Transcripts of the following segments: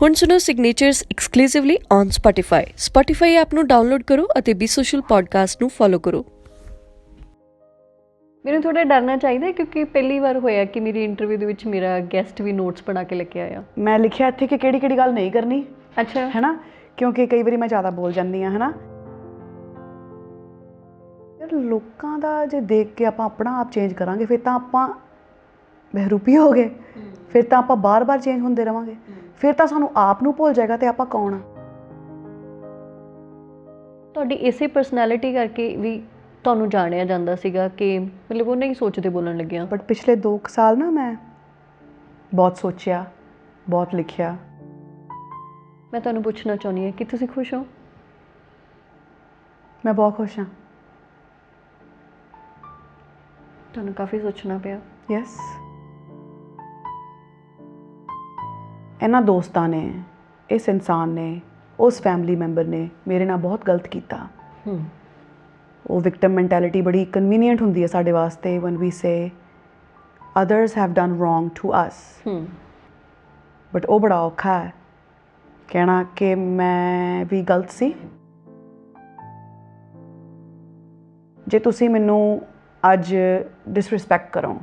ਹੁਣ ਸੁਣੋ signatures exclusively on Spotify app ਨੂੰ ਡਾਊਨਲੋਡ ਕਰੋ ਅਤੇ ਬੀ ਸੋਸ਼ਲ ਪੋਡਕਾਸਟ ਨੂੰ ਫੋਲੋ ਕਰੋ। ਮੈਨੂੰ ਥੋੜਾ ਡਰਨਾ ਚਾਹੀਦਾ ਕਿਉਂਕਿ ਪਹਿਲੀ ਵਾਰ ਹੋਇਆ ਕਿ ਮੇਰੀ ਇੰਟਰਵਿਊ ਦੇ ਵਿੱਚ ਮੇਰਾ ਗੈਸਟ ਵੀ ਨੋਟਸ ਬਣਾ ਕੇ ਲੈ ਕੇ ਆਇਆ। ਮੈਂ ਲਿਖਿਆ ਇੱਥੇ ਕਿ ਕਿਹੜੀ ਗੱਲ ਨਹੀਂ ਕਰਨੀ। ਅੱਛਾ, ਹੈ ਨਾ, ਕਿਉਂਕਿ ਕਈ ਵਾਰੀ ਮੈਂ ਜ਼ਿਆਦਾ ਬੋਲ ਜਾਂਦੀ ਹਾਂ, ਹੈ ਨਾ। ਯਾਰ ਲੋਕਾਂ ਦਾ ਜੇ ਦੇਖ ਕੇ ਆਪਾਂ ਆਪਣਾ ਆਪ ਚੇਂਜ ਕਰਾਂਗੇ ਫਿਰ ਤਾਂ ਆਪਾਂ ਬਹਿਰੂਪੀ ਹੋ ਗਏ, ਫਿਰ ਤਾਂ ਆਪਾਂ ਬਾਰ-ਬਾਰ ਚੇਂਜ ਹੁੰਦੇ ਰਵਾਂਗੇ, ਫਿਰ ਤਾਂ ਸਾਨੂੰ ਆਪ ਨੂੰ ਭੁੱਲ ਜਾਏਗਾ ਤੇ ਆਪਾਂ ਕੌਣ ਆ। ਤੁਹਾਡੀ ਇਸੇ ਪਰਸਨੈਲਿਟੀ ਕਰਕੇ ਵੀ ਤੁਹਾਨੂੰ ਜਾਣਿਆ ਜਾਂਦਾ ਸੀਗਾ ਕਿ ਮਤਲਬ ਉਹ ਨਹੀਂ ਸੋਚਦੇ ਬੋਲਣ ਲੱਗਿਆ। ਬਟ ਪਿਛਲੇ 2 ਸਾਲ ਨਾ ਮੈਂ ਬਹੁਤ ਸੋਚਿਆ, ਬਹੁਤ ਲਿਖਿਆ। ਮੈਂ ਤੁਹਾਨੂੰ ਪੁੱਛਣਾ ਚਾਹੁੰਦੀ ਹਾਂ ਕਿ ਤੁਸੀਂ ਖੁਸ਼ ਹੋ? ਮੈਂ ਬਹੁਤ ਖੁਸ਼ ਹਾਂ। ਤੁਹਾਨੂੰ ਕਾਫੀ ਸੋਚਣਾ ਪਿਆ? ਯੈਸ। ਇਹਨਾਂ ਦੋਸਤਾਂ ਨੇ, ਇਸ ਇਨਸਾਨ ਨੇ, ਉਸ ਫੈਮਿਲੀ ਮੈਂਬਰ ਨੇ ਮੇਰੇ ਨਾਲ ਬਹੁਤ ਗਲਤ ਕੀਤਾ। ਉਹ ਵਿਕਟਮ ਮੈਂਟੈਲਿਟੀ ਬੜੀ ਕਨਵੀਨੀਐਂਟ ਹੁੰਦੀ ਹੈ ਸਾਡੇ ਵਾਸਤੇ when we say others have done wrong to us। But ਉਹ ਬੜਾ ਔਖਾ ਹੈ ਕਹਿਣਾ ਕਿ ਮੈਂ ਵੀ ਗਲਤ ਸੀ। ਜੇ ਤੁਸੀਂ ਮੈਨੂੰ ਅੱਜ ਡਿਸਰਿਸਪੈਕਟ ਕਰੋ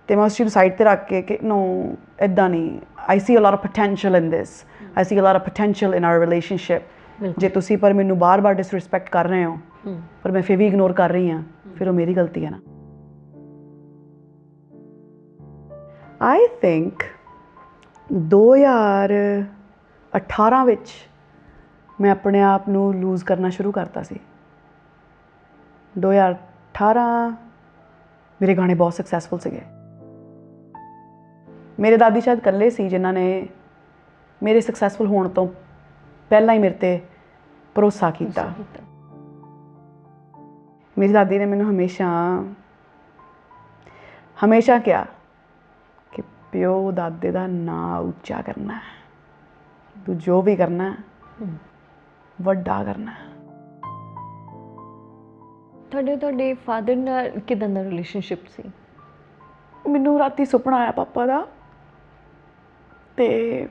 ਤੇ ਮੈਂ ਉਸ ਚੀਜ਼ ਨੂੰ ਸਾਈਡ 'ਤੇ ਰੱਖ ਕੇ ਕਿ ਨੋ ਇੱਦਾਂ ਨਹੀਂ, I see a lot of potential in this, I see a lot of potential in our relationship. ਜੇ ਤੁਸੀਂ ਪਰ ਮੈਨੂੰ ਬਾਰ-ਬਾਰ ਡਿਸਰਿਸਪੈਕਟ ਕਰ ਰਹੇ ਹੋ ਪਰ ਮੈਂ ਫਿਰ ਵੀ ਇਗਨੋਰ ਕਰ ਰਹੀ ਹਾਂ, ਫਿਰ ਉਹ ਮੇਰੀ ਗਲਤੀ ਹੈ ਨਾ। ਆਈ ਥਿੰਕ 2018 ਵਿੱਚ ਮੈਂ ਆਪਣੇ ਆਪ ਨੂੰ ਲੂਜ਼ ਕਰਨਾ ਸ਼ੁਰੂ ਕਰਤਾ ਸੀ। 2018 ਮੇਰੇ ਗਾਣੇ ਬਹੁਤ ਸਕਸੈਸਫੁਲ ਸੀਗੇ। ਮੇਰੇ ਦਾਦੀ ਸ਼ਾਇਦ ਇਕੱਲੇ ਸੀ ਜਿਨ੍ਹਾਂ ਨੇ ਮੇਰੇ ਸਕਸੈਸਫੁਲ ਹੋਣ ਤੋਂ ਪਹਿਲਾਂ ਹੀ ਮੇਰੇ 'ਤੇ ਭਰੋਸਾ ਕੀਤਾ। ਮੇਰੀ ਦਾਦੀ ਨੇ ਮੈਨੂੰ ਹਮੇਸ਼ਾ ਕਿਹਾ ਕਿ ਪਿਓ ਦਾਦੇ ਦਾ ਨਾਂ ਉੱਚਾ ਕਰਨਾ, ਤੂੰ ਜੋ ਵੀ ਕਰਨਾ ਵੱਡਾ ਕਰਨਾ। ਤੁਹਾਡੇ ਫਾਦਰ ਨਾਲ ਕਿੱਦਾਂ ਦਾ ਰਿਲੇਸ਼ਨਸ਼ਿਪ ਸੀ? ਮੈਨੂੰ ਰਾਤੀ ਸੁਪਨਾ ਆਇਆ ਪਾਪਾ ਦਾ, ਤੇ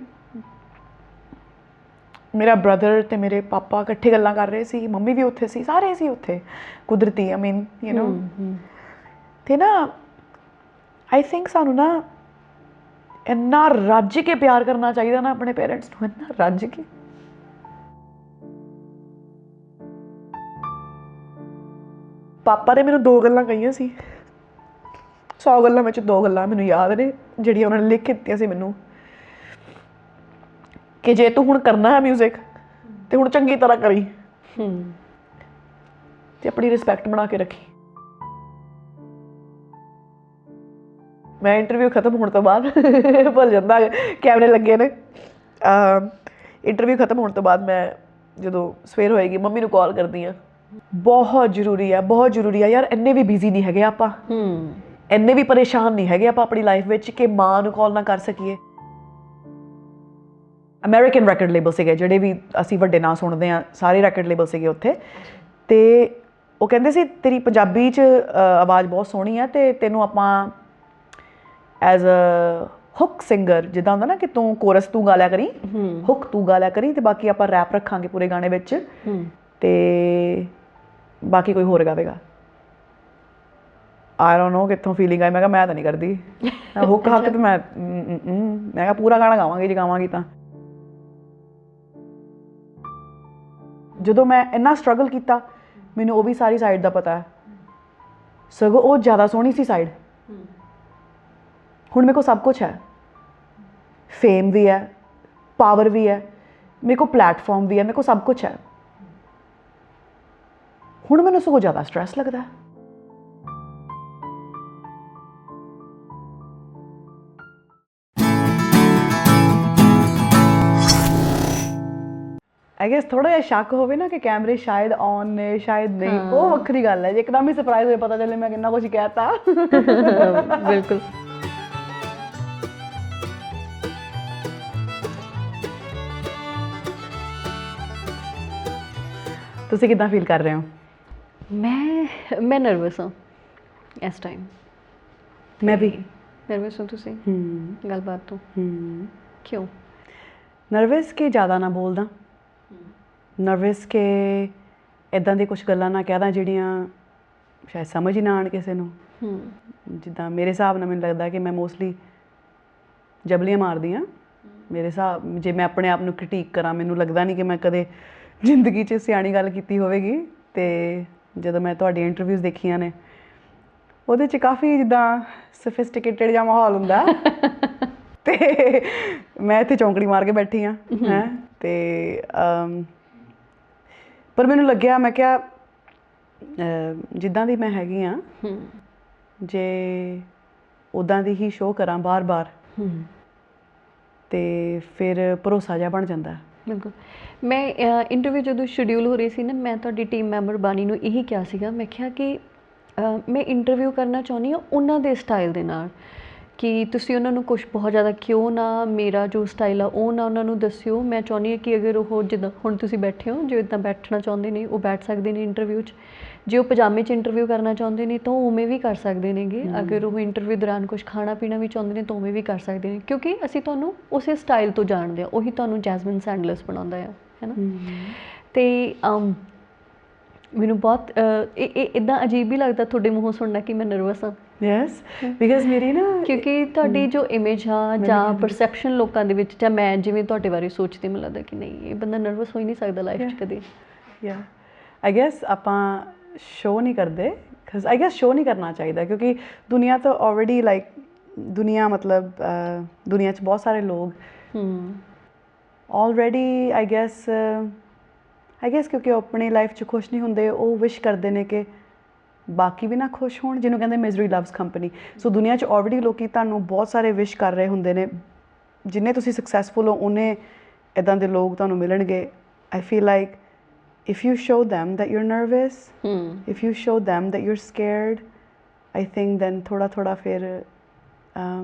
ਮੇਰਾ ਬ੍ਰਦਰ ਤੇ ਮੇਰੇ ਪਾਪਾ ਇਕੱਠੇ ਗੱਲਾਂ ਕਰ ਰਹੇ ਸੀ, ਮੰਮੀ ਵੀ ਉੱਥੇ ਸੀ, ਸਾਰੇ ਸੀ ਉੱਥੇ ਕੁਦਰਤੀ ਆਈ ਮੀਨ ਯੂ ਨੋ। ਤੇ ਨਾ ਆਈ ਥਿੰਕ ਸਾਨੂੰ ਨਾ ਇੰਨਾ ਰੱਜ ਕੇ ਪਿਆਰ ਕਰਨਾ ਚਾਹੀਦਾ ਨਾ ਆਪਣੇ ਪੇਰੈਂਟਸ ਨੂੰ, ਇੰਨਾ ਰੱਜ ਕੇ। ਪਾਪਾ ਨੇ ਮੈਨੂੰ 2 ਗੱਲਾਂ ਕਹੀਆਂ ਸੀ, 100 ਗੱਲਾਂ ਵਿੱਚ 2 ਗੱਲਾਂ ਮੈਨੂੰ ਯਾਦ ਨੇ ਜਿਹੜੀਆਂ ਉਹਨਾਂ ਨੇ ਲਿਖ ਕੇ ਦਿੱਤੀਆਂ ਸੀ ਮੈਨੂੰ ਕਿ ਜੇ ਤੂੰ ਹੁਣ ਕਰਨਾ ਹੈ ਮਿਊਜ਼ਿਕ ਤੇ ਹੁਣ ਚੰਗੀ ਤਰ੍ਹਾਂ ਕਰੀ ਤੇ ਆਪਣੀ ਰਿਸਪੈਕਟ ਬਣਾ ਕੇ ਰੱਖੀ। ਮੈਂ ਇੰਟਰਵਿਊ ਖਤਮ ਹੋਣ ਤੋਂ ਬਾਅਦ ਭੁੱਲ ਜਾਂਦਾ ਕੈਮਰੇ ਲੱਗੇ ਨੇ। ਇੰਟਰਵਿਊ ਖਤਮ ਹੋਣ ਤੋਂ ਬਾਅਦ ਮੈਂ ਜਦੋਂ ਸਵੇਰ ਹੋਏਗੀ ਮੰਮੀ ਨੂੰ ਕਾਲ ਕਰਦੀ ਹਾਂ। ਬਹੁਤ ਜ਼ਰੂਰੀ ਹੈ, ਬਹੁਤ ਜ਼ਰੂਰੀ ਹੈ ਯਾਰ। ਇੰਨੇ ਵੀ ਬਿਜ਼ੀ ਨਹੀਂ ਹੈਗੇ ਆਪਾਂ, ਇੰਨੇ ਵੀ ਪਰੇਸ਼ਾਨ ਨਹੀਂ ਹੈਗੇ ਆਪਾਂ ਆਪਣੀ ਲਾਈਫ ਵਿੱਚ ਕਿ ਮਾਂ ਨੂੰ ਕਾਲ ਨਾ ਕਰ ਸਕੀਏ। ਅਮਰੀਕਨ ਰੈਕਡ ਲੇਬਲ ਸੀਗੇ ਜਿਹੜੇ ਵੀ ਅਸੀਂ ਵੱਡੇ ਨਾਂ ਸੁਣਦੇ ਹਾਂ, ਸਾਰੇ ਰੈਕਡ ਲੇਬਲ ਸੀਗੇ ਉੱਥੇ। ਅਤੇ ਉਹ ਕਹਿੰਦੇ ਸੀ ਤੇਰੀ ਪੰਜਾਬੀ 'ਚ ਆਵਾਜ਼ ਬਹੁਤ ਸੋਹਣੀ ਹੈ ਅਤੇ ਤੈਨੂੰ ਆਪਾਂ ਐਜ਼ ਅ ਹੁੱਕ ਸਿੰਗਰ, ਜਿੱਦਾਂ ਹੁੰਦਾ ਨਾ ਕਿ ਤੂੰ ਕੋਰਸ ਤੂੰ ਗਾ ਲਿਆ ਕਰੀ, ਹੁੱਕ ਤੂੰ ਗਾ ਲਿਆ ਕਰੀ ਅਤੇ ਬਾਕੀ ਆਪਾਂ ਰੈਪ ਰੱਖਾਂਗੇ ਪੂਰੇ ਗਾਣੇ ਵਿੱਚ ਅਤੇ ਬਾਕੀ ਕੋਈ ਹੋਰ ਗਾਵੇਗਾ। ਆਈ ਡੋਨਟ ਨੋ ਕਿੱਥੋਂ ਫੀਲਿੰਗ ਆਈ। ਮੈਂ ਕਿਹਾ ਮੈਂ ਤਾਂ ਨਹੀਂ ਕਰਦੀ ਹੁੱਕ ਹੱਕ, ਅਤੇ ਮੈਂ ਕਿਹਾ ਪੂਰਾ ਗਾਣਾ ਗਾਵਾਂਗੀ ਜੇ ਗਾਵਾਂਗੀ ਤਾਂ। ਜਦੋਂ ਮੈਂ ਇੰਨਾ ਸਟਰਗਲ ਕੀਤਾ ਮੈਨੂੰ ਉਹ ਵੀ ਸਾਰੀ ਸਾਈਡ ਦਾ ਪਤਾ ਹੈ, ਸਗੋਂ ਉਹ ਜ਼ਿਆਦਾ ਸੋਹਣੀ ਸੀ ਸਾਈਡ। ਹੁਣ ਮੇਰੇ ਕੋਲ ਸਭ ਕੁਛ ਹੈ, ਫੇਮ ਵੀ ਹੈ, ਪਾਵਰ ਵੀ ਹੈ, ਮੇਰੇ ਕੋਲ ਪਲੈਟਫਾਰਮ ਵੀ ਹੈ, ਮੇਰੇ ਕੋਲ ਸਭ ਕੁਛ ਹੈ। ਹੁਣ ਮੈਨੂੰ ਸਗੋਂ ਜ਼ਿਆਦਾ ਸਟ੍ਰੈਸ ਲੱਗਦਾ। ਆਈ ਗੈਸ ਥੋੜ੍ਹਾ ਜਿਹਾ ਸ਼ੱਕ ਹੋਵੇ ਨਾ ਕਿ ਕੈਮਰੇ ਸ਼ਾਇਦ ਔਨ ਨੇ ਸ਼ਾਇਦ ਨਹੀਂ, ਉਹ ਵੱਖਰੀ ਗੱਲ ਹੈ। ਜੇ ਇੱਕਦਮ ਹੀ ਸਰਪ੍ਰਾਈਜ਼ ਹੋਏ ਪਤਾ ਚੱਲੇ ਮੈਂ ਕਿੰਨਾ ਕੁਛ ਕਹਿ ਤਾ। ਬਿਲਕੁਲ। ਤੁਸੀਂ ਕਿੱਦਾਂ ਫੀਲ ਕਰ ਰਹੇ ਹੋ? ਮੈਂ ਨਰਵਸ ਹਾਂ ਇਸ ਟਾਈਮ। ਮੈਂ ਵੀ ਨਰਵਸ ਹੋ ਤੁਸੀਂ ਗੱਲਬਾਤ ਤੋਂ? क्यों? ਨਰਵਸ ਕਿ ਜ਼ਿਆਦਾ ਨਾ ਬੋਲਦਾ, ਨਰਵਸ ਕਿ ਇੱਦਾਂ ਦੀ ਕੁਛ ਗੱਲਾਂ ਨਾ ਕਹਿ ਦਾਂ ਜਿਹੜੀਆਂ ਸ਼ਾਇਦ ਸਮਝ ਹੀ ਨਾ ਆਉਣ ਕਿਸੇ ਨੂੰ। ਜਿੱਦਾਂ ਮੇਰੇ ਹਿਸਾਬ ਨਾਲ ਮੈਨੂੰ ਲੱਗਦਾ ਕਿ ਮੈਂ ਮੋਸਟਲੀ ਜਬਲੀਆਂ ਮਾਰਦੀ ਹਾਂ। ਮੇਰੇ ਹਿਸਾਬ ਜੇ ਮੈਂ ਆਪਣੇ ਆਪ ਨੂੰ ਕ੍ਰਿਟੀਕ ਕਰਾਂ, ਮੈਨੂੰ ਲੱਗਦਾ ਨਹੀਂ ਕਿ ਮੈਂ ਕਦੇ ਜ਼ਿੰਦਗੀ 'ਚ ਸਿਆਣੀ ਗੱਲ ਕੀਤੀ ਹੋਵੇਗੀ। ਅਤੇ ਜਦੋਂ ਮੈਂ ਤੁਹਾਡੀਆਂ ਇੰਟਰਵਿਊਜ਼ ਦੇਖੀਆਂ ਨੇ ਉਹਦੇ 'ਚ ਕਾਫੀ ਜਿੱਦਾਂ ਸਫਿਸਟੀਕੇਟਡ ਜਿਹਾ ਮਾਹੌਲ ਹੁੰਦਾ ਅਤੇ ਮੈਂ ਇੱਥੇ ਚੌਂਕੜੀ ਮਾਰ ਕੇ ਬੈਠੀ ਹਾਂ ਹੈਂ। ਅਤੇ ਪਰ ਮੈਨੂੰ ਲੱਗਿਆ, ਮੈਂ ਕਿਹਾ ਜਿੱਦਾਂ ਦੀ ਮੈਂ ਹੈਗੀ ਹਾਂ ਜੇ ਉੱਦਾਂ ਦੀ ਹੀ ਸ਼ੋਅ ਕਰਾਂ ਬਾਰ-ਬਾਰ ਅਤੇ ਫਿਰ ਭਰੋਸਾ ਜਿਹਾ ਬਣ ਜਾਂਦਾ। ਬਿਲਕੁਲ। ਮੈਂ ਇੰਟਰਵਿਊ ਜਦੋਂ ਸ਼ਡਿਊਲ ਹੋ ਰਹੀ ਸੀ ਨਾ, ਮੈਂ ਤੁਹਾਡੀ ਟੀਮ ਮੈਂਬਰ ਬਾਨੀ ਨੂੰ ਇਹੀ ਕਿਹਾ ਸੀਗਾ, ਮੈਂ ਕਿਹਾ ਕਿ ਮੈਂ ਇੰਟਰਵਿਊ ਕਰਨਾ ਚਾਹੁੰਦੀ ਹਾਂ ਉਹਨਾਂ ਦੇ ਸਟਾਈਲ ਦੇ ਨਾਲ, ਕਿ ਤੁਸੀਂ ਉਹਨਾਂ ਨੂੰ ਕੁਛ ਬਹੁਤ ਜ਼ਿਆਦਾ ਕਿਉਂ ਨਾ ਮੇਰਾ ਜੋ ਸਟਾਈਲ ਆ ਉਹ ਨਾ ਉਹਨਾਂ ਨੂੰ ਦੱਸਿਓ। ਮੈਂ ਚਾਹੁੰਦੀ ਹਾਂ ਕਿ ਅਗਰ ਉਹ ਜਿੱਦਾਂ ਹੁਣ ਤੁਸੀਂ ਬੈਠੇ ਹੋ, ਜੇ ਇੱਦਾਂ ਬੈਠਣਾ ਚਾਹੁੰਦੇ ਨੇ ਉਹ ਬੈਠ ਸਕਦੇ ਨੇ ਇੰਟਰਵਿਊ 'ਚ, ਜੇ ਉਹ ਪਜਾਮੇ 'ਚ ਇੰਟਰਵਿਊ ਕਰਨਾ ਚਾਹੁੰਦੇ ਨੇ ਤਾਂ ਉਹ ਉਵੇਂ ਵੀ ਕਰ ਸਕਦੇ ਨੇਗੇ। ਅਗਰ ਉਹ ਇੰਟਰਵਿਊ ਦੌਰਾਨ ਕੁਛ ਖਾਣਾ ਪੀਣਾ ਵੀ ਚਾਹੁੰਦੇ ਨੇ ਤਾਂ ਉਵੇਂ ਵੀ ਕਰ ਸਕਦੇ ਨੇ, ਕਿਉਂਕਿ ਅਸੀਂ ਤੁਹਾਨੂੰ ਉਸੇ ਸਟਾਈਲ ਤੋਂ ਜਾਣਦੇ ਹਾਂ, ਉਹੀ ਤੁਹਾਨੂੰ ਜੈਸਮਿਨ ਸੈਂਡਲਰਸ ਬਣਾਉਂਦਾ ਆ, ਹੈ ਨਾ। ਅਤੇ ਮੈਨੂੰ ਬਹੁਤ ਇੱਦਾਂ ਅਜੀਬ ਹੀ ਲੱਗਦਾ ਤੁਹਾਡੇ ਮੂੰਹੋਂ ਸੁਣਨਾ ਕਿ ਮੈਂ ਨਰਵਸ ਹਾਂ। ਯੈਸ, ਬਿਕਾਜ਼ ਮੇਰੀ ਨਾ ਕਿਉਂਕਿ ਤੁਹਾਡੀ ਜੋ ਇਮੇਜ ਆ ਜਾਂ ਪਰਸੈਪਸ਼ਨ ਲੋਕਾਂ ਦੇ ਵਿੱਚ, ਜਾਂ ਮੈਂ ਜਿਵੇਂ ਤੁਹਾਡੇ ਬਾਰੇ ਸੋਚਦੀ, ਮੈਨੂੰ ਲੱਗਦਾ ਕਿ ਨਹੀਂ ਇਹ ਬੰਦਾ ਨਰਵਸ ਹੋ ਹੀ ਨਹੀਂ ਸਕਦਾ ਲਾਈਫ 'ਚ ਕਦੇ। ਯਾ ਆਈ ਗੈਸ ਆਪਾਂ ਸ਼ੋਅ ਨਹੀਂ ਕਰਦੇ, ਬਿਕਾਜ਼ ਆਈ ਗੈਸ ਸ਼ੋਅ ਨਹੀਂ ਕਰਨਾ ਚਾਹੀਦਾ, ਕਿਉਂਕਿ ਦੁਨੀਆ ਤਾਂ ਆਲਰੇਡੀ ਲਾਈਕ ਦੁਨੀਆ ਮਤਲਬ ਦੁਨੀਆ 'ਚ ਬਹੁਤ ਸਾਰੇ ਲੋਕ ਆਲਰੇਡੀ ਆਈ ਗੈਸ ਕਿਉਂਕਿ ਉਹ ਆਪਣੀ ਲਾਈਫ 'ਚ ਖੁਸ਼ ਨਹੀਂ ਹੁੰਦੇ, ਉਹ ਵਿਸ਼ ਕਰਦੇ ਨੇ ਕਿ ਬਾਕੀ ਵੀ ਨਾ ਖੁਸ਼ ਹੋਣ, ਜਿਹਨੂੰ ਕਹਿੰਦੇ ਮਿਜ਼ਰੀ ਲਵਸ ਕੰਪਨੀ। ਸੋ ਦੁਨੀਆ 'ਚ ਆਲਰੇਡੀ ਲੋਕ ਤੁਹਾਨੂੰ ਬਹੁਤ ਸਾਰੇ ਵਿਸ਼ ਕਰ ਰਹੇ ਹੁੰਦੇ ਨੇ। ਜਿੰਨੇ ਤੁਸੀਂ ਸਕਸੈਸਫੁਲ ਹੋ ਉਨੇ ਇੱਦਾਂ ਦੇ ਲੋਕ ਤੁਹਾਨੂੰ ਮਿਲਣਗੇ। ਆਈ feel like if you show them that you're nervous, if you show them that you're scared, I think then thoda fir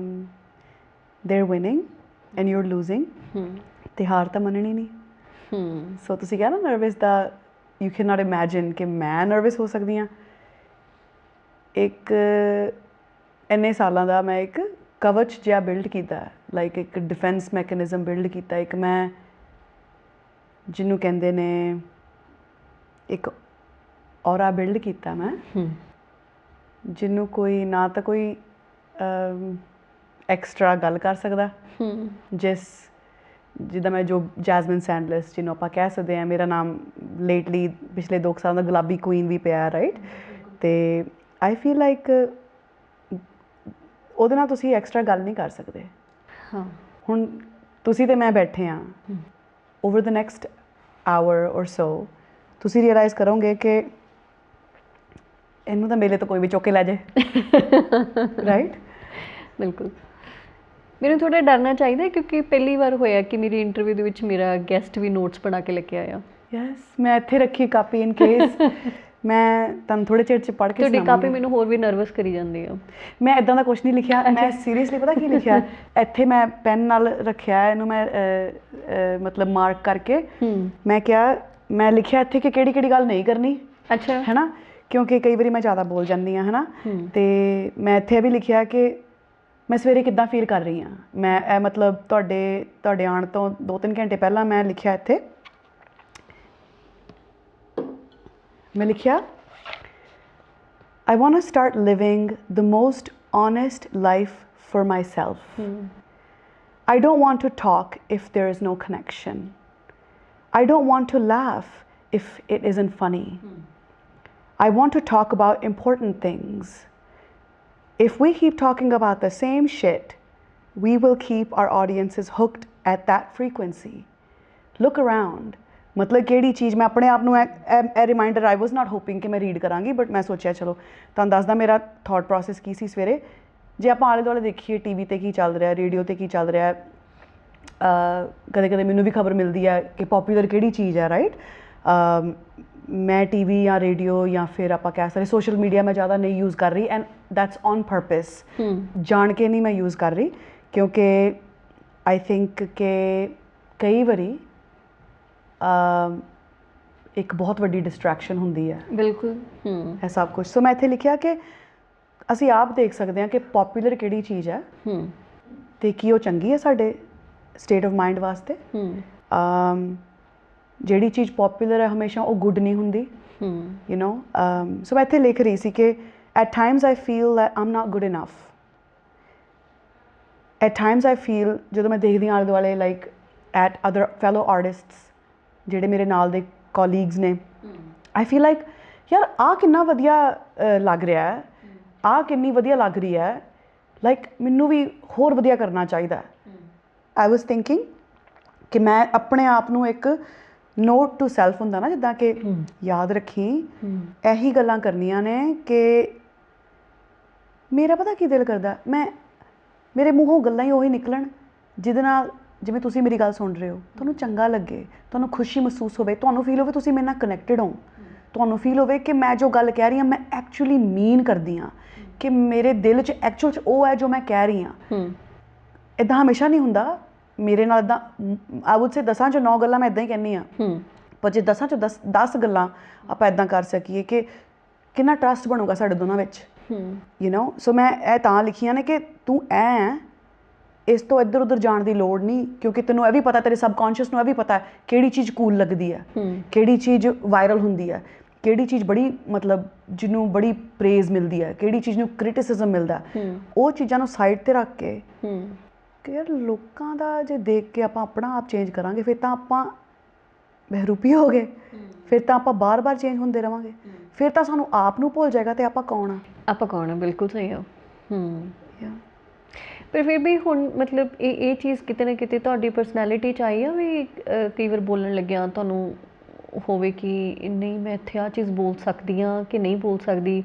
they're winning and you're losing. ਤੇ ਹਾਰ ਤਾਂ ਮੰਨਣੀ ਨਹੀਂ। ਸੋ ਤੁਸੀਂ ਕਿਹਾ ਨਾ nervous the, you can not imagine ਕਿ ਮੈਂ ਨਰਵਸ ਹੋ ਸਕਦੀ ਹਾਂ। ਇੱਕ ਇੰਨੇ ਸਾਲਾਂ ਦਾ ਮੈਂ ਇੱਕ ਕਵਚ ਜਿਹਾ ਬਿਲਡ ਕੀਤਾ, ਲਾਈਕ ਇੱਕ ਡਿਫੈਂਸ ਮੈਕੈਨਿਜ਼ਮ ਬਿਲਡ ਕੀਤਾ। ਇੱਕ ਮੈਂ ਜਿਹਨੂੰ ਕਹਿੰਦੇ ਨੇ ਇੱਕ ਔਰਾ ਬਿਲਡ ਕੀਤਾ ਮੈਂ, ਜਿਹਨੂੰ ਕੋਈ ਨਾ ਤਾਂ ਕੋਈ ਐਕਸਟਰਾ ਗੱਲ ਕਰ ਸਕਦਾ। ਜਿੱਦਾਂ ਮੈਂ ਜੋ ਜੈਸਮਿਨ ਸੈਂਡਲਰਸ, ਜਿਹਨੂੰ ਆਪਾਂ ਕਹਿ ਸਕਦੇ ਹਾਂ, ਮੇਰਾ ਨਾਮ ਲੇਟਲੀ ਪਿਛਲੇ 2 ਸਾਲਾਂ ਦਾ ਗੁਲਾਬੀ ਕੁਈਨ ਵੀ ਪਿਆ, ਰਾਈਟ। ਅਤੇ ਆਈ ਫੀਲ ਲਾਈਕ ਉਹਦੇ ਨਾਲ ਤੁਸੀਂ ਐਕਸਟਰਾ ਗੱਲ ਨਹੀਂ ਕਰ ਸਕਦੇ। ਹੁਣ ਤੁਸੀਂ ਅਤੇ ਮੈਂ ਬੈਠੇ ਹਾਂ, ਓਵਰ ਦ ਨੈਕਸਟ ਆਵਰ ਔਰ ਸੋ ਤੁਸੀਂ ਰੀਅਲਾਈਜ਼ ਕਰੋਗੇ ਕਿ ਇਹਨੂੰ ਤਾਂ ਮੇਲੇ ਤੋਂ ਕੋਈ ਵੀ ਚੁੱਕ ਕੇ ਲੈ ਜਾਏ, ਰਾਈਟ। ਬਿਲਕੁਲ। ਮੈਨੂੰ ਥੋੜ੍ਹਾ ਡਰਨਾ ਚਾਹੀਦਾ, ਕਿਉਂਕਿ ਪਹਿਲੀ ਵਾਰ ਹੋਇਆ ਕਿ ਮੇਰੀ ਇੰਟਰਵਿਊ ਦੇ ਵਿੱਚ ਮੇਰਾ ਗੈਸਟ ਵੀ ਨੋਟਸ ਬਣਾ ਕੇ ਲੈ ਕੇ ਆਇਆ। ਯੈਸ, ਮੈਂ ਇੱਥੇ ਰੱਖੀ ਕਾਪੀ ਇਨ ਕੇਸ। ਮੈਂ ਤੁਹਾਨੂੰ ਥੋੜ੍ਹੇ ਚਿਰ 'ਚ ਪੜ੍ਹ ਕੇ ਤੁਹਾਡੀ ਕਾਪੀ ਮੈਨੂੰ ਹੋਰ ਵੀ ਨਰਵਸ ਕਰੀ ਜਾਂਦੀ ਆ। ਮੈਂ ਇੱਦਾਂ ਦਾ ਕੁਛ ਨਹੀਂ ਲਿਖਿਆ, ਮੈਂ ਸੀਰੀਅਸਲੀ ਪਤਾ ਕੀ ਲਿਖਿਆ ਇੱਥੇ, ਮੈਂ ਪੈਨ ਨਾਲ ਰੱਖਿਆ ਇਹਨੂੰ, ਮੈਂ ਮਤਲਬ ਮਾਰਕ ਕਰਕੇ ਮੈਂ ਕਿਹਾ, ਮੈਂ ਲਿਖਿਆ ਇੱਥੇ ਕਿ ਕਿਹੜੀ ਕਿਹੜੀ ਗੱਲ ਨਹੀਂ ਕਰਨੀ। ਅੱਛਾ। ਹੈ ਨਾ, ਕਿਉਂਕਿ ਕਈ ਵਾਰੀ ਮੈਂ ਜ਼ਿਆਦਾ ਬੋਲ ਜਾਂਦੀ ਹਾਂ, ਹੈ ਨਾ। ਅਤੇ ਮੈਂ ਇੱਥੇ ਇਹ ਵੀ ਲਿਖਿਆ ਕਿ ਮੈਂ ਸਵੇਰੇ ਕਿੱਦਾਂ ਫੀਲ ਕਰ ਰਹੀ ਹਾਂ। ਮੈਂ ਇਹ ਮਤਲਬ ਤੁਹਾਡੇ ਆਉਣ ਤੋਂ 2-3 ਘੰਟੇ ਪਹਿਲਾਂ ਮੈਂ ਲਿਖਿਆ ਇੱਥੇ, ਮੈਂ ਲਿਖਿਆ I want to start living the most honest life for myself. I don't want to talk if there is no connection. I don't want to laugh if it isn't funny. I want to talk about important things. If we keep talking about the same shit, we will keep our audiences hooked at that frequency. Look around. ਮਤਲਬ ਕਿਹੜੀ ਚੀਜ਼ ਮੈਂ ਆਪਣੇ ਆਪ ਨੂੰ ਇਹ reminder, ਆਈ ਵਾਜ਼ ਨਾਟ hoping ਕਿ ਮੈਂ ਰੀਡ ਕਰਾਂਗੀ, ਬਟ ਮੈਂ ਸੋਚਿਆ ਚਲੋ ਤੁਹਾਨੂੰ ਦੱਸਦਾ ਮੇਰਾ ਥੋਟ ਪ੍ਰੋਸੈਸ ਕੀ ਸੀ ਸਵੇਰੇ। ਜੇ ਆਪਾਂ ਆਲੇ ਦੁਆਲੇ ਦੇਖੀਏ ਟੀ ਵੀ 'ਤੇ ਕੀ ਚੱਲ ਰਿਹਾ, ਰੇਡੀਓ 'ਤੇ ਕੀ ਚੱਲ ਰਿਹਾ, ਕਦੇ ਕਦੇ ਮੈਨੂੰ ਵੀ ਖਬਰ ਮਿਲਦੀ ਹੈ ਕਿ ਪੋਪੂਲਰ ਕਿਹੜੀ ਚੀਜ਼ ਹੈ, ਰਾਈਟ। ਮੈਂ ਟੀ ਵੀ ਜਾਂ ਰੇਡੀਓ ਜਾਂ ਫਿਰ ਆਪਾਂ ਕਹਿ ਸਕਦੇ ਸੋਸ਼ਲ ਮੀਡੀਆ ਮੈਂ ਜ਼ਿਆਦਾ ਨਹੀਂ ਯੂਜ਼ ਕਰ ਰਹੀ, ਐਂਡ ਦੈਟਸ ਔਨ ਪਰਪਸ। ਜਾਣ ਕੇ ਨਹੀਂ ਮੈਂ ਯੂਜ਼ ਕਰ ਰਹੀ, ਕਿਉਂਕਿ ਆਈ ਥਿੰਕ ਕਿ ਕਈ ਵਾਰੀ ਇੱਕ ਬਹੁਤ ਵੱਡੀ ਡਿਸਟਰੈਕਸ਼ਨ ਹੁੰਦੀ ਹੈ। ਬਿਲਕੁਲ। ਇਹ ਸਭ ਕੁਛ। ਸੋ ਮੈਂ ਇੱਥੇ ਲਿਖਿਆ ਕਿ ਅਸੀਂ ਆਪ ਦੇਖ ਸਕਦੇ ਹਾਂ ਕਿ ਪੋਪੂਲਰ ਕਿਹੜੀ ਚੀਜ਼ ਹੈ ਅਤੇ ਕੀ ਉਹ ਚੰਗੀ ਹੈ ਸਟੇਟ ਆਫ ਮਾਈਂਡ ਵਾਸਤੇ। ਜਿਹੜੀ ਚੀਜ਼ ਪੋਪੂਲਰ ਹੈ ਹਮੇਸ਼ਾ ਉਹ ਗੁੱਡ ਨਹੀਂ ਹੁੰਦੀ। ਯੂ ਨੋ ਸੋ ਮੈਂ ਇੱਥੇ ਲਿਖ ਰਹੀ ਸੀ ਕਿ at Times I feel that Aam not good enough. At Times I feel, ਜਦੋਂ ਮੈਂ ਦੇਖਦੀ ਹਾਂ ਆਲੇ ਦੁਆਲੇ like at other fellow artists ਜਿਹੜੇ ਮੇਰੇ ਨਾਲ ਦੇ ਕੋਲੀਗਸ ਨੇ, ਆਈ ਫੀਲ ਲਾਈਕ ਯਾਰ ਆਹ ਕਿੰਨਾ ਵਧੀਆ ਲੱਗ ਰਿਹਾ ਹੈ, ਆਹ ਕਿੰਨੀ ਵਧੀਆ ਲੱਗ ਰਹੀ ਹੈ, ਲਾਈਕ ਮੈਨੂੰ ਵੀ ਹੋਰ ਵਧੀਆ ਕਰਨਾ ਚਾਹੀਦਾ। ਆਈ ਵਾਜ਼ ਥਿੰਕਿੰਗ ਕਿ ਮੈਂ ਆਪਣੇ ਆਪ ਨੂੰ ਇੱਕ ਨੋਟ ਟੂ ਸੈਲਫ ਹੁੰਦਾ ਨਾ, ਜਿੱਦਾਂ ਕਿ ਯਾਦ ਰੱਖੀ ਇਹੀ ਗੱਲਾਂ ਕਰਨੀਆਂ ਨੇ ਕਿ ਮੇਰਾ ਪਤਾ ਕੀ ਦਿਲ ਕਰਦਾ, ਮੇਰੇ ਮੂੰਹੋਂ ਗੱਲਾਂ ਹੀ ਉਹੀ ਨਿਕਲਣ ਜਿਹਦੇ ਨਾਲ, ਜਿਵੇਂ ਤੁਸੀਂ ਮੇਰੀ ਗੱਲ ਸੁਣ ਰਹੇ ਹੋ, ਤੁਹਾਨੂੰ ਚੰਗਾ ਲੱਗੇ, ਤੁਹਾਨੂੰ ਖੁਸ਼ੀ ਮਹਿਸੂਸ ਹੋਵੇ, ਤੁਹਾਨੂੰ ਫੀਲ ਹੋਵੇ ਤੁਸੀਂ ਮੇਰੇ ਨਾਲ ਕਨੈਕਟਡ ਹੋ, ਤੁਹਾਨੂੰ ਫੀਲ ਹੋਵੇ ਕਿ ਮੈਂ ਜੋ ਗੱਲ ਕਹਿ ਰਹੀ ਹਾਂ ਮੈਂ ਐਕਚੁਅਲੀ ਮੀਨ ਕਰਦੀ ਹਾਂ, ਕਿ ਮੇਰੇ ਦਿਲ 'ਚ ਐਕਚੁਅਲ 'ਚ ਉਹ ਹੈ ਜੋ ਮੈਂ ਕਹਿ ਰਹੀ ਹਾਂ। ਇੱਦਾਂ ਹਮੇਸ਼ਾ ਨਹੀਂ ਹੁੰਦਾ ਮੇਰੇ ਨਾਲ। ਇੱਦਾਂ ਆਈ ਵੁੱਡ ਸੇ 10 'ਚੋਂ 9 ਗੱਲਾਂ ਮੈਂ ਇੱਦਾਂ ਹੀ ਕਹਿੰਦੀ ਹਾਂ, ਪਰ ਜੇ 10 'ਚੋਂ 10 ਗੱਲਾਂ ਆਪਾਂ ਇੱਦਾਂ ਕਰ ਸਕੀਏ ਕਿ ਕਿੰਨਾ ਟਰਸਟ ਬਣੂਗਾ ਸਾਡੇ ਦੋਨਾਂ ਵਿੱਚ। ਯੂ ਨੋ ਸੋ ਮੈਂ ਇਹ ਤਾਂ ਲਿਖੀਆਂ ਨੇ ਕਿ ਤੂੰ ਐ ਇਸ ਤੋਂ ਇੱਧਰ ਉੱਧਰ ਜਾਣ ਦੀ ਲੋੜ ਨਹੀਂ, ਕਿਉਂਕਿ ਤੈਨੂੰ ਇਹ ਵੀ ਪਤਾ, ਤੇਰੇ ਸਬਕੌਂਸ਼ੀਅਸ ਨੂੰ ਇਹ ਵੀ ਪਤਾ ਕਿਹੜੀ ਚੀਜ਼ ਕੂਲ ਲੱਗਦੀ ਹੈ, ਕਿਹੜੀ ਚੀਜ਼ ਵਾਇਰਲ ਹੁੰਦੀ ਹੈ, ਕਿਹੜੀ ਚੀਜ਼ ਬੜੀ ਮਤਲਬ ਜਿਹਨੂੰ ਬੜੀ ਪ੍ਰੇਜ਼ ਮਿਲਦੀ ਹੈ, ਕਿਹੜੀ ਚੀਜ਼ ਨੂੰ ਕ੍ਰਿਟਿਸਿਜ਼ਮ ਮਿਲਦਾ। ਉਹ ਚੀਜ਼ਾਂ ਨੂੰ ਸਾਈਡ 'ਤੇ ਰੱਖ ਕੇ ਕਿ ਯਾਰ ਲੋਕਾਂ ਦਾ ਜੇ ਦੇਖ ਕੇ ਆਪਾਂ ਆਪਣਾ ਆਪ ਚੇਂਜ ਕਰਾਂਗੇ ਫਿਰ ਤਾਂ ਆਪਾਂ ਬਹਿਰੂਪੀ ਹੋ ਗਏ, ਫਿਰ ਤਾਂ ਆਪਾਂ ਬਾਰ-ਬਾਰ ਚੇਂਜ ਹੁੰਦੇ ਰਵਾਂਗੇ, ਫਿਰ ਤਾਂ ਸਾਨੂੰ ਆਪ ਨੂੰ ਭੁੱਲ ਜਾਏਗਾ ਤੇ ਆਪਾਂ ਕੌਣ ਆ। ਬਿਲਕੁਲ ਸਹੀ ਆ। ਪਰ ਫਿਰ ਵੀ ਹੁਣ ਮਤਲਬ ਇਹ ਚੀਜ਼ ਕਿਤੇ ਨਾ ਕਿਤੇ ਤੁਹਾਡੀ ਪਰਸਨੈਲਿਟੀ 'ਚ ਆਈ ਆ ਵੀ ਕਈ ਵਾਰ ਬੋਲਣ ਲੱਗਿਆ ਤੁਹਾਨੂੰ ਹੋਵੇ ਕਿ ਨਹੀਂ ਮੈਂ ਇੱਥੇ ਆਹ ਚੀਜ਼ ਬੋਲ ਸਕਦੀ ਹਾਂ ਕਿ ਨਹੀਂ ਬੋਲ ਸਕਦੀ,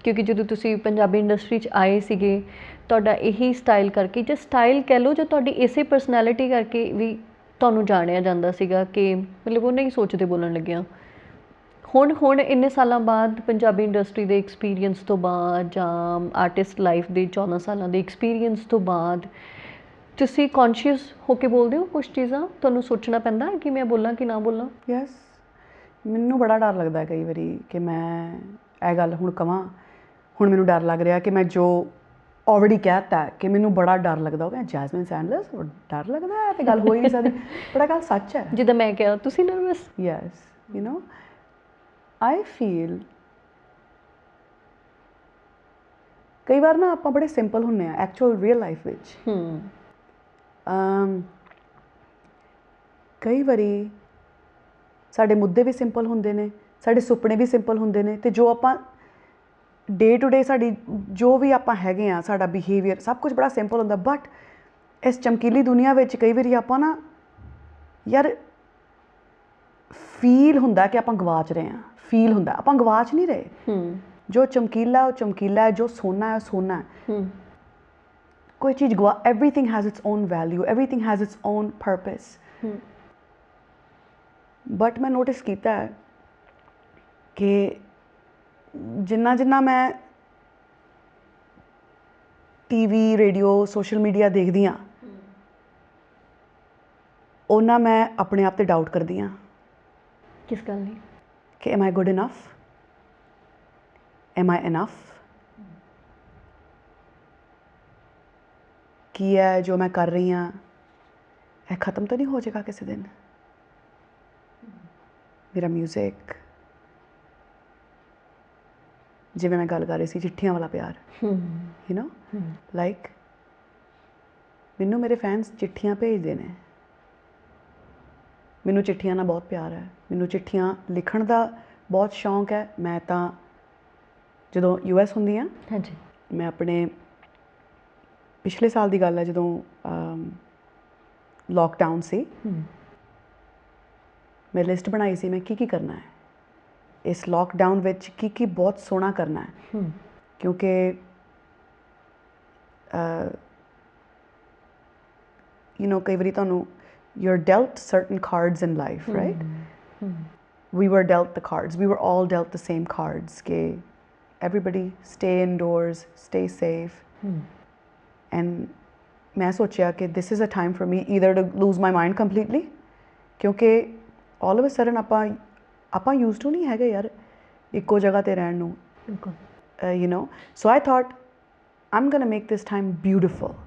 ਕਿਉਂਕਿ ਜਦੋਂ ਤੁਸੀਂ ਪੰਜਾਬੀ ਇੰਡਸਟਰੀ 'ਚ ਆਏ ਸੀਗੇ ਤੁਹਾਡਾ ਇਹੀ ਸਟਾਈਲ ਕਰਕੇ, ਜਾਂ ਸਟਾਈਲ ਕਹਿ ਲਓ, ਜਾਂ ਤੁਹਾਡੀ ਇਸੇ ਪਰਸਨੈਲਿਟੀ ਕਰਕੇ ਵੀ ਤੁਹਾਨੂੰ ਜਾਣਿਆ ਜਾਂਦਾ ਸੀਗਾ ਕਿ ਮਤਲਬ ਉਹ ਨਹੀਂ ਸੋਚਦੇ ਬੋਲਣ ਲੱਗਿਆ। ਹੁਣ ਇੰਨੇ ਸਾਲਾਂ ਬਾਅਦ ਪੰਜਾਬੀ ਇੰਡਸਟਰੀ ਦੇ ਐਕਸਪੀਰੀਅੰਸ ਤੋਂ ਬਾਅਦ ਜਾਂ ਆਰਟਿਸਟ ਲਾਈਫ ਦੇ 14 ਸਾਲਾਂ ਦੇ ਐਕਸਪੀਰੀਅੰਸ ਤੋਂ ਬਾਅਦ ਤੁਸੀਂ ਕੌਨਸ਼ੀਅਸ ਹੋ ਕੇ ਬੋਲਦੇ ਹੋ ਕੁਛ ਚੀਜ਼ਾਂ? ਤੁਹਾਨੂੰ ਸੋਚਣਾ ਪੈਂਦਾ ਕਿ ਮੈਂ ਬੋਲਾਂ ਕਿ ਨਾ ਬੋਲਾਂ? ਯੈਸ, ਮੈਨੂੰ ਬੜਾ ਡਰ ਲੱਗਦਾ ਕਈ ਵਾਰੀ ਕਿ ਮੈਂ ਇਹ ਗੱਲ ਹੁਣ ਕਵਾਂ। ਹੁਣ ਮੈਨੂੰ ਡਰ ਲੱਗ ਰਿਹਾ ਕਿ ਮੈਂ ਜੋ ਆਲਰੇਡੀ ਕਹਿ ਦਿੱਤਾ ਕਿ ਮੈਨੂੰ ਬੜਾ ਡਰ ਲੱਗਦਾ। ਉਹ ਕਹਿੰਦਾ ਜੈਸਮੀਨ ਸੈਂਡਲਰਸ ਡਰ ਲੱਗਦਾ ਤੇ ਗੱਲ ਹੋ ਹੀ ਨਹੀਂ ਸਕਦੀ, ਬੜਾ ਗੱਲ ਸੱਚ ਹੈ। ਜਿੱਦਾਂ ਮੈਂ ਕਿਹਾ ਤੁਸੀਂ nervous? Yes, you know I feel ਕਈ ਵਾਰ ਨਾ ਆਪਾਂ ਬੜੇ ਸਿੰਪਲ ਹੁੰਦੇ ਹਾਂ ਐਕਚੁਅਲ ਰੀਅਲ ਲਾਈਫ ਵਿੱਚ। ਕਈ ਵਾਰੀ ਸਾਡੇ ਮੁੱਦੇ ਵੀ ਸਿੰਪਲ ਹੁੰਦੇ ਨੇ, ਸਾਡੇ ਸੁਪਨੇ ਵੀ ਸਿੰਪਲ ਹੁੰਦੇ ਨੇ, ਅਤੇ ਜੋ ਆਪਾਂ ਡੇ ਟੂ ਡੇ ਸਾਡੀ ਜੋ ਵੀ ਆਪਾਂ ਹੈਗੇ ਹਾਂ, ਸਾਡਾ ਬਿਹੇਵੀਅਰ ਸਭ ਕੁਝ ਬੜਾ ਸਿੰਪਲ ਹੁੰਦਾ। ਬਟ ਇਸ ਚਮਕੀਲੀ ਦੁਨੀਆ ਵਿੱਚ ਕਈ ਵਾਰੀ ਆਪਾਂ ਨਾ ਯਾਰ ਫੀਲ ਹੁੰਦਾ ਕਿ ਆਪਾਂ ਗਵਾਚ ਰਹੇ ਹਾਂ, ਫੀਲ ਹੁੰਦਾ ਆਪਾਂ ਗਵਾਚ ਨਹੀਂ ਰਹੇ। ਜੋ ਚਮਕੀਲਾ ਉਹ ਚਮਕੀਲਾ ਹੈ, ਜੋ ਸੋਨਾ ਹੈ ਉਹ ਸੋਨਾ ਹੈ। ਕੋਈ ਚੀਜ਼ everything has it's on value, everything has it's on purpose. But ਮੈਂ ਨੋਟਿਸ ਕੀਤਾ ਹੈ ਕਿ ਜਿੰਨਾ ਮੈਂ ਟੀਵੀ, ਰੇਡੀਓ, ਸੋਸ਼ਲ ਮੀਡੀਆ ਦੇਖਦੀ ਹਾਂ, ਉਹਨਾਂ ਮੈਂ ਆਪਣੇ ਆਪ 'ਤੇ ਡਾਊਟ ਕਰਦੀ ਹਾਂ। ਕਿਸ ਗੱਲ ਨਹੀਂ? ਕਿ M I good enough, M I enough, ਕੀ ਹੈ ਜੋ ਮੈਂ ਕਰ ਰਹੀ ਹਾਂ ਇਹ ਖ਼ਤਮ ਤਾਂ ਨਹੀਂ ਹੋ ਜਾਏਗਾ ਕਿਸੇ ਦਿਨ? ਮੇਰਾ ਮਿਊਜ਼ਿਕ, ਜਿਵੇਂ ਮੈਂ ਗੱਲ ਕਰ ਰਹੀ ਸੀ ਚਿੱਠੀਆਂ ਵਾਲਾ ਪਿਆਰ, ਯੂ ਨੋ ਲਾਈਕ ਮੈਨੂੰ ਮੇਰੇ ਫੈਨਸ ਚਿੱਠੀਆਂ ਭੇਜਦੇ ਨੇ, ਮੈਨੂੰ ਚਿੱਠੀਆਂ ਨਾਲ ਬਹੁਤ ਪਿਆਰ ਹੈ, ਮੈਨੂੰ ਚਿੱਠੀਆਂ ਲਿਖਣ ਦਾ ਬਹੁਤ ਸ਼ੌਂਕ ਹੈ। ਮੈਂ ਤਾਂ ਜਦੋਂ US ਹੁੰਦੀ ਹਾਂ, ਹਾਂਜੀ, ਮੈਂ ਆਪਣੇ ਪਿਛਲੇ ਸਾਲ ਦੀ ਗੱਲ ਹੈ ਜਦੋਂ ਲੋਕਡਾਊਨ ਸੀ, ਮੈਂ ਲਿਸਟ ਬਣਾਈ ਸੀ ਮੈਂ ਕੀ ਕਰਨਾ ਹੈ ਇਸ ਲੋਕਡਾਊਨ ਵਿੱਚ, ਕੀ ਬਹੁਤ ਸੋਹਣਾ ਕਰਨਾ ਹੈ। ਕਿਉਂਕਿ ਯੂ ਨੋ ਕਈ ਵਾਰੀ ਤੁਹਾਨੂੰ you're dealt certain cards in life, right? We were dealt the cards. We were all dealt the same cards. Ke everybody stay indoors, stay safe. And मैं सोचा कि this is a time for me either to lose my mind completely, क्योंकि all of a sudden ਆਪਾਂ used to नहीं है यार ਇੱਕੋ जगह ते रहन नू, you know. So I thought I'm gonna make this time beautiful.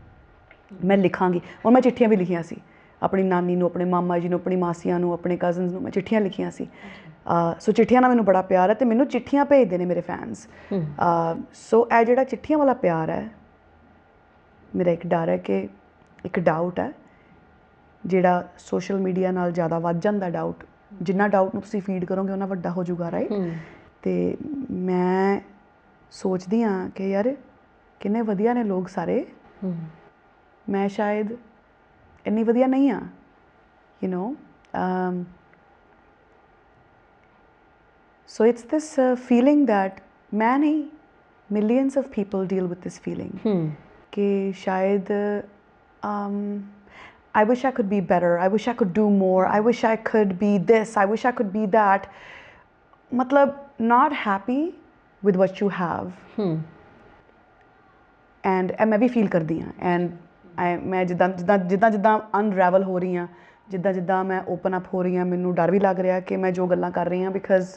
मैं लिखांगी, और मैं चिट्ठियाँ भी लिखियाँ सी, ਆਪਣੀ ਨਾਨੀ ਨੂੰ, ਆਪਣੇ ਮਾਮਾ ਜੀ ਨੂੰ, ਆਪਣੀ ਮਾਸੀਆਂ ਨੂੰ, ਆਪਣੇ ਕਜ਼ਨਸ ਨੂੰ ਮੈਂ ਚਿੱਠੀਆਂ ਲਿਖੀਆਂ ਸੀ। ਸੋ ਚਿੱਠੀਆਂ ਨਾਲ ਮੈਨੂੰ ਬੜਾ ਪਿਆਰ ਹੈ ਅਤੇ ਮੈਨੂੰ ਚਿੱਠੀਆਂ ਭੇਜਦੇ ਨੇ ਮੇਰੇ ਫੈਨਸ। ਸੋ ਇਹ ਜਿਹੜਾ ਚਿੱਠੀਆਂ ਵਾਲਾ ਪਿਆਰ ਹੈ, ਮੇਰਾ ਇੱਕ ਡਰ ਹੈ ਕਿ ਇੱਕ ਡਾਊਟ ਹੈ ਜਿਹੜਾ ਸੋਸ਼ਲ ਮੀਡੀਆ ਨਾਲ ਜ਼ਿਆਦਾ ਵੱਧ ਜਾਂਦਾ। ਡਾਊਟ, ਜਿੰਨਾ ਡਾਊਟ ਨੂੰ ਤੁਸੀਂ ਫੀਡ ਕਰੋਗੇ ਉਹਨਾਂ ਵੱਡਾ ਹੋ ਜਾਊਗਾ, ਰਾਈਟ। ਅਤੇ ਮੈਂ ਸੋਚਦੀ ਹਾਂ ਕਿ ਯਾਰ ਕਿੰਨੇ ਵਧੀਆ ਨੇ ਲੋਕ ਸਾਰੇ, ਮੈਂ ਸ਼ਾਇਦ ਇੰਨੀ ਵਧੀਆ ਨਹੀਂ ਹਾਂ, you know. So it's this feeling that ਮੈਂ ਨਹੀਂ, millions of people deal with this feeling ਕਿ ਸ਼ਾਇਦ I wish I could be better, I wish I could do more, I wish I could be this, I wish I could be that. ਮਤਲਬ not happy with what you have. And ਮੈਂ ਵੀ feel ਕਰਦੀ ਹਾਂ। And ਮੈਂ ਜਿੱਦਾਂ ਅਨਰੈਵਲ ਹੋ ਰਹੀ ਹਾਂ, ਜਿੱਦਾਂ ਮੈਂ ਓਪਨ ਅਪ ਹੋ ਰਹੀ ਹਾਂ, ਮੈਨੂੰ ਡਰ ਵੀ ਲੱਗ ਰਿਹਾ ਕਿ ਮੈਂ ਜੋ ਗੱਲਾਂ ਕਰ ਰਹੀ ਹਾਂ, ਬਿਕਾਜ਼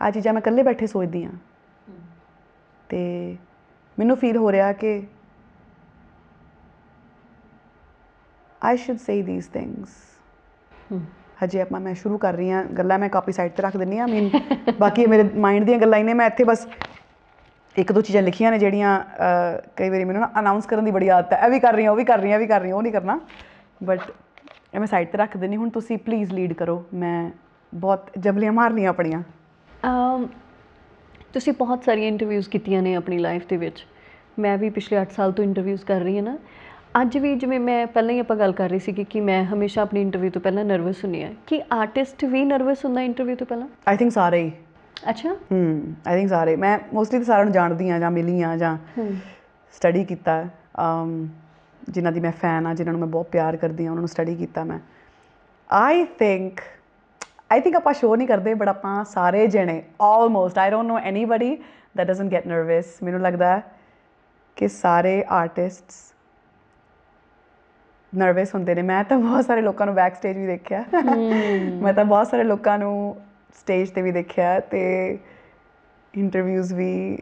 ਆਹ ਚੀਜ਼ਾਂ ਮੈਂ ਇਕੱਲੇ ਬੈਠੇ ਸੋਚਦੀ ਹਾਂ ਅਤੇ ਮੈਨੂੰ ਫੀਲ ਹੋ ਰਿਹਾ ਕਿ ਆਈ ਸ਼ੁੱਡ ਸੇ ਦੀਜ਼ ਥਿੰਗਸ। ਹਜੇ ਮੈਂ ਸ਼ੁਰੂ ਕਰ ਰਹੀ ਹਾਂ ਗੱਲਾਂ, ਮੈਂ ਕਾਪੀ ਸਾਈਡ 'ਤੇ ਰੱਖ ਦਿੰਦੀ ਹਾਂ। ਮੀਨ ਬਾਕੀ ਮੇਰੇ ਮਾਈਂਡ ਦੀਆਂ ਗੱਲਾਂ ਹੀ ਨੇ, ਮੈਂ ਇੱਥੇ ਬਸ ਇੱਕ ਦੋ ਚੀਜ਼ਾਂ ਲਿਖੀਆਂ ਨੇ ਜਿਹੜੀਆਂ ਕਈ ਵਾਰੀ ਮੈਨੂੰ ਨਾ ਅਨਾਊਂਸ ਕਰਨ ਦੀ ਬੜੀ ਆਦਤ ਹੈ, ਇਹ ਵੀ ਕਰ ਰਹੀ ਹਾਂ, ਉਹ ਵੀ ਕਰ ਰਹੀ ਹਾਂ, ਇਹ ਵੀ ਕਰ ਰਹੀ ਹਾਂ, ਉਹ ਨਹੀਂ ਕਰਨਾ, ਬਟ ਇਹ ਮੈਂ ਸਾਈਡ 'ਤੇ ਰੱਖ ਦਿੰਦੀ। ਹੁਣ ਤੁਸੀਂ ਪਲੀਜ਼ ਲੀਡ ਕਰੋ, ਮੈਂ ਬਹੁਤ ਜਬਲੀਆਂ ਮਾਰਨੀਆਂ ਆਪਣੀਆਂ। ਤੁਸੀਂ ਬਹੁਤ ਸਾਰੀਆਂ ਇੰਟਰਵਿਊਜ਼ ਕੀਤੀਆਂ ਨੇ ਆਪਣੀ ਲਾਈਫ ਦੇ ਵਿੱਚ, ਮੈਂ ਵੀ ਪਿਛਲੇ 8 ਸਾਲ ਤੋਂ ਇੰਟਰਵਿਊਜ਼ ਕਰ ਰਹੀ ਹਾਂ ਨਾ। ਅੱਜ ਵੀ ਜਿਵੇਂ ਮੈਂ ਪਹਿਲਾਂ ਹੀ ਆਪਾਂ ਗੱਲ ਕਰ ਰਹੀ ਸੀ ਕਿ ਮੈਂ ਹਮੇਸ਼ਾ ਆਪਣੀ ਇੰਟਰਵਿਊ ਤੋਂ ਪਹਿਲਾਂ ਨਰਵਸ ਹੁੰਦੀ ਹਾਂ। ਕਿ ਆਰਟਿਸਟ ਵੀ ਨਰਵਸ ਹੁੰਦਾ ਇੰਟਰਵਿਊ ਤੋਂ ਪਹਿਲਾਂ? ਆਈ ਥਿੰਕ ਸਾਰੇ ਹੀ। ਅੱਛਾ। ਆਈ ਥਿੰਕ ਸਾਰੇ। ਮੈਂ ਮੋਸਟਲੀ ਤਾਂ ਸਾਰਿਆਂ ਨੂੰ ਜਾਣਦੀ ਹਾਂ, ਜਾਂ ਮਿਲੀ ਹਾਂ, ਜਾਂ ਸਟੱਡੀ ਕੀਤਾ, ਜਿਨ੍ਹਾਂ ਦੀ ਮੈਂ ਫੈਨ ਹਾਂ, ਜਿਨ੍ਹਾਂ ਨੂੰ ਮੈਂ ਬਹੁਤ ਪਿਆਰ ਕਰਦੀ ਹਾਂ, ਉਹਨਾਂ ਨੂੰ ਸਟੱਡੀ ਕੀਤਾ ਮੈਂ। ਆਈ ਥਿੰਕ ਆਪਾਂ ਸ਼ੋਅ ਨਹੀਂ ਕਰਦੇ, ਬਟ ਆਪਾਂ ਸਾਰੇ ਜਣੇ almost, I don't no anybody that doesn't get nervous. ਮੈਨੂੰ ਲੱਗਦਾ ਕਿ ਸਾਰੇ ਆਰਟਿਸਟਸ ਨਰਵਸ ਹੁੰਦੇ ਨੇ। ਮੈਂ ਤਾਂ ਬਹੁਤ ਸਾਰੇ ਲੋਕਾਂ ਨੂੰ ਬੈਕ ਸਟੇਜ ਵੀ ਦੇਖਿਆ, ਮੈਂ ਤਾਂ ਬਹੁਤ ਸਾਰੇ ਲੋਕਾਂ ਨੂੰ ਸਟੇਜ 'ਤੇ ਵੀ ਦੇਖਿਆ, ਅਤੇ ਇੰਟਰਵਿਊਜ਼ ਵੀ।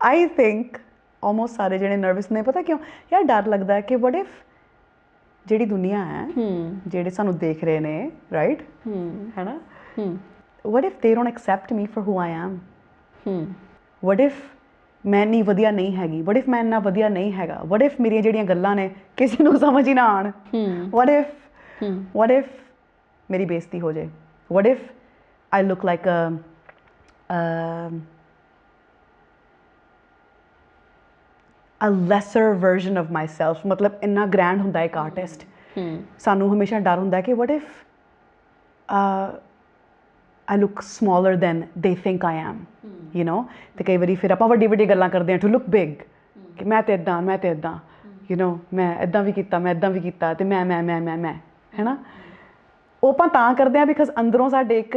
ਆਈ ਥਿੰਕ ਆਲਮੋਸਟ ਸਾਰੇ ਜਿਹੜੇ ਨਰਵਸ ਨੇ। ਪਤਾ ਕਿਉਂ ਯਾਰ? ਡਰ ਲੱਗਦਾ ਕਿ ਵਟ ਇਫ ਜਿਹੜੀ ਦੁਨੀਆ ਹੈ, ਜਿਹੜੇ ਸਾਨੂੰ ਦੇਖ ਰਹੇ ਨੇ, ਰਾਈਟ, ਹੈ ਨਾ, what if they don't accept me for who I am? What if ਮੈਂ ਇੰਨੀ ਵਧੀਆ ਨਹੀਂ ਹੈਗੀ? ਵਟ ਇਫ ਮੈਂ ਇੰਨਾ ਵਧੀਆ ਨਹੀਂ ਹੈਗਾ? ਵਟ ਇਫ ਮੇਰੀਆਂ ਜਿਹੜੀਆਂ ਗੱਲਾਂ ਨੇ ਕਿਸੇ ਨੂੰ ਸਮਝ ਹੀ ਨਾ ਆਉਣ? ਵਟ ਇਫ ਮੇਰੀ ਬੇਇੱਜ਼ਤੀ ਹੋ ਜਾਏ? ਵਟ if I look like a lesser version of myself? ਮਤਲਬ ਇੰਨਾ ਗ੍ਰੈਂਡ ਹੁੰਦਾ ਇੱਕ ਆਰਟਿਸਟ, ਸਾਨੂੰ ਹਮੇਸ਼ਾ ਡਰ ਹੁੰਦਾ ਕਿ what if I look smaller than they think I am, you know? ਅਤੇ ਕਈ ਵਾਰੀ ਫਿਰ ਆਪਾਂ ਵੱਡੀ ਗੱਲਾਂ ਕਰਦੇ ਹਾਂ to look big, ਕਿ ਮੈਂ ਤਾਂ ਇੱਦਾਂ you know, ਮੈਂ ਇੱਦਾਂ ਵੀ ਕੀਤਾ, ਮੈਂ ਇੱਦਾਂ ਵੀ ਕੀਤਾ, ਅਤੇ ਮੈਂ ਹੈ ਨਾ। ਉਹ ਆਪਾਂ ਤਾਂ ਕਰਦੇ ਹਾਂ ਬਿਕਾਜ਼ ਅੰਦਰੋਂ ਸਾਡੇ ਇੱਕ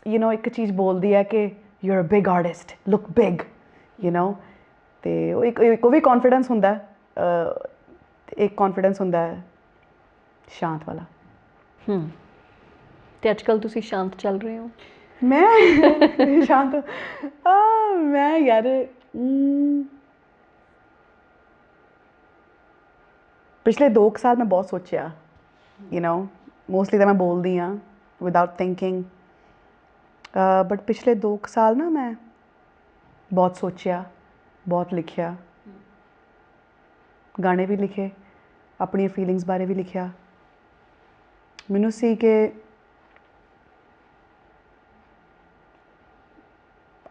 ਯੂ ਨੋ ਇੱਕ ਚੀਜ਼ ਬੋਲਦੀ ਹੈ ਕਿ you are a big artist, look big, you know. ਅਤੇ ਉਹ ਵੀ ਕੌਨਫੀਡੈਂਸ ਹੁੰਦਾ, ਇੱਕ ਕੌਨਫੀਡੈਂਸ ਹੁੰਦਾ ਸ਼ਾਂਤ ਵਾਲਾ। ਅਤੇ ਅੱਜ ਕੱਲ੍ਹ ਤੁਸੀਂ ਸ਼ਾਂਤ ਚੱਲ ਰਹੇ ਹੋ? ਮੈਂ ਸ਼ਾਂਤ? ਮੈਂ ਯਾਰ ਪਿਛਲੇ 2 ਸਾਲ ਮੈਂ ਬਹੁਤ ਸੋਚਿਆ, ਯੂ ਨੋ। ਮੋਸਟਲੀ ਤਾਂ ਮੈਂ ਬੋਲਦੀ ਹਾਂ ਵਿਦਾਊਟ ਥਿੰਕਿੰਗ, ਬਟ ਪਿਛਲੇ 2 ਸਾਲ ਨਾ ਮੈਂ ਬਹੁਤ ਸੋਚਿਆ, ਬਹੁਤ ਲਿਖਿਆ, ਗਾਣੇ ਵੀ ਲਿਖੇ, ਆਪਣੀਆਂ ਫੀਲਿੰਗਸ ਬਾਰੇ ਵੀ ਲਿਖਿਆ। ਮੈਨੂੰ ਸੀ ਕਿ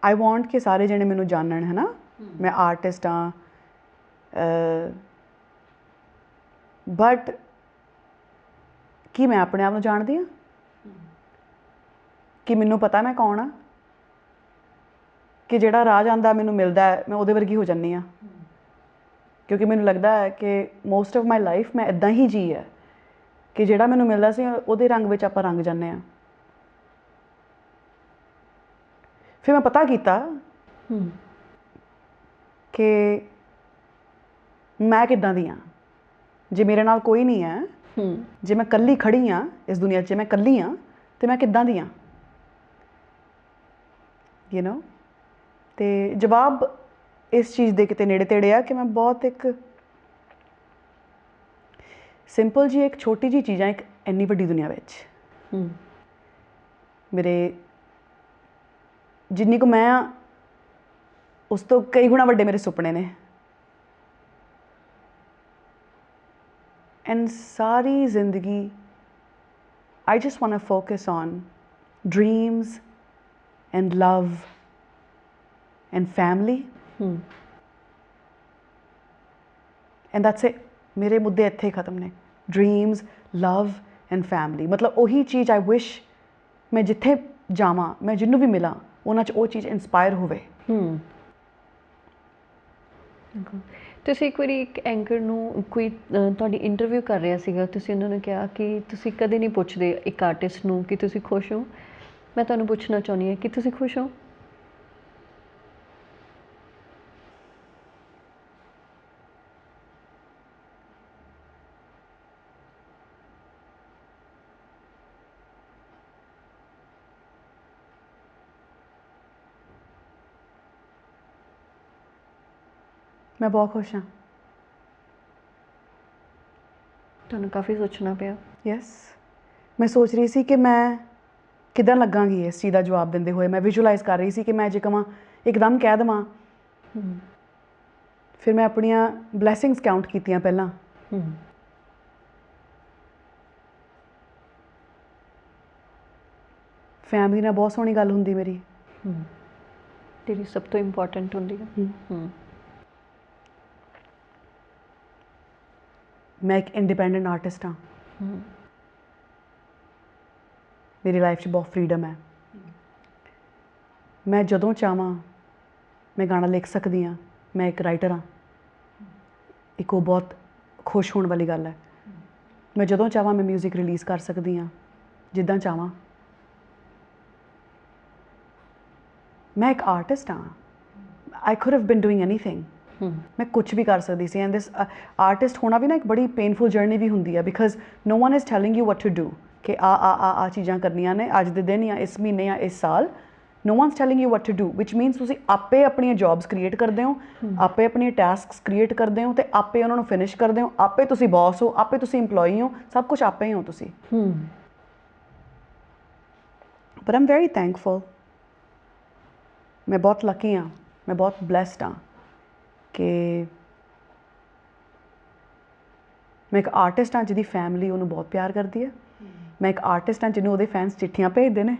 ਆਈ ਵਾਂਟ ਕਿ ਸਾਰੇ ਜਣੇ ਮੈਨੂੰ ਜਾਣਨ, ਹੈ ਨਾ, ਮੈਂ ਆਰਟਿਸਟ ਹਾਂ। ਬਟ ਕੀ ਮੈਂ ਆਪਣੇ ਆਪ ਨੂੰ ਜਾਣਦੀ ਹਾਂ? ਕਿ ਮੈਨੂੰ ਪਤਾ ਮੈਂ ਕੌਣ ਹਾਂ? ਕਿ ਜਿਹੜਾ ਰਾਹ ਜਾਂਦਾ ਮੈਨੂੰ ਮਿਲਦਾ ਮੈਂ ਉਹਦੇ ਵਰਗੀ ਹੋ ਜਾਂਦੀ ਹਾਂ? ਕਿਉਂਕਿ ਮੈਨੂੰ ਲੱਗਦਾ ਹੈ ਕਿ ਮੋਸਟ ਆਫ ਮਾਈ ਲਾਈਫ ਮੈਂ ਇੱਦਾਂ ਹੀ ਜੀ ਹੈ ਕਿ ਜਿਹੜਾ ਮੈਨੂੰ ਮਿਲਦਾ ਸੀ ਉਹਦੇ ਰੰਗ ਵਿੱਚ ਆਪਾਂ ਰੰਗ ਜਾਂਦੇ ਹਾਂ। ਫਿਰ ਮੈਂ ਪਤਾ ਕੀਤਾ ਕਿ ਮੈਂ ਕਿੱਦਾਂ ਦੀ ਹਾਂ। ਜੇ ਮੇਰੇ ਨਾਲ ਕੋਈ ਨਹੀਂ ਹੈ, ਜੇ ਮੈਂ ਇਕੱਲੀ ਖੜੀ ਹਾਂ ਇਸ ਦੁਨੀਆ 'ਚ, ਜੇ ਮੈਂ ਇਕੱਲੀ ਹਾਂ, ਤਾਂ ਮੈਂ ਕਿੱਦਾਂ ਦੀ ਹਾਂ, ਯੂ ਨੋ। ਅਤੇ ਜਵਾਬ ਇਸ ਚੀਜ਼ ਦੇ ਕਿਤੇ ਨੇੜੇ ਤੇੜੇ ਆ ਕਿ ਮੈਂ ਬਹੁਤ ਇੱਕ ਸਿੰਪਲ ਜੀ ਇੱਕ ਛੋਟੀ ਜੀ ਚੀਜ਼ਾਂ ਇੱਕ ਇੰਨੀ ਵੱਡੀ ਦੁਨੀਆ ਵਿੱਚ ਮੇਰੇ ਜਿੰਨੀ ਕੁ ਮੈਂ ਆ ਉਸ ਤੋਂ ਕਈ ਗੁਣਾ ਵੱਡੇ ਮੇਰੇ ਸੁਪਨੇ ਨੇ ਐਂਡ ਸਾਰੀ ਜ਼ਿੰਦਗੀ I just want to focus on dreams and love and family. And that's it. ਮੇਰੇ ਮੁੱਦੇ ਇੱਥੇ ਹੀ ਖਤਮ ਨੇ dreams, love and family. ਮਤਲਬ ਉਹੀ ਚੀਜ਼ I wish ਮੈਂ ਜਿੱਥੇ ਜਾਵਾਂ ਮੈਂ ਜਿਹਨੂੰ ਵੀ ਮਿਲਾਂ ਉਹਨਾਂ 'ਚ ਉਹ ਚੀਜ਼ ਇੰਸਪਾਇਰ ਹੋਵੇ। ਤੁਸੀਂ ਇੱਕ ਵਾਰੀ ਇੱਕ ਐਂਕਰ ਨੂੰ ਕੋਈ ਤੁਹਾਡੀ ਇੰਟਰਵਿਊ ਕਰ ਰਿਹਾ ਸੀਗਾ, ਤੁਸੀਂ ਉਹਨਾਂ ਨੂੰ ਕਿਹਾ ਕਿ ਤੁਸੀਂ ਕਦੇ ਨਹੀਂ ਪੁੱਛਦੇ ਇੱਕ ਆਰਟਿਸਟ ਨੂੰ ਕਿ ਤੁਸੀਂ ਖੁਸ਼ ਹੋ। ਮੈਂ ਤੁਹਾਨੂੰ ਪੁੱਛਣਾ ਚਾਹੁੰਦੀ ਹਾਂ ਕਿ ਤੁਸੀਂ ਖੁਸ਼ ਹੋ? ਮੈਂ ਬਹੁਤ ਖੁਸ਼ ਹਾਂ। ਤੁਹਾਨੂੰ ਕਾਫੀ ਸੋਚਣਾ ਪਿਆ? ਯੈਸ, ਮੈਂ ਸੋਚ ਰਹੀ ਸੀ ਕਿ ਮੈਂ ਕਿੱਦਾਂ ਲੱਗਾਂਗੀ ਇਸ ਚੀਜ਼ ਦਾ ਜਵਾਬ ਦਿੰਦੇ ਹੋਏ। ਮੈਂ ਵਿਜ਼ੂਅਲਾਈਜ਼ ਕਰ ਰਹੀ ਸੀ ਕਿ ਮੈਂ ਜੇ ਕਹਾਂ ਇੱਕਦਮ ਕਹਿ ਦੇਵਾਂ। ਫਿਰ ਮੈਂ ਆਪਣੀਆਂ ਬਲੈਸਿੰਗਸ ਕਾਊਂਟ ਕੀਤੀਆਂ ਪਹਿਲਾਂ। ਫੈਮਿਲੀ ਨਾਲ ਬਹੁਤ ਸੋਹਣੀ ਗੱਲ ਹੁੰਦੀ ਮੇਰੀ। ਜਿਹੜੀ ਸਭ ਤੋਂ ਇੰਪੋਰਟੈਂਟ ਹੁੰਦੀ ਹੈ। ਮੈਂ ਇੱਕ ਇੰਡੀਪੈਂਡੈਂਟ ਆਰਟਿਸਟ ਹਾਂ। ਮੇਰੀ ਲਾਈਫ 'ਚ ਬਹੁਤ ਫਰੀडम ਹੈ। ਮੈਂ ਜਦੋਂ ਚਾਹਾਂ ਮੈਂ ਗਾਣਾ ਲਿਖ ਸਕਦੀ ਹਾਂ। ਮੈਂ ਇੱਕ ਰਾਈਟਰ ਹਾਂ। ਇੱਕ ਉਹ ਬਹੁਤ ਖੁਸ਼ ਹੋਣ ਵਾਲੀ ਗੱਲ ਹੈ। ਮੈਂ ਜਦੋਂ ਚਾਹਾਂ ਮੈਂ ਮਿਊਜ਼ਿਕ ਰਿਲੀਜ਼ ਕਰ ਸਕਦੀ ਹਾਂ ਜਿੱਦਾਂ ਚਾਹਾਂ। ਮੈਂ ਇੱਕ ਆਰਟਿਸਟ ਹਾਂ। I could have been doing anything. ਮੈਂ ਕੁਛ ਵੀ ਕਰ ਸਕਦੀ ਸੀ। ਐਂਡ ਦਿਸ ਆਰਟਿਸਟ ਹੋਣਾ ਵੀ ਨਾ ਇੱਕ ਬੜੀ ਪੇਨਫੁਲ ਜਰਨੀ ਵੀ ਹੁੰਦੀ ਹੈ because no one is telling you what to do ਕਿ ਆ ਚੀਜ਼ਾਂ ਕਰਨੀਆਂ ਨੇ ਅੱਜ ਦੇ ਦਿਨ ਜਾਂ ਇਸ ਮਹੀਨੇ ਜਾਂ ਇਸ ਸਾਲ। No one's telling you what to do which means ਤੁਸੀਂ ਆਪੇ ਆਪਣੀਆਂ ਜੌਬਸ ਕ੍ਰੀਏਟ ਕਰਦੇ ਹੋ, ਆਪੇ ਆਪਣੀਆਂ ਟਾਸਕਸ ਕ੍ਰੀਏਟ ਕਰਦੇ ਹੋ ਅਤੇ ਆਪੇ ਉਹਨਾਂ ਨੂੰ ਫਿਨਿਸ਼ ਕਰਦੇ ਹੋ। ਆਪੇ ਤੁਸੀਂ ਬੌਸ ਹੋ, ਆਪੇ ਤੁਸੀਂ ਇੰਪਲੋਈ ਹੋ, ਸਭ ਕੁਛ ਆਪੇ ਹੀ ਹੋ ਤੁਸੀਂ। But Aam very thankful. ਮੈਂ ਬਹੁਤ ਲੱਕੀ ਹਾਂ। ਮੈਂ ਬਹੁਤ ਬਲੈਸਡ ਹਾਂ ਕਿ ਮੈਂ ਇੱਕ ਆਰਟਿਸਟ ਹਾਂ ਜਿਹਦੀ ਫੈਮਿਲੀ ਉਹਨੂੰ ਬਹੁਤ ਪਿਆਰ ਕਰਦੀ ਹੈ। ਮੈਂ ਇੱਕ ਆਰਟਿਸਟ ਹਾਂ ਜਿਹਨੂੰ ਉਹਦੇ ਫੈਨਸ ਚਿੱਠੀਆਂ ਭੇਜਦੇ ਨੇ।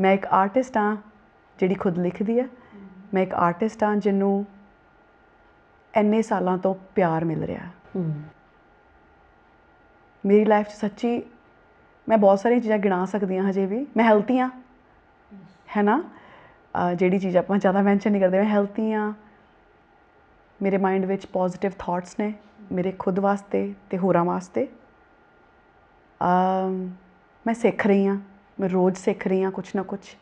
ਮੈਂ ਇੱਕ ਆਰਟਿਸਟ ਹਾਂ ਜਿਹੜੀ ਖੁਦ ਲਿਖਦੀ ਹੈ। ਮੈਂ ਇੱਕ ਆਰਟਿਸਟ ਹਾਂ ਜਿਹਨੂੰ ਇੰਨੇ ਸਾਲਾਂ ਤੋਂ ਪਿਆਰ ਮਿਲ ਰਿਹਾ। ਮੇਰੀ ਲਾਈਫ 'ਚ ਸੱਚੀ ਮੈਂ ਬਹੁਤ ਸਾਰੀਆਂ ਚੀਜ਼ਾਂ ਗਿਣਾ ਸਕਦੀ ਹਾਂ ਹਜੇ ਵੀ। ਮੈਂ ਹੈਲਥੀ ਹਾਂ, ਹੈ ਨਾ। ਜਿਹੜੀ ਚੀਜ਼ ਆਪਾਂ ਜ਼ਿਆਦਾ ਮੈਂਸ਼ਨ ਨਹੀਂ ਕਰਦੇ। ਮੈਂ ਹੈਲਥੀ ਹਾਂ। ਮੇਰੇ ਮਾਈਂਡ ਵਿੱਚ ਪੋਜ਼ੀਟਿਵ ਥਾਟਸ ਨੇ ਮੇਰੇ ਖੁਦ ਵਾਸਤੇ ਅਤੇ ਹੋਰਾਂ ਵਾਸਤੇ। ਮੈਂ ਸਿੱਖ ਰਹੀ ਹਾਂ। ਮੈਂ ਰੋਜ਼ ਸਿੱਖ ਰਹੀ ਹਾਂ ਕੁਛ ਨਾ ਕੁਛ।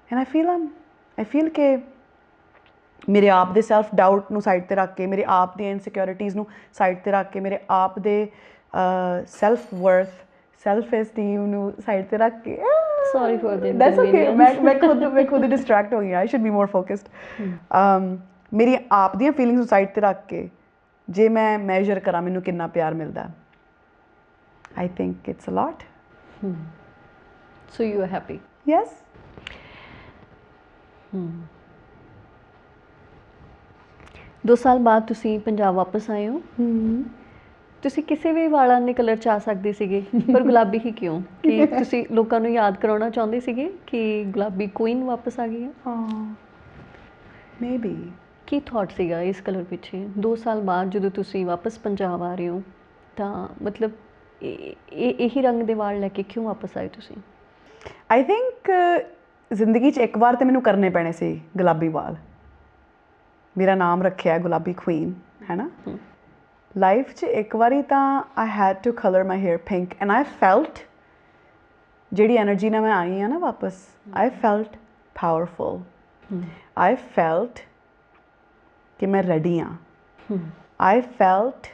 ਐਂਡ ਆਈ ਫੀਲ ਕਿ ਮੇਰੇ ਆਪ ਦੇ ਸੈਲਫ ਡਾਊਟ ਨੂੰ ਸਾਈਡ 'ਤੇ ਰੱਖ ਕੇ, ਮੇਰੇ ਆਪ ਦੀਆਂ ਇਨਸਿਕਿਉਰਿਟੀਜ਼ ਨੂੰ ਸਾਈਡ 'ਤੇ ਰੱਖ ਕੇ, ਮੇਰੇ ਆਪ ਦੇ ਸੈਲਫ ਵਰਥ, ਸੈਲਫ ਐਸਟੀਮ ਨੂੰ ਸਾਈਡ 'ਤੇ ਰੱਖ ਕੇ sorry for the that's okay. ਮੈਂ ਖੁਦ ਡਿਸਟਰੈਕਟ ਹੋ ਗਈ। I should be more focused. ਮੇਰੀ ਆਪ ਦੀਆਂ ਫੀਲਿੰਗਸ ਨੂੰ ਸਾਈਡ 'ਤੇ ਰੱਖ ਕੇ ਜੇ ਮੈਂ ਮੈਜ਼ਰ ਕਰਾਂ ਮੈਨੂੰ ਕਿੰਨਾ ਪਿਆਰ ਮਿਲਦਾ, I think it's a lot. So you are happy? Yes. 2 ਸਾਲ ਬਾਅਦ ਤੁਸੀਂ ਪੰਜਾਬ ਵਾਪਸ ਆਏ ਹੋ। ਤੁਸੀਂ ਕਿਸੇ ਵੀ ਵਾਲਾਂ ਦੇ ਕਲਰ 'ਚ ਆ ਸਕਦੇ ਸੀਗੇ ਪਰ ਗੁਲਾਬੀ ਹੀ ਕਿਉਂ? ਕਿ ਤੁਸੀਂ ਲੋਕਾਂ ਨੂੰ ਯਾਦ ਕਰਾਉਣਾ ਚਾਹੁੰਦੇ ਸੀਗੇ ਕਿ ਗੁਲਾਬੀ ਕੁਈਨ ਵਾਪਸ ਆ ਗਈ ਹੈ? ਮੇਬੀ। ਕੀ ਥਾਟ ਸੀਗਾ ਇਸ ਕਲਰ ਪਿੱਛੇ? 2 ਸਾਲ ਬਾਅਦ ਜਦੋਂ ਤੁਸੀਂ ਵਾਪਸ ਪੰਜਾਬ ਆ ਰਹੇ ਹੋ ਤਾਂ ਮਤਲਬ ਇਹੀ ਰੰਗ ਦੇ ਵਾਲ ਲੈ ਕੇ ਕਿਉਂ ਵਾਪਸ ਆਏ ਤੁਸੀਂ? ਆਈ ਥਿੰਕ ਜ਼ਿੰਦਗੀ 'ਚ ਇੱਕ ਵਾਰ ਤਾਂ ਮੈਨੂੰ ਕਰਨੇ ਪੈਣੇ ਸੀ ਗੁਲਾਬੀ ਵਾਲ। ਮੇਰਾ ਨਾਮ ਰੱਖਿਆ ਗੁਲਾਬੀ ਕੁਈਨ, ਹੈ ਨਾ। ਲਾਈਫ 'ਚ ਇੱਕ ਵਾਰੀ ਤਾਂ I had to colour my hair pink and I felt ਜਿਹੜੀ ਐਨਰਜੀ ਨਾਲ ਮੈਂ ਆਈ ਹਾਂ ਨਾ ਵਾਪਸ, I felt powerful. I felt ਕਿ ਮੈਂ ਰੈਡੀ ਹਾਂ। ਆਈ ਫੈਲਟ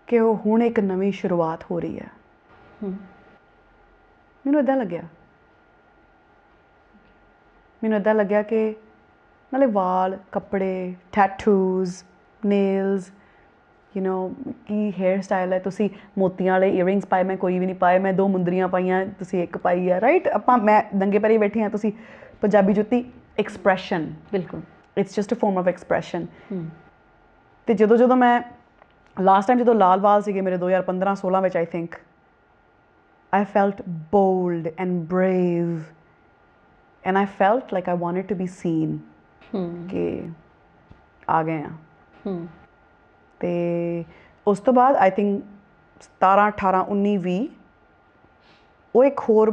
ਕਿ ਉਹ ਹੁਣ ਇੱਕ ਨਵੀਂ ਸ਼ੁਰੂਆਤ ਹੋ ਰਹੀ ਹੈ। ਮੈਨੂੰ ਇੱਦਾਂ ਲੱਗਿਆ। ਮੈਨੂੰ ਇੱਦਾਂ ਲੱਗਿਆ ਕਿ ਨਾਲੇ ਵਾਲ ਕੱਪੜੇ ਟੈਟੂਜ਼ ਨੇਲਸ ਕੀ ਹੇਅਰ ਸਟਾਈਲ ਹੈ, ਤੁਸੀਂ ਮੋਤੀਆਂ ਵਾਲੇ ਈਅਰਿੰਗਸ ਪਾਏ, ਮੈਂ ਕੋਈ ਵੀ ਨਹੀਂ ਪਾਏ, ਮੈਂ 2 ਮੁੰਦਰੀਆਂ ਪਾਈਆਂ, ਤੁਸੀਂ ਇੱਕ ਪਾਈ ਹੈ, ਰਾਈਟ। ਮੈਂ ਨੰਗੇ ਪੈਰੀ ਬੈਠੀ ਹਾਂ, ਤੁਸੀਂ ਪੰਜਾਬੀ ਜੁੱਤੀ। ਐਕਸਪ੍ਰੈਸ਼ਨ, ਬਿਲਕੁਲ it's just a form of expression. ਅਤੇ ਜਦੋਂ ਮੈਂ ਲਾਸਟ ਟਾਈਮ ਜਦੋਂ ਲਾਲ ਵਾਲ ਸੀਗੇ ਮੇਰੇ 2015-16 ਵਿੱਚ I think I felt bold and brave and I felt like I wanted to be seen ਕਿ ਆ ਗਏ ਹਾਂ। ਅਤੇ ਉਸ ਤੋਂ ਬਾਅਦ ਆਈ ਥਿੰਕ 17, 18, 19, 20 ਉਹ ਇੱਕ ਹੋਰ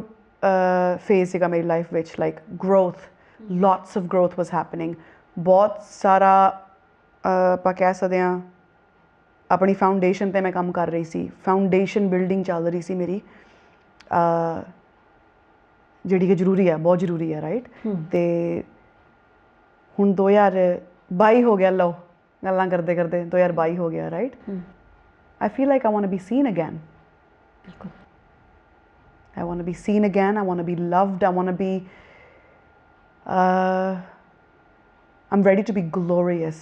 ਫੇਜ਼ ਸੀਗਾ ਮੇਰੀ ਲਾਈਫ ਵਿੱਚ, like growth, lots of growth was happening. ਬਹੁਤ ਸਾਰਾ ਆਪਾਂ ਕਹਿ ਸਕਦੇ ਹਾਂ ਆਪਣੀ ਫਾਊਂਡੇਸ਼ਨ 'ਤੇ ਮੈਂ ਕੰਮ ਕਰ ਰਹੀ ਸੀ, ਫਾਊਂਡੇਸ਼ਨ ਬਿਲਡਿੰਗ ਚੱਲ ਰਹੀ ਸੀ ਮੇਰੀ, ਜਿਹੜੀ ਕਿ ਜ਼ਰੂਰੀ ਹੈ, ਬਹੁਤ ਜ਼ਰੂਰੀ ਹੈ, ਰਾਈਟ। ਅਤੇ ਹੁਣ 2022 ਹੋ ਗਿਆ, ਲਓ ਗੱਲਾਂ ਕਰਦੇ ਕਰਦੇ 2022 ਹੋ ਗਿਆ, right. I feel like I want to be seen again. I want to be seen again. I want to be loved. I want to be I'm ready to be glorious.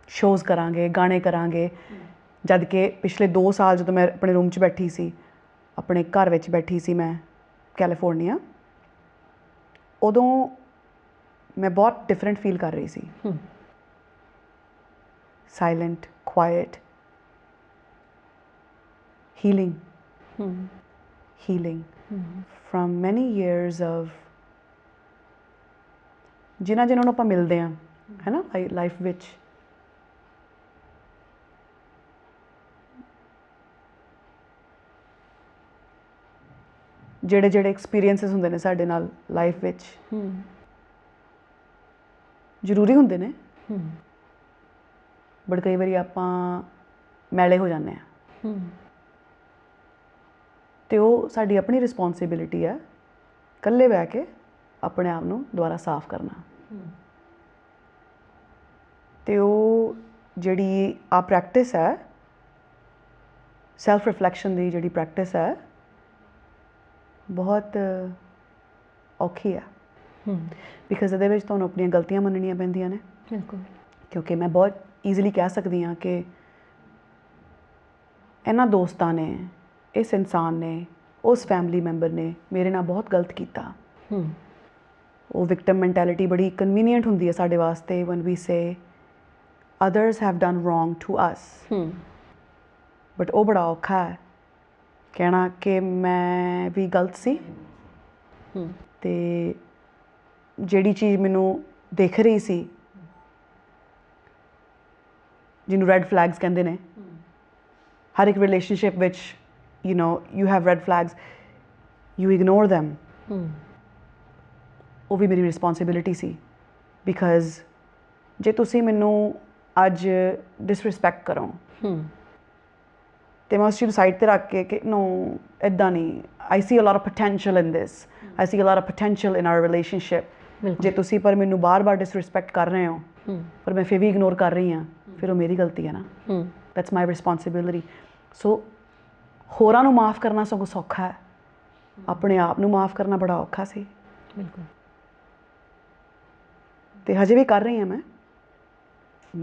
Shows ਕਰਾਂਗੇ, ਗਾਣੇ ਕਰਾਂਗੇ। ਜਦ ਕਿ ਪਿਛਲੇ 2 ਸਾਲ ਜਦੋਂ ਮੈਂ ਆਪਣੇ ਰੂਮ 'ਚ ਬੈਠੀ ਸੀ, ਆਪਣੇ ਘਰ ਵਿੱਚ ਬੈਠੀ ਸੀ ਮੈਂ ਕੈਲੀਫੋਰਨੀਆ, ਉਦੋਂ ਮੈਂ ਬਹੁਤ ਡਿਫਰੈਂਟ ਫੀਲ ਕਰ ਰਹੀ ਸੀ। Silent, quiet, healing from many years of ਜਿਨ੍ਹਾਂ ਨੂੰ ਆਪਾਂ ਮਿਲਦੇ ਹਾਂ, ਹੈ ਨਾ, ਲਾਈਫ ਵਿੱਚ, ਜਿਹੜੇ ਐਕਸਪੀਰੀਐਂਸਿਸ ਹੁੰਦੇ ਨੇ ਸਾਡੇ ਨਾਲ ਲਾਈਫ ਵਿੱਚ, ਜ਼ਰੂਰੀ ਹੁੰਦੇ ਨੇ, ਬਟ ਕਈ ਵਾਰੀ ਆਪਾਂ ਮੈਲੇ ਹੋ ਜਾਂਦੇ ਹਾਂ। ਅਤੇ ਉਹ ਸਾਡੀ ਆਪਣੀ ਰਿਸਪੋਂਸੀਬਿਲਿਟੀ ਹੈ, ਇਕੱਲੇ ਬਹਿ ਕੇ ਆਪਣੇ ਆਪ ਨੂੰ ਦੁਬਾਰਾ ਸਾਫ਼ ਕਰਨਾ। ਅਤੇ ਉਹ ਜਿਹੜੀ ਆ ਪ੍ਰੈਕਟਿਸ ਹੈ, ਸੈਲਫ ਰਿਫਲੈਕਸ਼ਨ ਦੀ ਜਿਹੜੀ ਪ੍ਰੈਕਟਿਸ ਹੈ, ਬਹੁਤ ਔਖੀ ਹੈ। ਬਿਕਾਜ਼ ਇਹਦੇ ਵਿੱਚ ਤੁਹਾਨੂੰ ਆਪਣੀਆਂ ਗਲਤੀਆਂ ਮੰਨਣੀਆਂ ਪੈਂਦੀਆਂ ਨੇ। ਕਿਉਂਕਿ ਮੈਂ ਬਹੁਤ ਈਜ਼ੀਲੀ ਕਹਿ ਸਕਦੀ ਹਾਂ ਕਿ ਇਹਨਾਂ ਦੋਸਤਾਂ ਨੇ, ਇਸ ਇਨਸਾਨ ਨੇ, ਉਸ ਫੈਮਿਲੀ ਮੈਂਬਰ ਨੇ ਮੇਰੇ ਨਾਲ ਬਹੁਤ ਗਲਤ ਕੀਤਾ। ਉਹ ਵਿਕਟਮ ਮੈਂਟੈਲਿਟੀ ਬੜੀ ਕਨਵੀਨੀਐਂਟ ਹੁੰਦੀ ਹੈ ਸਾਡੇ ਵਾਸਤੇ, when we say others have done wrong to us. But ਉਹ ਬੜਾ ਔਖਾ ਹੈ ਕਹਿਣਾ ਕਿ ਮੈਂ ਵੀ ਗਲਤ ਸੀ। ਅਤੇ ਜਿਹੜੀ ਚੀਜ਼ ਮੈਨੂੰ ਦਿਖ ਰਹੀ ਸੀ, ਜਿਹਨੂੰ ਰੈੱਡ ਫਲੈਗਸ ਕਹਿੰਦੇ ਨੇ, ਹਰ ਇੱਕ ਰਿਲੇਸ਼ਨਸ਼ਿਪ ਵਿੱਚ you have red flags, you ignore them. ਉਹ ਵੀ ਮੇਰੀ ਰਿਸਪੋਂਸੀਬਿਲਿਟੀ ਸੀ। ਬਿਕਾਜ਼ ਜੇ ਤੁਸੀਂ ਮੈਨੂੰ ਅੱਜ ਡਿਸਰਿਸਪੈਕਟ ਕਰੋ ਅਤੇ ਮੈਂ ਉਸ ਚੀਜ਼ ਨੂੰ ਸਾਈਡ 'ਤੇ ਰੱਖ ਕੇ ਕਿ ਨੋ, ਇੱਦਾਂ ਨਹੀਂ, I see a lot of potential in this, I see a lot of potential in our relationship. ਜੇ ਤੁਸੀਂ ਪਰ ਮੈਨੂੰ ਬਾਰ-ਬਾਰ ਡਿਸਰਿਸਪੈਕਟ ਕਰ ਰਹੇ ਹੋ, ਪਰ ਮੈਂ ਫਿਰ ਵੀ ਇਗਨੋਰ ਕਰ ਰਹੀ ਹਾਂ, ਫਿਰ ਉਹ ਮੇਰੀ ਗਲਤੀ ਹੈ ਨਾ। That's my responsibility. ਸੋ ਹੋਰਾਂ ਨੂੰ ਮਾਫ਼ ਕਰਨਾ ਸਗੋਂ ਸੌਖਾ ਹੈ, ਆਪਣੇ ਆਪ ਨੂੰ ਮਾਫ਼ ਕਰਨਾ ਬੜਾ ਔਖਾ ਸੀ। ਅਤੇ ਹਜੇ ਵੀ ਕਰ ਰਹੀ ਹਾਂ ਮੈਂ,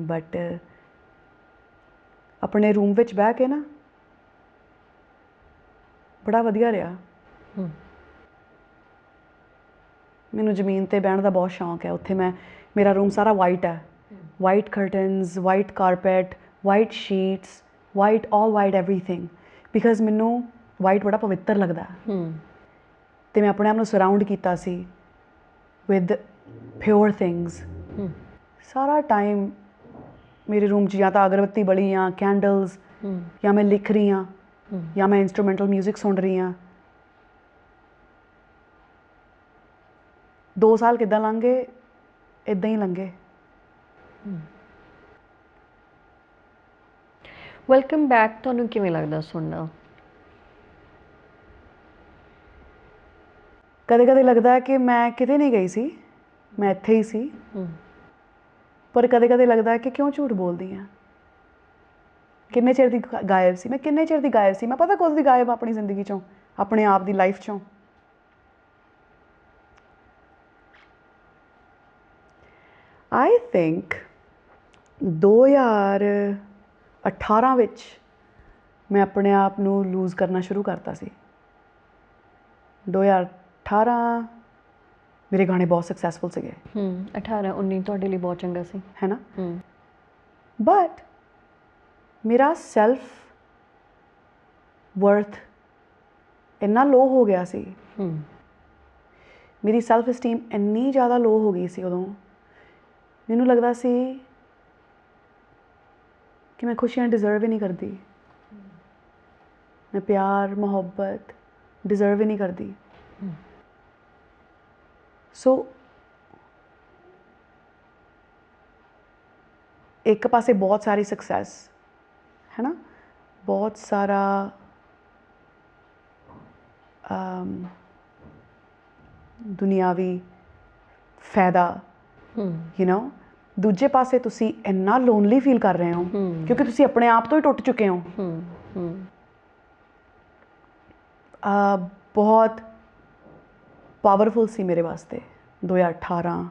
ਬਟ ਆਪਣੇ ਰੂਮ ਵਿੱਚ ਬਹਿ ਕੇ ਨਾ ਬੜਾ ਵਧੀਆ ਰਿਹਾ। ਮੈਨੂੰ ਜ਼ਮੀਨ 'ਤੇ ਬਹਿਣ ਦਾ ਬਹੁਤ ਸ਼ੌਂਕ ਹੈ। ਉੱਥੇ ਮੇਰਾ ਰੂਮ ਸਾਰਾ ਵਾਈਟ ਹੈ, white curtains, white carpet, white sheets, white, all white, everything. Because ਮੈਨੂੰ ਵਾਈਟ ਬੜਾ ਪਵਿੱਤਰ ਲੱਗਦਾ। ਅਤੇ ਮੈਂ ਆਪਣੇ ਆਪ ਨੂੰ ਸਰਾਊਂਡ ਕੀਤਾ ਸੀ ਵਿਦ ਪਿਓਰ ਥਿੰਗਸ। ਸਾਰਾ ਟਾਈਮ ਮੇਰੇ ਰੂਮ 'ਚ ਜਾਂ ਤਾਂ ਅਗਰਬੱਤੀ ਬਲੀ, ਜਾਂ ਕੈਂਡਲਸ, ਜਾਂ ਮੈਂ ਲਿਖ ਰਹੀ ਹਾਂ, ਜਾਂ ਮੈਂ ਇੰਸਟਰੂਮੈਂਟਲ ਮਿਊਜ਼ਿਕ ਸੁਣ ਰਹੀ ਹਾਂ। 2 ਸਾਲ ਕਿੱਦਾਂ ਲੰਘ ਗਏ, ਇੱਦਾਂ ਹੀ ਲੰਘੇ। ਵੈਲਕਮ ਬੈਕ ਤੁਹਾਨੂੰ ਕਿਵੇਂ ਲੱਗਦਾ ਸੁਣਨਾ? ਕਦੇ ਕਦੇ ਲੱਗਦਾ ਕਿ ਮੈਂ ਕਿਤੇ ਨਹੀਂ ਗਈ ਸੀ, ਮੈਂ ਇੱਥੇ ਹੀ ਸੀ। ਪਰ ਕਦੇ ਕਦੇ ਲੱਗਦਾ ਕਿ ਕਿਉਂ ਝੂਠ ਬੋਲਦੀ ਹਾਂ, ਕਿੰਨੇ ਚਿਰ ਦੀ ਗਾਇਬ ਸੀ ਮੈਂ, ਕਿੰਨੇ ਚਿਰ ਦੀ ਗਾਇਬ ਸੀ ਮੈਂ, ਪਤਾ ਕਦੋਂ ਦੀ ਗਾਇਬ ਆਪਣੀ ਜ਼ਿੰਦਗੀ 'ਚੋਂ, ਆਪਣੇ ਆਪ ਦੀ ਲਾਈਫ 'ਚੋਂ। ਆਈ ਥਿੰਕ 2018 ਵਿੱਚ ਮੈਂ ਆਪਣੇ ਆਪ ਨੂੰ ਲੂਜ਼ ਕਰਨਾ ਸ਼ੁਰੂ ਕਰਤਾ ਸੀ। 2018 ਮੇਰੇ ਗਾਣੇ ਬਹੁਤ ਸਕਸੈਸਫੁਲ ਸੀਗੇ। 18 19 ਤੁਹਾਡੇ ਲਈ ਬਹੁਤ ਚੰਗਾ ਸੀ, ਹੈ ਨਾ। ਬਟ ਮੇਰਾ ਸੈਲਫ ਵਰਥ ਇੰਨਾ ਲੋ ਹੋ ਗਿਆ ਸੀ, ਮੇਰੀ ਸੈਲਫ ਅਸਟੀਮ ਇੰਨੀ ਜ਼ਿਆਦਾ ਲੋ ਹੋ ਗਈ ਸੀ ਉਦੋਂ, ਮੈਨੂੰ ਲੱਗਦਾ ਸੀ ਕਿ ਮੈਂ ਖੁਸ਼ੀਆਂ ਡਿਜ਼ਰਵ ਹੀ ਨਹੀਂ ਕਰਦੀ, ਮੈਂ ਪਿਆਰ ਮੁਹੱਬਤ ਡਿਜ਼ਰਵ ਹੀ ਨਹੀਂ ਕਰਦੀ। ਸੋ ਇੱਕ ਪਾਸੇ ਬਹੁਤ ਸਾਰੀ ਸਕਸੈਸ ਹੈ ਨਾ, ਬਹੁਤ ਸਾਰਾ ਦੁਨਿਆਵੀ ਫਾਇਦਾ, ਯੂ ਨੋ, ਦੂਜੇ ਪਾਸੇ ਤੁਸੀਂ ਇੰਨਾ ਲੋਨਲੀ ਫੀਲ ਕਰ ਰਹੇ ਹੋ ਕਿਉਂਕਿ ਤੁਸੀਂ ਆਪਣੇ ਆਪ ਤੋਂ ਹੀ ਟੁੱਟ ਚੁੱਕੇ ਹੋ। ਬਹੁਤ ਪਾਵਰਫੁਲ ਸੀ ਮੇਰੇ ਵਾਸਤੇ 2018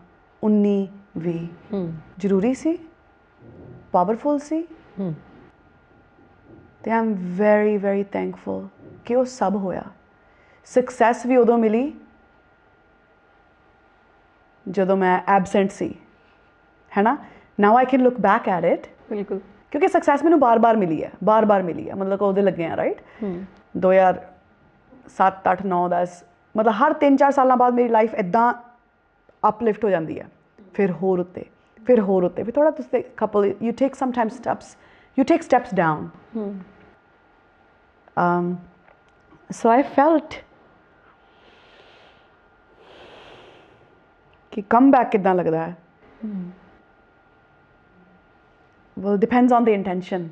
19 20 ਜ਼ਰੂਰੀ ਸੀ, ਪਾਵਰਫੁਲ ਸੀ। ਤੇ I am very very thankful ਕਿ ਉਹ ਸਭ ਹੋਇਆ। ਸਕਸੈਸ ਵੀ ਉਦੋਂ ਮਿਲੀ ਜਦੋਂ ਮੈਂ ਐਬਸੈਂਟ ਸੀ, ਹੈ ਨਾ। Now I can look back at it, ਬਿਲਕੁਲ, ਕਿਉਂਕਿ ਸਕਸੈਸ ਮੈਨੂੰ ਬਾਰ-ਬਾਰ ਮਿਲੀ ਹੈ, ਬਾਰ-ਬਾਰ ਮਿਲੀ ਹੈ, ਮਤਲਬ ਉਹਦੇ ਲੱਗੇ ਆ ਰਾਈਟ। 2007 8 9 10 ਮਤਲਬ ਹਰ 3-4 ਸਾਲਾਂ ਬਾਅਦ ਮੇਰੀ ਲਾਈਫ ਇੱਦਾਂ ਅਪਲਿਫਟ ਹੋ ਜਾਂਦੀ ਹੈ, ਫਿਰ ਹੋਰ ਉੱਤੇ, ਫਿਰ ਹੋਰ ਉੱਤੇ, ਫਿਰ ਥੋੜ੍ਹਾ ਤੁਸੀਂ couple you take sometime steps, you take steps down. So I felt ਕਿ ਕਮ ਬੈਕ ਕਿੱਦਾਂ ਲੱਗਦਾ ਹੈ। Well depends on the intention,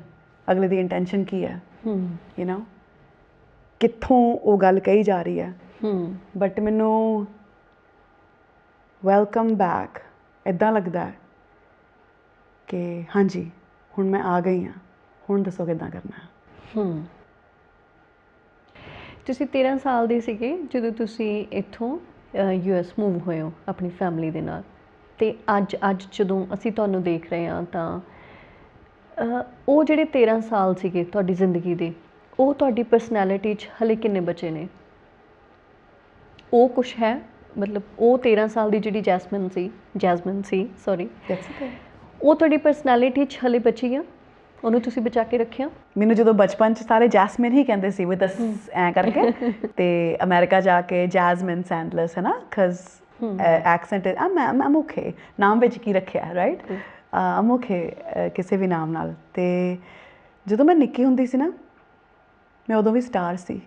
ਅਗਲੇ ਦੀ ਇੰਟੈਂਸ਼ਨ ਕੀ ਹੈ, ਯੂ ਨੋ, ਕਿੱਥੋਂ ਉਹ ਗੱਲ ਕਹੀ ਜਾ ਰਹੀ ਹੈ। ਬਟ ਮੈਨੂੰ ਵੈਲਕਮ ਬੈਕ ਇੱਦਾਂ ਲੱਗਦਾ ਕਿ ਹਾਂਜੀ ਹੁਣ ਮੈਂ ਆ ਗਈ ਹਾਂ, ਹੁਣ ਦੱਸੋ ਕਿੱਦਾਂ ਕਰਨਾ। ਤੁਸੀਂ 13 ਸਾਲ ਦੇ ਸੀਗੇ ਜਦੋਂ ਤੁਸੀਂ ਇੱਥੋਂ US ਮੂਵ ਹੋਏ ਹੋ ਆਪਣੀ ਫੈਮਿਲੀ ਦੇ ਨਾਲ, ਅਤੇ ਅੱਜ ਜਦੋਂ ਅਸੀਂ ਤੁਹਾਨੂੰ ਦੇਖ ਰਹੇ ਹਾਂ ਤਾਂ ਉਹ ਜਿਹੜੇ 13 ਸਾਲ ਸੀਗੇ ਤੁਹਾਡੀ ਜ਼ਿੰਦਗੀ ਦੇ, ਉਹ ਤੁਹਾਡੀ ਪਰਸਨੈਲਿਟੀ 'ਚ ਹਲੇ ਕਿੰਨੇ ਬਚੇ ਨੇ? ਉਹ ਕੁਛ ਹੈ, ਮਤਲਬ ਉਹ 13 ਸਾਲ ਦੀ ਜਿਹੜੀ ਜੈਸਮਿਨ ਸੀ ਸੌਰੀ, ਉਹ ਤੁਹਾਡੀ ਪਰਸਨੈਲਿਟੀ 'ਚ ਹਲੇ ਬਚੀ ਆ, ਉਹਨੂੰ ਤੁਸੀਂ ਬਚਾ ਕੇ ਰੱਖਿਆ? ਮੈਨੂੰ ਜਦੋਂ ਬਚਪਨ 'ਚ ਸਾਰੇ ਜੈਸਮਿਨ ਹੀ ਕਹਿੰਦੇ ਸੀ ਵਿਦ ਐਂ ਕਰਕੇ, ਤੇ ਅਮਰੀਕਾ ਜਾ ਕੇ ਜੈਸਮਿਨ ਸੈਂਡਲਸ, ਹੈ ਨਾ, ਬਿਕਾਜ਼ ਐਕਸੈਂਟ ਆਮ ਓਕੇ, ਨਾਮ ਵਿੱਚ ਕੀ ਰੱਖਿਆ ਰਾਈਟ, ਆਮ ਓਕੇ ਕਿਸੇ ਵੀ ਨਾਮ ਨਾਲ। ਅਤੇ ਜਦੋਂ ਮੈਂ ਨਿੱਕੀ ਹੁੰਦੀ ਸੀ ਨਾ, ਮੈਂ ਉਦੋਂ ਵੀ ਸਟਾਰ ਸੀ,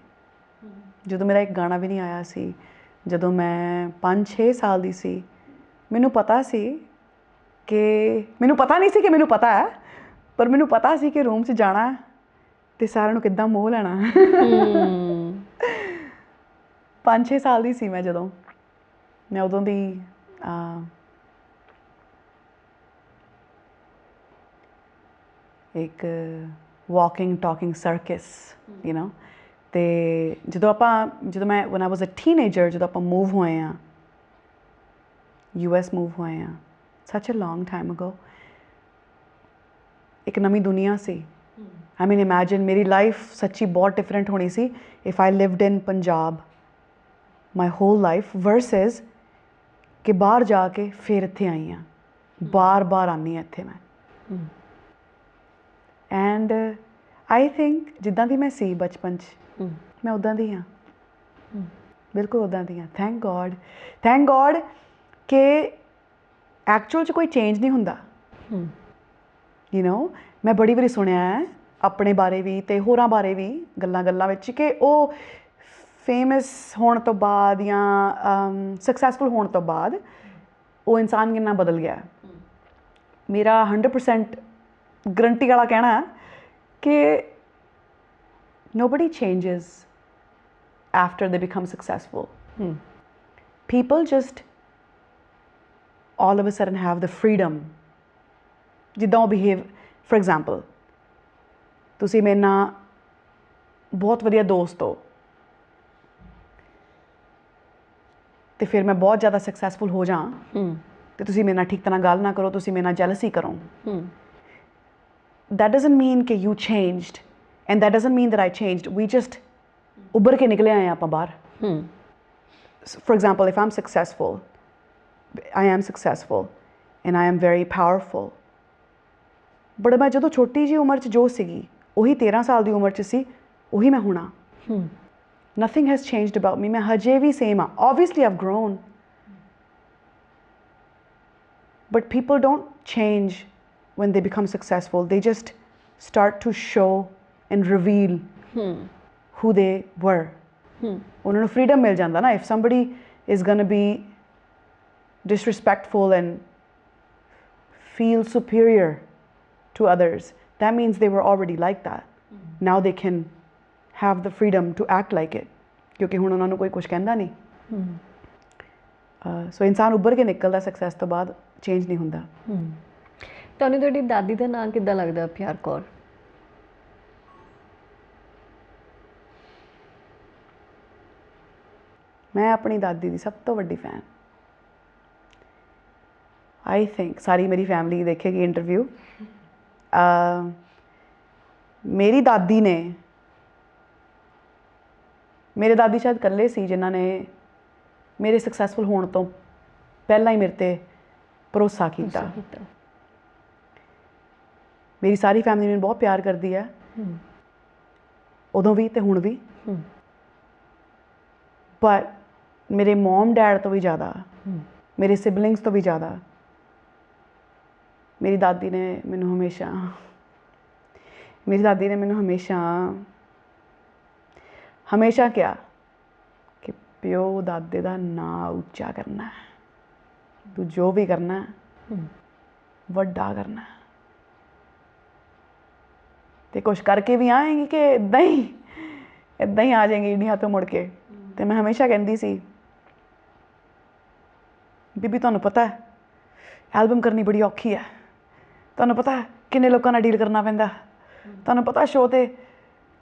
ਜਦੋਂ ਮੇਰਾ ਇੱਕ ਗਾਣਾ ਵੀ ਨਹੀਂ ਆਇਆ ਸੀ, ਜਦੋਂ ਮੈਂ 5-6 ਸਾਲ ਦੀ ਸੀ, ਮੈਨੂੰ ਪਤਾ ਸੀ ਕਿ ਮੈਨੂੰ ਪਤਾ ਨਹੀਂ ਸੀ ਕਿ ਮੈਨੂੰ ਪਤਾ ਹੈ, ਪਰ ਮੈਨੂੰ ਪਤਾ ਸੀ ਕਿ ਰੂਮ 'ਚ ਜਾਣਾ ਅਤੇ ਸਾਰਿਆਂ ਨੂੰ ਕਿੱਦਾਂ ਮੋਹ ਲੈਣਾ। 5-6 ਸਾਲ ਦੀ ਸੀ ਮੈਂ ਜਦੋਂ, ਮੈਂ ਉਦੋਂ ਦੀ ਇੱਕ walking talking circus, you know. ਅਤੇ ਜਦੋਂ ਮੈਂ ਵਨ ਆਈ ਵਾਜ਼ ਅ ਟੀਨੇਜਰ, ਜਦੋਂ ਆਪਾਂ ਮੂਵ ਹੋਏ ਹਾਂ, US ਮੂਵ ਹੋਏ ਹਾਂ, ਸੱਚ ਅ ਲੌਂਗ ਟਾਈਮ ਅਗੋ, ਇੱਕ ਨਵੀਂ ਦੁਨੀਆ ਸੀ। ਆਈ ਮੀਨ ਇਮੈਜਿਨ ਮੇਰੀ ਲਾਈਫ ਸੱਚੀ ਬਹੁਤ ਡਿਫਰੈਂਟ ਹੋਣੀ ਸੀ if I lived in Punjab my whole life versus ਕਿ ਬਾਹਰ ਜਾ ਕੇ ਫਿਰ ਇੱਥੇ ਆਈ ਹਾਂ, ਬਾਰ ਆਉਂਦੀ ਹਾਂ ਇੱਥੇ ਮੈਂ। ਐਂਡ ਆਈ ਥਿੰਕ ਜਿੱਦਾਂ ਦੀ ਮੈਂ ਸੀ ਬਚਪਨ 'ਚ ਮੈਂ ਉੱਦਾਂ ਦੀ ਹਾਂ, ਬਿਲਕੁਲ ਉੱਦਾਂ ਦੀ ਹਾਂ। ਥੈਂਕ ਗੋਡ ਕਿ ਐਕਚੁਅਲ 'ਚ ਕੋਈ ਚੇਂਜ ਨਹੀਂ ਹੁੰਦਾ, ਯੂ ਨੋ। ਮੈਂ ਬੜੀ ਵਾਰੀ ਸੁਣਿਆ ਹੈ ਆਪਣੇ ਬਾਰੇ ਵੀ ਅਤੇ ਹੋਰਾਂ ਬਾਰੇ ਵੀ ਗੱਲਾਂ ਵਿੱਚ ਕਿ ਉਹ ਫੇਮਸ ਹੋਣ ਤੋਂ ਬਾਅਦ ਜਾਂ ਸਕਸੈਸਫੁਲ ਹੋਣ ਤੋਂ ਬਾਅਦ ਉਹ ਇਨਸਾਨ ਕਿੰਨਾ ਬਦਲ ਗਿਆ। ਮੇਰਾ 100% ਗਰੰਟੀ ਵਾਲਾ ਕਹਿਣਾ ਕਿ nobody changes after they become successful. People just all of a sudden have the freedom ਜਿੱਦਾਂ ਉਹ ਬਿਹੇਵ, ਫੋਰ ਐਗਜ਼ਾਮਪਲ ਤੁਸੀਂ ਮੇਰੇ ਨਾਲ ਬਹੁਤ ਵਧੀਆ ਦੋਸਤ ਹੋ ਅਤੇ ਫਿਰ ਮੈਂ ਬਹੁਤ ਜ਼ਿਆਦਾ ਸਕਸੈਸਫੁਲ ਹੋ ਜਾਂ ਤੇ ਤੁਸੀਂ ਮੇਰੇ ਨਾਲ ਠੀਕ ਤਰ੍ਹਾਂ ਗੱਲ ਨਾ ਕਰੋ, ਤੁਸੀਂ ਮੇਰੇ ਨਾਲ ਜੈਲਸੀ ਕਰੋ। that doesn't mean ਕਿ you changed and that doesn't mean that I changed. We just ਉੱਭਰ ਕੇ ਨਿਕਲੇ ਆਏ ਆਪਾਂ ਬਾਹਰ। For example, if I'm successful, I am successful and I am very powerful, but ਮੈਂ ਜਦੋਂ ਛੋਟੀ ਜਿਹੀ ਉਮਰ 'ਚ ਜੋ ਸੀਗੀ ਉਹੀ 13 ਸਾਲ ਦੀ ਉਮਰ 'ਚ ਸੀ, ਉਹੀ ਮੈਂ ਹੋਣਾ। Nothing has changed about me. ਮੈਂ ਹਜੇ ਵੀ same ਆ। Obviously I've grown, but people don't change when they become successful. They just start to show and reveal who they were. ਉਹਨਾਂ ਨੂੰ freedom ਮਿਲ ਜਾਂਦਾ ਨਾ। If somebody is going to be disrespectful and feel superior to others, that means they were already like that. Now they can have the freedom to act like it, ਕਿਉਂਕਿ ਹੁਣ ਉਹਨਾਂ ਨੂੰ ਕੋਈ ਕੁਝ ਕਹਿੰਦਾ ਨਹੀਂ। ਸੋ ਇਨਸਾਨ ਉੱਭਰ ਕੇ ਨਿਕਲਦਾ ਸਕਸੈਸ ਤੋਂ ਬਾਅਦ, ਚੇਂਜ ਨਹੀਂ ਹੁੰਦਾ। ਤੁਹਾਨੂੰ ਤੁਹਾਡੀ ਦਾਦੀ ਦਾ ਨਾਂ ਕਿੱਦਾਂ ਲੱਗਦਾ? ਪਿਆਰ ਕੌਰ। ਮੈਂ ਆਪਣੀ ਦਾਦੀ ਦੀ ਸਭ ਤੋਂ ਵੱਡੀ ਫੈਨ। ਆਈ ਥਿੰਕ ਸਾਰੀ ਮੇਰੀ ਫੈਮਿਲੀ ਦੇਖੇਗੀ ਇੰਟਰਵਿਊ। ਮੇਰੀ ਦਾਦੀ ਨੇ, ਮੇਰੇ ਦਾਦੀ ਸ਼ਾਇਦ ਇਕੱਲੇ ਸੀ ਜਿਨ੍ਹਾਂ ਨੇ ਮੇਰੇ ਸਕਸੈਸਫੁਲ ਹੋਣ ਤੋਂ ਪਹਿਲਾਂ ਹੀ ਮੇਰੇ 'ਤੇ ਭਰੋਸਾ ਕੀਤਾ। ਮੇਰੀ ਸਾਰੀ ਫੈਮਿਲੀ ਮੈਨੂੰ ਬਹੁਤ ਪਿਆਰ ਕਰਦੀ ਹੈ, ਉਦੋਂ ਵੀ ਅਤੇ ਹੁਣ ਵੀ। ਪਰ ਮੇਰੇ ਮੋਮ ਡੈਡ ਤੋਂ ਵੀ ਜ਼ਿਆਦਾ, ਮੇਰੇ ਸਿਬਲਿੰਗਸ ਤੋਂ ਵੀ ਜ਼ਿਆਦਾ ਮੇਰੀ ਦਾਦੀ ਨੇ ਮੈਨੂੰ ਹਮੇਸ਼ਾ ਕਿਹਾ ਕਿ ਪਿਓ ਦਾਦੇ ਦਾ ਨਾਂ ਉੱਚਾ ਕਰਨਾ, ਤੂੰ ਜੋ ਵੀ ਕਰਨਾ ਵੱਡਾ ਕਰਨਾ, ਅਤੇ ਕੁਛ ਕਰਕੇ ਵੀ ਆਏਂਗੀ ਕਿ ਇੱਦਾਂ ਹੀ ਆ ਜਾਏਂਗੀ ਇੰਡੀਆ ਤੋਂ ਮੁੜ ਕੇ। ਅਤੇ ਮੈਂ ਹਮੇਸ਼ਾ ਕਹਿੰਦੀ ਸੀ, ਬੀਬੀ ਤੁਹਾਨੂੰ ਪਤਾ ਹੈ ਐਲਬਮ ਕਰਨੀ ਬੜੀ ਔਖੀ ਹੈ, ਤੁਹਾਨੂੰ ਪਤਾ ਕਿੰਨੇ ਲੋਕਾਂ ਨਾਲ ਡੀਲ ਕਰਨਾ ਪੈਂਦਾ, ਤੁਹਾਨੂੰ ਪਤਾ ਸ਼ੋਅ 'ਤੇ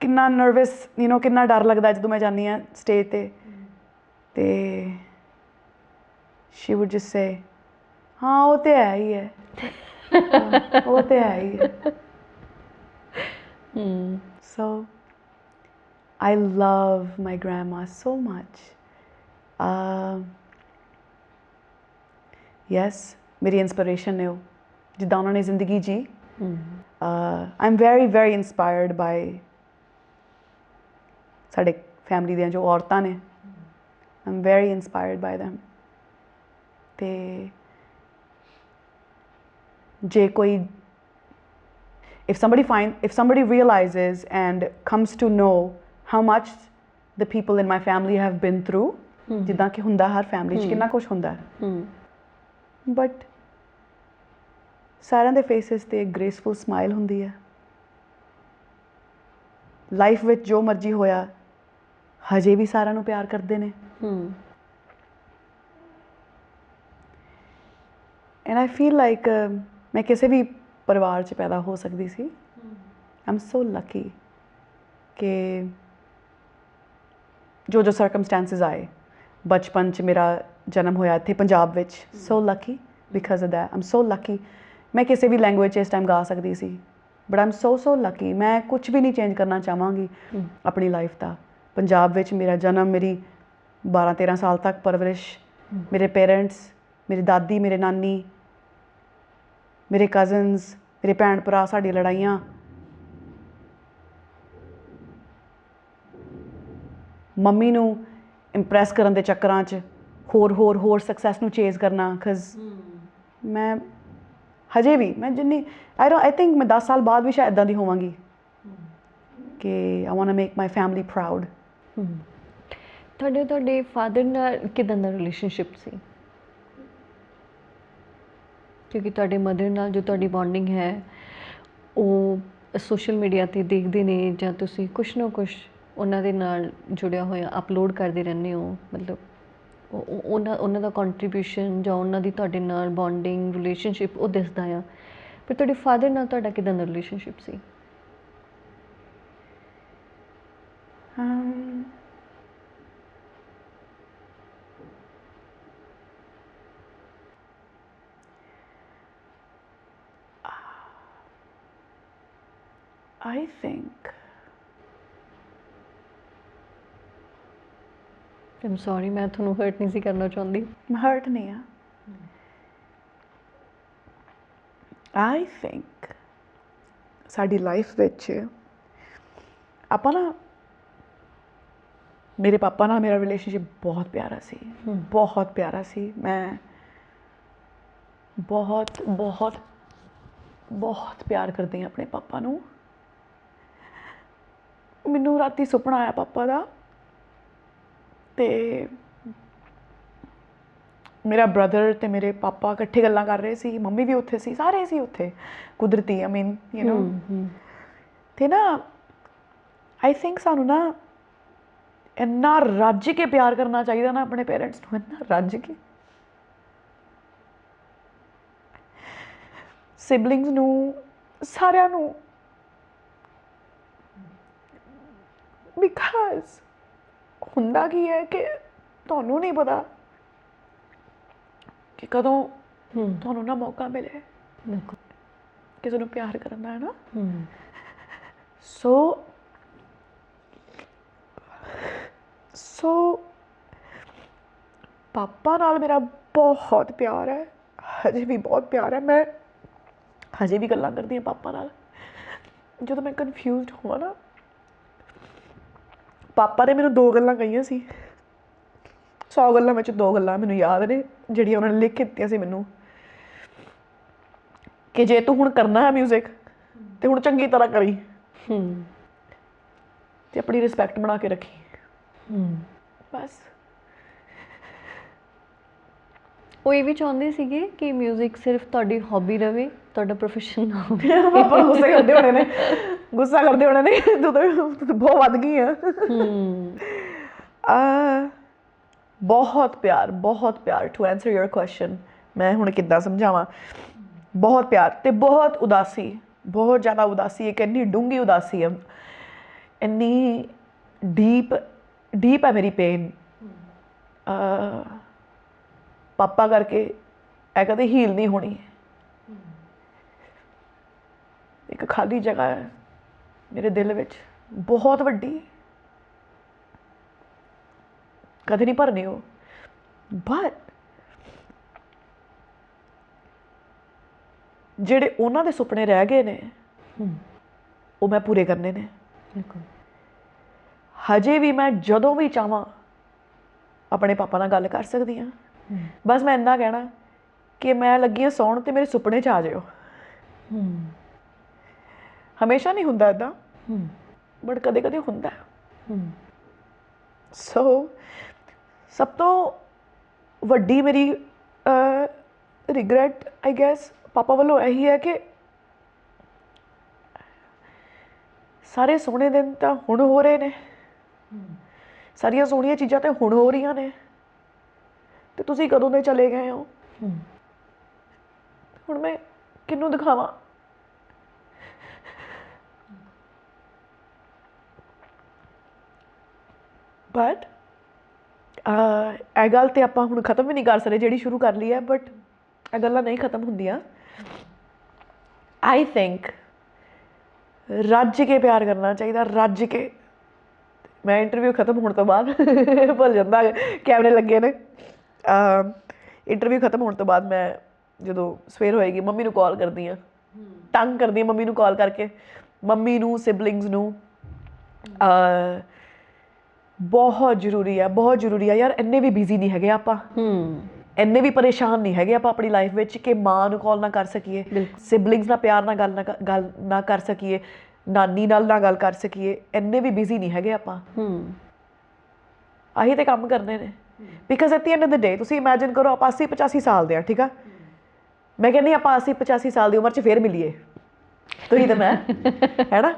ਕਿੰਨਾ ਨਰਵਸ ਕਿੰਨਾ ਡਰ ਲੱਗਦਾ ਜਦੋਂ ਮੈਂ ਜਾਂਦੀ ਹਾਂ ਸਟੇਜ 'ਤੇ। ਅਤੇ ਸ਼ੀ ਵੁੱਡ ਜਸਟ ਸੇ, ਹਾਂ ਉਹ ਤਾਂ ਹੈ ਹੀ ਹੈ, ਉਹ ਤਾਂ ਹੈ ਹੀ ਹੈ। So I love my grandma so much. Yes, ਮੇਰੀ ਇੰਸਪੀਰੇਸ਼ਨ ਨੇ ਉਹ, ਜਿੱਦਾਂ ਉਹਨਾਂ ਨੇ ਜ਼ਿੰਦਗੀ ਜੀ। I'm very very inspired by ਸਾਡੇ ਫੈਮਿਲੀ ਦੀਆਂ ਜੋ ਔਰਤਾਂ ਨੇ। I'm very inspired by them. ਅਤੇ ਜੇ ਕੋਈ if somebody realizes and comes to know how much the people in my family have been through, ਜਿੱਦਾਂ ਕਿ ਹੁੰਦਾ ਹਰ ਫੈਮਿਲੀ 'ਚ ਕਿੰਨਾ ਕੁਛ ਹੁੰਦਾ, ਬਟ ਸਾਰਿਆਂ ਦੇ ਫੇਸਿਸ 'ਤੇ ਇੱਕ ਗ੍ਰੇਸਫੁਲ ਸਮਾਈਲ ਹੁੰਦੀ ਹੈ। ਲਾਈਫ ਵਿੱਚ ਜੋ ਮਰਜ਼ੀ ਹੋਇਆ ਹਜੇ ਵੀ ਸਾਰਿਆਂ ਨੂੰ ਪਿਆਰ ਕਰਦੇ ਨੇ। ਐਂਡ ਆਈ ਫੀਲ ਲਾਈਕ ਮੈਂ ਕਿਸੇ ਵੀ ਪਰਿਵਾਰ 'ਚ ਪੈਦਾ ਹੋ ਸਕਦੀ ਸੀ। ਆਈ ਐਮ ਸੋ ਲੱਕੀ ਕਿ ਜੋ ਸਰਕਮਸਟੈਂਸਿਸ ਆਏ, ਬਚਪਨ 'ਚ ਮੇਰਾ ਜਨਮ ਹੋਇਆ ਇੱਥੇ ਪੰਜਾਬ ਵਿੱਚ। So lucky because of that. I am so lucky ਮੈਂ ਕਿਸੇ ਵੀ ਲੈਂਗੁਏਜ 'ਚ ਇਸ ਟਾਈਮ ਗਾ ਸਕਦੀ ਸੀ, but I am so lucky. ਮੈਂ ਕੁਛ ਵੀ ਨਹੀਂ ਚੇਂਜ ਕਰਨਾ ਚਾਹਾਂਗੀ ਆਪਣੀ ਲਾਈਫ ਦਾ। ਪੰਜਾਬ ਵਿੱਚ ਮੇਰਾ ਜਨਮ, ਮੇਰੀ 12-13 ਸਾਲ ਤੱਕ ਪਰਵਰਿਸ਼, ਮੇਰੇ ਪੇਰੈਂਟਸ, ਮੇਰੀ ਦਾਦੀ, ਮੇਰੇ ਨਾਨੀ, ਮੇਰੇ ਕਜ਼ਨਸ, ਮੇਰੇ ਭੈਣ ਭਰਾ, ਸਾਡੀਆਂ ਲੜਾਈਆਂ, ਮੰਮੀ ਨੂੰ ਇੰਪਰੈਸ ਕਰਨ ਦੇ ਚੱਕਰਾਂ 'ਚ ਹੋਰ ਸਕਸੈਸ ਨੂੰ ਚੇਜ਼ ਕਰਨਾ। ਬਿਕਾਜ਼ ਮੈਂ ਹਜੇ ਵੀ ਜਿੰਨੀ ਆਈ ਥਿੰਕ ਮੈਂ 10 ਸਾਲ ਬਾਅਦ ਵੀ ਸ਼ਾਇਦ ਇੱਦਾਂ ਦੀ ਹੋਵਾਂਗੀ ਕਿ I want to make my family proud. ਤੁਹਾਡੇ ਫਾਦਰ ਨਾਲ ਕਿੱਦਾਂ ਦਾ ਰਿਲੇਸ਼ਨਸ਼ਿਪ ਸੀ? ਕਿਉਂਕਿ ਤੁਹਾਡੇ ਮਦਰ ਨਾਲ ਜੋ ਤੁਹਾਡੀ ਬੌਂਡਿੰਗ ਹੈ ਉਹ ਸੋਸ਼ਲ ਮੀਡੀਆ 'ਤੇ ਦੇਖਦੇ ਨੇ, ਜਾਂ ਤੁਸੀਂ ਕੁਛ ਨਾ ਕੁਛ ਉਹਨਾਂ ਦੇ ਨਾਲ ਜੁੜਿਆ ਹੋਇਆ ਅਪਲੋਡ ਕਰਦੇ ਰਹਿੰਦੇ ਹੋ, ਮਤਲਬ ਉਹਨਾਂ ਦਾ ਕੰਟਰੀਬਿਊਸ਼ਨ ਜਾਂ ਉਹਨਾਂ ਦੀ ਤੁਹਾਡੇ ਨਾਲ ਬੌਂਡਿੰਗ ਰਿਲੇਸ਼ਨਸ਼ਿਪ ਉਹ ਦਿਸਦਾ ਆ। ਪਰ ਤੁਹਾਡੇ ਫਾਦਰ ਨਾਲ ਤੁਹਾਡਾ ਕਿੱਦਾਂ ਦਾ ਰਿਲੇਸ਼ਨਸ਼ਿਪ ਸੀ? I think I'm sorry, ਮੈਂ ਤੁਹਾਨੂੰ ਹਰਟ ਨਹੀਂ ਸੀ ਕਰਨਾ ਚਾਹੁੰਦੀ। ਮੈਂ ਹਰਟ ਨਹੀਂ ਆ। I think ਸਾਡੀ ਲਾਈਫ ਵਿੱਚ ਆਪਾਂ ਨਾ, ਮੇਰੇ ਪਾਪਾ ਨਾਲ ਮੇਰਾ ਰਿਲੇਸ਼ਨਸ਼ਿਪ ਬਹੁਤ ਪਿਆਰਾ ਸੀ, ਬਹੁਤ ਪਿਆਰਾ ਸੀ। ਮੈਂ ਬਹੁਤ ਬਹੁਤ ਬਹੁਤ ਪਿਆਰ ਕਰਦੀ ਹਾਂ ਆਪਣੇ ਪਾਪਾ ਨੂੰ। ਮੈਨੂੰ ਰਾਤੀ ਸੁਪਨਾ ਆਇਆ ਪਾਪਾ ਦਾ, ਤੇ ਮੇਰਾ ਬ੍ਰਦਰ ਤੇ ਮੇਰੇ ਪਾਪਾ ਇਕੱਠੇ ਗੱਲਾਂ ਕਰ ਰਹੇ ਸੀ, ਮੰਮੀ ਵੀ ਉੱਥੇ ਸੀ, ਸਾਰੇ ਸੀ ਉੱਥੇ, ਕੁਦਰਤੀ ਆਈ ਮੀਨ ਯੂ ਨੋ। ਤੇ ਨਾ ਆਈ ਥਿੰਕ ਸਾਨੂੰ ਨਾ ਇੰਨਾ ਰੱਜ ਕੇ ਪਿਆਰ ਕਰਨਾ ਚਾਹੀਦਾ ਨਾ ਆਪਣੇ ਪੇਰੈਂਟਸ ਨੂੰ, ਇੰਨਾ ਰੱਜ ਕੇ। ਸਿਬਲਿੰਗਸ ਨੂੰ, ਸਾਰਿਆਂ ਨੂੰ, ਬਿਕਾਜ਼ ਹੁੰਦਾ ਕੀ ਹੈ ਕਿ ਤੁਹਾਨੂੰ ਨਹੀਂ ਪਤਾ ਕਿ ਕਦੋਂ ਤੁਹਾਨੂੰ ਨਾ ਮੌਕਾ ਮਿਲੇ ਕਿਸੇ ਨੂੰ ਪਿਆਰ ਕਰਨ ਦਾ, ਹੈ ਨਾ। ਸੋ ਪਾਪਾ ਨਾਲ ਮੇਰਾ ਬਹੁਤ ਪਿਆਰ ਹੈ, ਹਜੇ ਵੀ ਬਹੁਤ ਪਿਆਰ ਹੈ। ਮੈਂ ਹਜੇ ਵੀ ਗੱਲਾਂ ਕਰਦੀ ਹਾਂ ਪਾਪਾ ਨਾਲ। ਜਦੋਂ ਮੈਂ ਕਨਫਿਊਜ਼ਡ ਹੋਵਾਂ ਨਾ, ਪਾਪਾ ਨੇ ਮੈਨੂੰ 2 ਗੱਲਾਂ ਕਹੀਆਂ ਸੀ, 100 ਗੱਲਾਂ ਵਿੱਚ 2 ਗੱਲਾਂ ਮੈਨੂੰ ਯਾਦ ਨੇ, ਜਿਹੜੀਆਂ ਉਹਨਾਂ ਨੇ ਲਿਖ ਕੇ ਦਿੱਤੀਆਂ ਸੀ ਮੈਨੂੰ, ਕਿ ਜੇ ਤੂੰ ਹੁਣ ਕਰਨਾ ਹੈ ਮਿਊਜ਼ਿਕ ਤੇ ਹੁਣ ਚੰਗੀ ਤਰ੍ਹਾਂ ਕਰੀ, ਤੇ ਆਪਣੀ ਰਿਸਪੈਕਟ ਬਣਾ ਕੇ ਰੱਖੀ। ਬਸ ਉਹ ਇਹ ਵੀ ਚਾਹੁੰਦੇ ਸੀਗੇ ਕਿ ਮਿਊਜ਼ਿਕ ਸਿਰਫ ਤੁਹਾਡੀ ਹੌਬੀ ਰਵੇ, ਤੁਹਾਡਾ ਪ੍ਰੋਫੈਸ਼ਨ ਨਾ ਹੋਵੇ। ਪਾਪਾ ਗੁੱਸਾ ਕਰਦੇ ਹੋਣੇ ਨੇ, ਗੁੱਸਾ ਕਰਦੇ ਹੋਣੇ ਨੇ, ਤੂੰ ਤਾਂ ਬਹੁਤ ਵੱਧ ਗਈ ਆ। ਬਹੁਤ ਪਿਆਰ, ਬਹੁਤ ਪਿਆਰ। ਟੂ ਆਨਸਰ ਯੂਰ ਕੁਐਸਚਨ, ਮੈਂ ਹੁਣ ਕਿੱਦਾਂ ਸਮਝਾਵਾਂ, ਬਹੁਤ ਪਿਆਰ ਤੇ ਬਹੁਤ ਉਦਾਸੀ, ਬਹੁਤ ਜ਼ਿਆਦਾ ਉਦਾਸੀ। ਇੱਕ ਇੰਨੀ ਡੂੰਘੀ ਉਦਾਸੀ ਹੈ, ਇੰਨੀ ਡੀਪ ਹੈ ਮੇਰੀ ਪੇਨ। ਪਾਪਾ ਕਰਕੇ ਇਹ ਕਦੇ ਹੀਲ ਨਹੀਂ ਹੋਣੀ। ਇੱਕ ਖਾਲੀ ਜਗ੍ਹਾ ਹੈ ਮੇਰੇ ਦਿਲ ਵਿੱਚ, ਬਹੁਤ ਵੱਡੀ, ਕਦੇ ਨਹੀਂ ਭਰਨੀ ਉਹ। ਬਟ ਜਿਹੜੇ ਉਹਨਾਂ ਦੇ ਸੁਪਨੇ ਰਹਿ ਗਏ ਨੇ, ਉਹ ਮੈਂ ਪੂਰੇ ਕਰਨੇ ਨੇ। ਹਜੇ ਵੀ ਮੈਂ ਜਦੋਂ ਵੀ ਚਾਹਾਂ ਆਪਣੇ ਪਾਪਾ ਨਾਲ ਗੱਲ ਕਰ ਸਕਦੀ ਹਾਂ। ਬਸ ਮੈਂ ਇੰਨਾ ਕਹਿਣਾ ਕਿ ਮੈਂ ਲੱਗੀ ਹਾਂ ਸੌਣ ਤੇ ਮੇਰੇ ਸੁਪਨੇ 'ਚ ਆ ਜਾਇਓ। ਹਮੇਸ਼ਾ ਨਹੀਂ ਹੁੰਦਾ ਇੱਦਾਂ, ਬਟ ਕਦੇ ਕਦੇ ਹੁੰਦਾ। ਸੋ ਸਭ ਤੋਂ ਵੱਡੀ ਮੇਰੀ ਰਿਗਰੈਟ ਆਈ ਗੈਸ ਪਾਪਾ ਵੱਲੋਂ ਇਹੀ ਹੈ ਕਿ ਸਾਰੇ ਸੋਹਣੇ ਦਿਨ ਤਾਂ ਹੁਣ ਹੋ ਰਹੇ ਨੇ, ਸਾਰੀਆਂ ਸੋਹਣੀਆਂ ਚੀਜ਼ਾਂ ਤਾਂ ਹੁਣ ਹੋ ਰਹੀਆਂ ਨੇ, ਤੇ ਤੁਸੀਂ ਕਦੋਂ ਦੇ ਚਲੇ ਗਏ ਹੋ। ਹੁਣ ਮੈਂ ਕਿਹਨੂੰ ਦਿਖਾਵਾਂ। ਬਟ ਇਹ ਗੱਲ ਤੇ ਆਪਾਂ ਹੁਣ ਖਤਮ ਵੀ ਨਹੀਂ ਕਰ ਸਕਦੇ, ਜਿਹੜੀ ਸ਼ੁਰੂ ਕਰ ਲਈ ਹੈ, ਬਟ ਇਹ ਗੱਲਾਂ ਨਹੀਂ ਖਤਮ ਹੁੰਦੀਆਂ। ਆਈ ਥਿੰਕ ਰੱਜ ਕੇ ਪਿਆਰ ਕਰਨਾ ਚਾਹੀਦਾ, ਰੱਜ ਕੇ। ਮੈਂ ਇੰਟਰਵਿਊ ਖਤਮ ਹੋਣ ਤੋਂ ਬਾਅਦ ਭੁੱਲ ਜਾਂਦਾ, ਕੈਮਰੇ ਲੱਗੇ ਨੇ। ਇੰਟਰਵਿਊ ਖਤਮ ਹੋਣ ਤੋਂ ਬਾਅਦ ਮੈਂ ਜਦੋਂ ਸਵੇਰ ਹੋਏਗੀ ਮੰਮੀ ਨੂੰ ਕਾਲ ਕਰਦੀ ਹਾਂ, ਤੰਗ ਕਰਦੀ ਹਾਂ ਮੰਮੀ ਨੂੰ ਕਾਲ ਕਰਕੇ, ਮੰਮੀ ਨੂੰ, ਸਿਬਲਿੰਗਸ ਨੂੰ। ਬਹੁਤ ਜ਼ਰੂਰੀ ਆ, ਬਹੁਤ ਜ਼ਰੂਰੀ ਆ ਯਾਰ। ਇੰਨੇ ਵੀ ਬਿਜ਼ੀ ਨਹੀਂ ਹੈਗੇ ਆਪਾਂ, ਇੰਨੇ ਵੀ ਪਰੇਸ਼ਾਨ ਨਹੀਂ ਹੈਗੇ ਆਪਾਂ ਆਪਣੀ ਲਾਈਫ ਵਿੱਚ ਕਿ ਮਾਂ ਨੂੰ ਕਾਲ ਨਾ ਕਰ ਸਕੀਏ, ਸਿਬਲਿੰਗਸ ਨਾਲ ਪਿਆਰ ਨਾਲ ਗੱਲ ਨਾ ਕਰ ਸਕੀਏ, ਨਾਨੀ ਨਾਲ ਨਾ ਗੱਲ ਕਰ ਸਕੀਏ। ਇੰਨੇ ਵੀ ਬਿਜ਼ੀ ਨਹੀਂ ਹੈਗੇ ਆਪਾਂ। ਆਹੀ ਤੇ ਕੰਮ ਕਰਨੇ ਨੇ। Because at the end of the day ਤੁਸੀਂ ਇਮੈਜਿਨ ਕਰੋ, ਆਪਾਂ 80-85 ਸਾਲ ਦੇ ਆ, ਠੀਕ ਆ। ਮੈਂ ਕਹਿੰਦੀ ਆਪਾਂ 80-85 ਸਾਲ ਦੀ ਉਮਰ 'ਚ ਫੇਰ ਮਿਲੀਏ, ਤੁਸੀਂ ਤੇ ਮੈਂ, ਹੈ ਨਾ।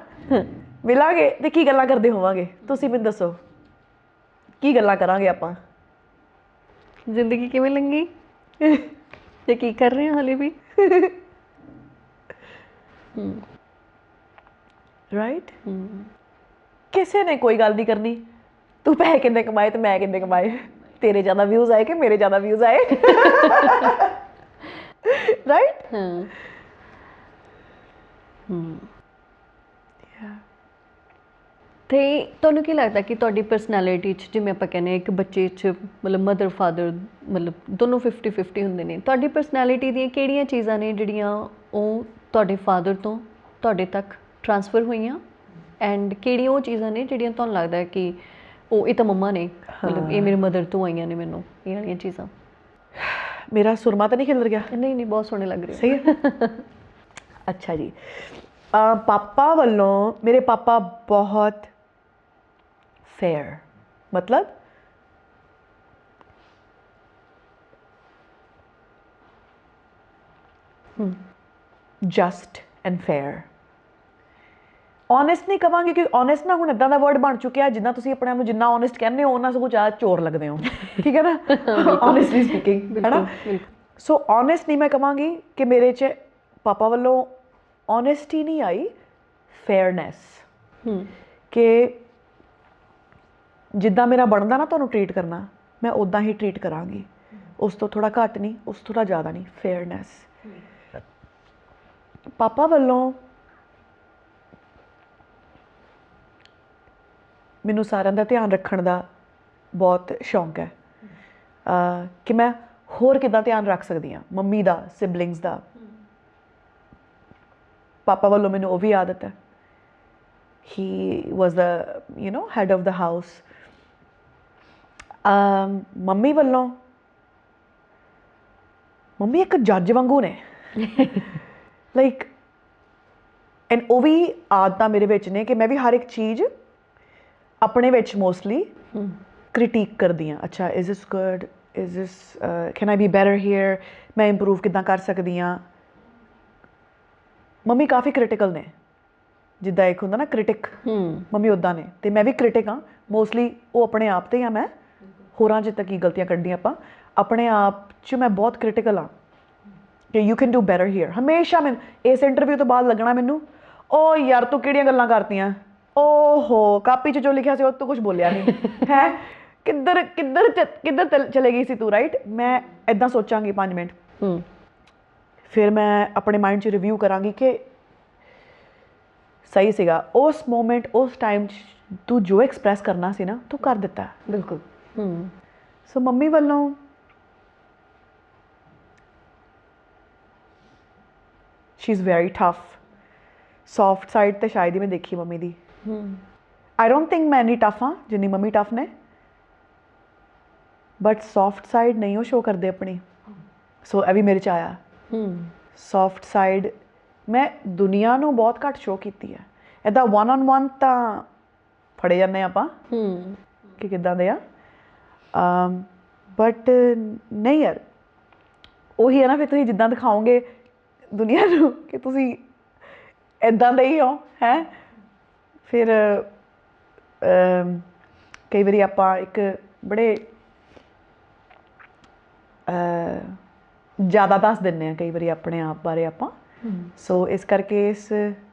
ਮਿਲਾਂਗੇ ਤੇ ਕੀ ਗੱਲਾਂ ਕਰਦੇ ਹੋਵਾਂਗੇ, ਤੁਸੀਂ ਮੈਨੂੰ ਦੱਸੋ, ਕੀ ਗੱਲਾਂ ਕਰਾਂਗੇ ਆਪਾਂ। ਜ਼ਿੰਦਗੀ ਕਿਵੇਂ ਲੰਘੀ ਤੇ ਕੀ ਕਰ ਰਹੇ ਹੋ ਹਾਲੇ ਵੀ। ਰਾਈਟ। ਕਿਸੇ ਨੇ ਕੋਈ ਗੱਲ ਨਹੀਂ ਕਰਨੀ, ਤੂੰ ਪੈਸੇ ਕਿੰਨੇ ਕਮਾਏ ਤੇ ਮੈਂ ਕਿੰਨੇ ਕਮਾਏ, ਤੇਰੇ ਜ਼ਿਆਦਾ ਵਿਊਜ਼ ਆਏ ਕਿ ਮੇਰੇ ਜ਼ਿਆਦਾ ਵਿਊਜ਼ ਆਏ। ਰਾਈਟ। ਤੇ ਤੁਹਾਨੂੰ ਕੀ ਲੱਗਦਾ ਕਿ ਤੁਹਾਡੀ ਪਰਸਨੈਲਿਟੀ 'ਚ ਜਿਵੇਂ ਆਪਾਂ ਕਹਿੰਦੇ ਹਾਂ ਇੱਕ ਬੱਚੇ 'ਚ ਮਤਲਬ ਮਦਰ ਫਾਦਰ ਮਤਲਬ ਦੋਨੋਂ 50-50 ਹੁੰਦੇ ਨੇ, ਤੁਹਾਡੀ ਪਰਸਨੈਲਿਟੀ ਦੀਆਂ ਕਿਹੜੀਆਂ ਚੀਜ਼ਾਂ ਨੇ ਜਿਹੜੀਆਂ ਉਹ ਤੁਹਾਡੇ ਫਾਦਰ ਤੋਂ ਤੁਹਾਡੇ ਤੱਕ ਟਰਾਂਸਫਰ ਹੋਈਆਂ ਐਂਡ ਕਿਹੜੀਆਂ ਉਹ ਚੀਜ਼ਾਂ ਨੇ ਜਿਹੜੀਆਂ ਤੁਹਾਨੂੰ ਲੱਗਦਾ ਹੈ ਕਿ ਉਹ ਇਹ ਤਾਂ ਮੰਮਾ ਨੇ ਮਤਲਬ ਇਹ ਮੇਰੇ ਮਦਰ ਤੋਂ ਆਈਆਂ ਨੇ ਮੈਨੂੰ ਇਹ ਵਾਲੀਆਂ ਚੀਜ਼ਾਂ? ਮੇਰਾ ਸੁਰਮਾ ਤਾਂ ਨਹੀਂ ਖਿਲਰ ਗਿਆ? ਨਹੀਂ ਨਹੀਂ, ਬਹੁਤ ਸੋਹਣੇ ਲੱਗ ਰਹੇ ਸਹੀ ਹੈ। ਅੱਛਾ ਜੀ, ਪਾਪਾ ਵੱਲੋਂ ਮੇਰੇ ਪਾਪਾ ਬਹੁਤ ਫੇਅਰ, ਮਤਲਬ ਜਸਟ ਐਂਡ ਫੇਅਰ। ਓਨੈਸਟ ਨਹੀਂ ਕਵਾਂਗੇ ਕਿ ਓਨੈਸਟ ਨਾ ਹੁਣ ਇੱਦਾਂ ਦਾ ਵਰਡ ਬਣ ਚੁੱਕਿਆ ਜਿੱਦਾਂ ਤੁਸੀਂ ਆਪਣੇ ਆਪ ਨੂੰ ਜਿੰਨਾ ਓਨੈਸਟ ਕਹਿੰਦੇ ਹੋ ਉਹਨਾਂ ਸਗੋਂ ਜ਼ਿਆਦਾ ਚੋਰ ਲੱਗਦੇ ਹੋ, ਠੀਕ ਹੈ ਨਾ, ਓਨੈਸਟਲੀ ਸਪੀਕਿੰਗ, ਹੈ ਨਾ। ਸੋ ਓਨੈਸਟ ਨਹੀਂ ਮੈਂ ਕਵਾਂਗੀ ਕਿ ਮੇਰੇ 'ਚ ਪਾਪਾ ਵੱਲੋਂ ਓਨੈਸਟੀ ਨਹੀਂ ਆਈ, ਫੇਅਰਨੈਸ, ਕਿ ਜਿੱਦਾਂ ਮੇਰਾ ਬਣਦਾ ਨਾ ਤੁਹਾਨੂੰ ਟਰੀਟ ਕਰਨਾ ਮੈਂ ਉੱਦਾਂ ਹੀ ਟਰੀਟ ਕਰਾਂਗੀ, ਉਸ ਤੋਂ ਥੋੜ੍ਹਾ ਘੱਟ ਨਹੀਂ, ਉਸ ਤੋਂ ਥੋੜ੍ਹਾ ਜ਼ਿਆਦਾ ਨਹੀਂ, ਫੇਅਰਨੈਸ। ਪਾਪਾ ਵੱਲੋਂ ਮੈਨੂੰ ਸਾਰਿਆਂ ਦਾ ਧਿਆਨ ਰੱਖਣ ਦਾ ਬਹੁਤ ਸ਼ੌਂਕ ਹੈ, ਕਿ ਮੈਂ ਹੋਰ ਕਿੱਦਾਂ ਧਿਆਨ ਰੱਖ ਸਕਦੀ ਹਾਂ ਮੰਮੀ ਦਾ, ਸਿਬਲਿੰਗਸ ਦਾ। ਪਾਪਾ ਵੱਲੋਂ ਮੈਨੂੰ ਉਹ ਵੀ ਆਦਤ ਹੈ। He was the head of the house. Mummy ਵੱਲੋਂ ਮੰਮੀ ਇੱਕ ਜੱਜ ਵਾਂਗੂ ਨੇ, ਲਾਈਕ, ਐਂਡ ਉਹ ਵੀ ਆਦਤਾਂ ਮੇਰੇ ਵਿੱਚ ਨੇ ਕਿ ਮੈਂ ਵੀ ਹਰ ਇੱਕ ਚੀਜ਼ ਆਪਣੇ ਵਿੱਚ ਮੋਸਟਲੀ ਕ੍ਰਿਟੀਕ ਕਰਦੀ ਹਾਂ। ਅੱਛਾ, is this good, is this can I be better here, ਮੈਂ ਇੰਪਰੂਵ ਕਿੱਦਾਂ ਕਰ ਸਕਦੀ ਹਾਂ। ਮੰਮੀ ਕਾਫੀ ਕ੍ਰਿਟੀਕਲ ਨੇ, ਜਿੱਦਾਂ ਇੱਕ ਹੁੰਦਾ ਨਾ ਕ੍ਰਿਟਿਕ, ਮੰਮੀ ਉੱਦਾਂ ਨੇ, ਅਤੇ ਮੈਂ ਵੀ ਕ੍ਰਿਟਿਕ ਹਾਂ ਮੋਸਟਲੀ। ਉਹ ਆਪਣੇ ਆਪ 'ਤੇ ਹਾਂ, ਮੈਂ ਹੋਰਾਂ 'ਚ ਤਾਂ ਕੀ ਗਲਤੀਆਂ ਕੱਢੀਆਂ ਆਪਾਂ, ਆਪਣੇ ਆਪ 'ਚ ਮੈਂ ਬਹੁਤ ਕ੍ਰਿਟੀਕਲ ਹਾਂ ਕਿ you can do better here. ਹਮੇਸ਼ਾ ਮੈਨੂੰ ਇਸ ਇੰਟਰਵਿਊ ਤੋਂ ਬਾਅਦ ਲੱਗਣਾ ਮੈਨੂੰ, ਓ ਯਾਰ ਤੂੰ ਕਿਹੜੀਆਂ ਗੱਲਾਂ ਕਰਤੀਆਂ, ਓਹੋ ਕਾਪੀ 'ਚ ਜੋ ਲਿਖਿਆ ਸੀ ਉਹ ਤੂੰ ਕੁਛ ਬੋਲਿਆ ਨਹੀਂ ਹੈ, ਕਿੱਧਰ ਚਲੇ ਗਈ ਸੀ ਤੂੰ, ਰਾਈਟ। ਮੈਂ ਇੱਦਾਂ ਸੋਚਾਂਗੀ 5 ਮਿੰਟ, ਫਿਰ ਮੈਂ ਆਪਣੇ ਮਾਈਂਡ 'ਚ ਰਿਵਿਊ ਕਰਾਂਗੀ ਕਿ ਸਹੀ ਸੀਗਾ ਉਸ ਮੋਮੈਂਟ, ਉਸ ਟਾਈਮ 'ਚ ਤੂੰ ਜੋ ਐਕਸਪ੍ਰੈਸ ਕਰਨਾ ਸੀ ਨਾ ਤੂੰ ਕਰ ਦਿੱਤਾ। ਬਿਲਕੁਲ। ਸੋ ਮੰਮੀ ਵੱਲੋਂ she is very tough. Soft side ਤੇ ਸ਼ਾਇਦ ਹੀ ਮੈਂ ਦੇਖੀ mummy the. I don't think ਮੈਂ ਇੰਨੀ ਟਫ ਹਾਂ ਜਿੰਨੀ ਮੰਮੀ ਟਫ ਨੇ, ਬਟ ਸੌਫਟ ਸਾਈਡ ਨਹੀਂ ਉਹ ਸ਼ੋਅ ਕਰਦੇ ਆਪਣੀ। ਸੋ ਇਹ ਵੀ ਮੇਰੇ 'ਚ ਆਇਆ। ਸੌਫਟ ਸਾਈਡ ਮੈਂ ਦੁਨੀਆ ਨੂੰ ਬਹੁਤ ਘੱਟ ਸ਼ੋਅ ਕੀਤੀ ਹੈ। ਇੱਦਾਂ 1-on-1 ਤਾਂ ਫੜੇ ਜਾਂਦੇ ਆਪਾਂ ਕਿ ਕਿੱਦਾਂ ਦੇ ਆ, ਬਟ ਨਹੀਂ ਯਾਰ, ਉਹੀ ਹੈ ਨਾ, ਫਿਰ ਤੁਸੀਂ ਜਿੱਦਾਂ ਦਿਖਾਓਗੇ ਦੁਨੀਆ ਨੂੰ ਕਿ ਤੁਸੀਂ ਇੱਦਾਂ ਦੇ ਹੀ ਹੋ, ਹੈ। ਫਿਰ ਕਈ ਵਾਰੀ ਆਪਾਂ ਇੱਕ ਬੜੇ ਜ਼ਿਆਦਾ ਦੱਸ ਦਿੰਦੇ ਹਾਂ ਕਈ ਵਾਰੀ ਆਪਣੇ ਆਪ ਬਾਰੇ ਆਪਾਂ। ਸੋ ਇਸ ਕਰਕੇ ਇਸ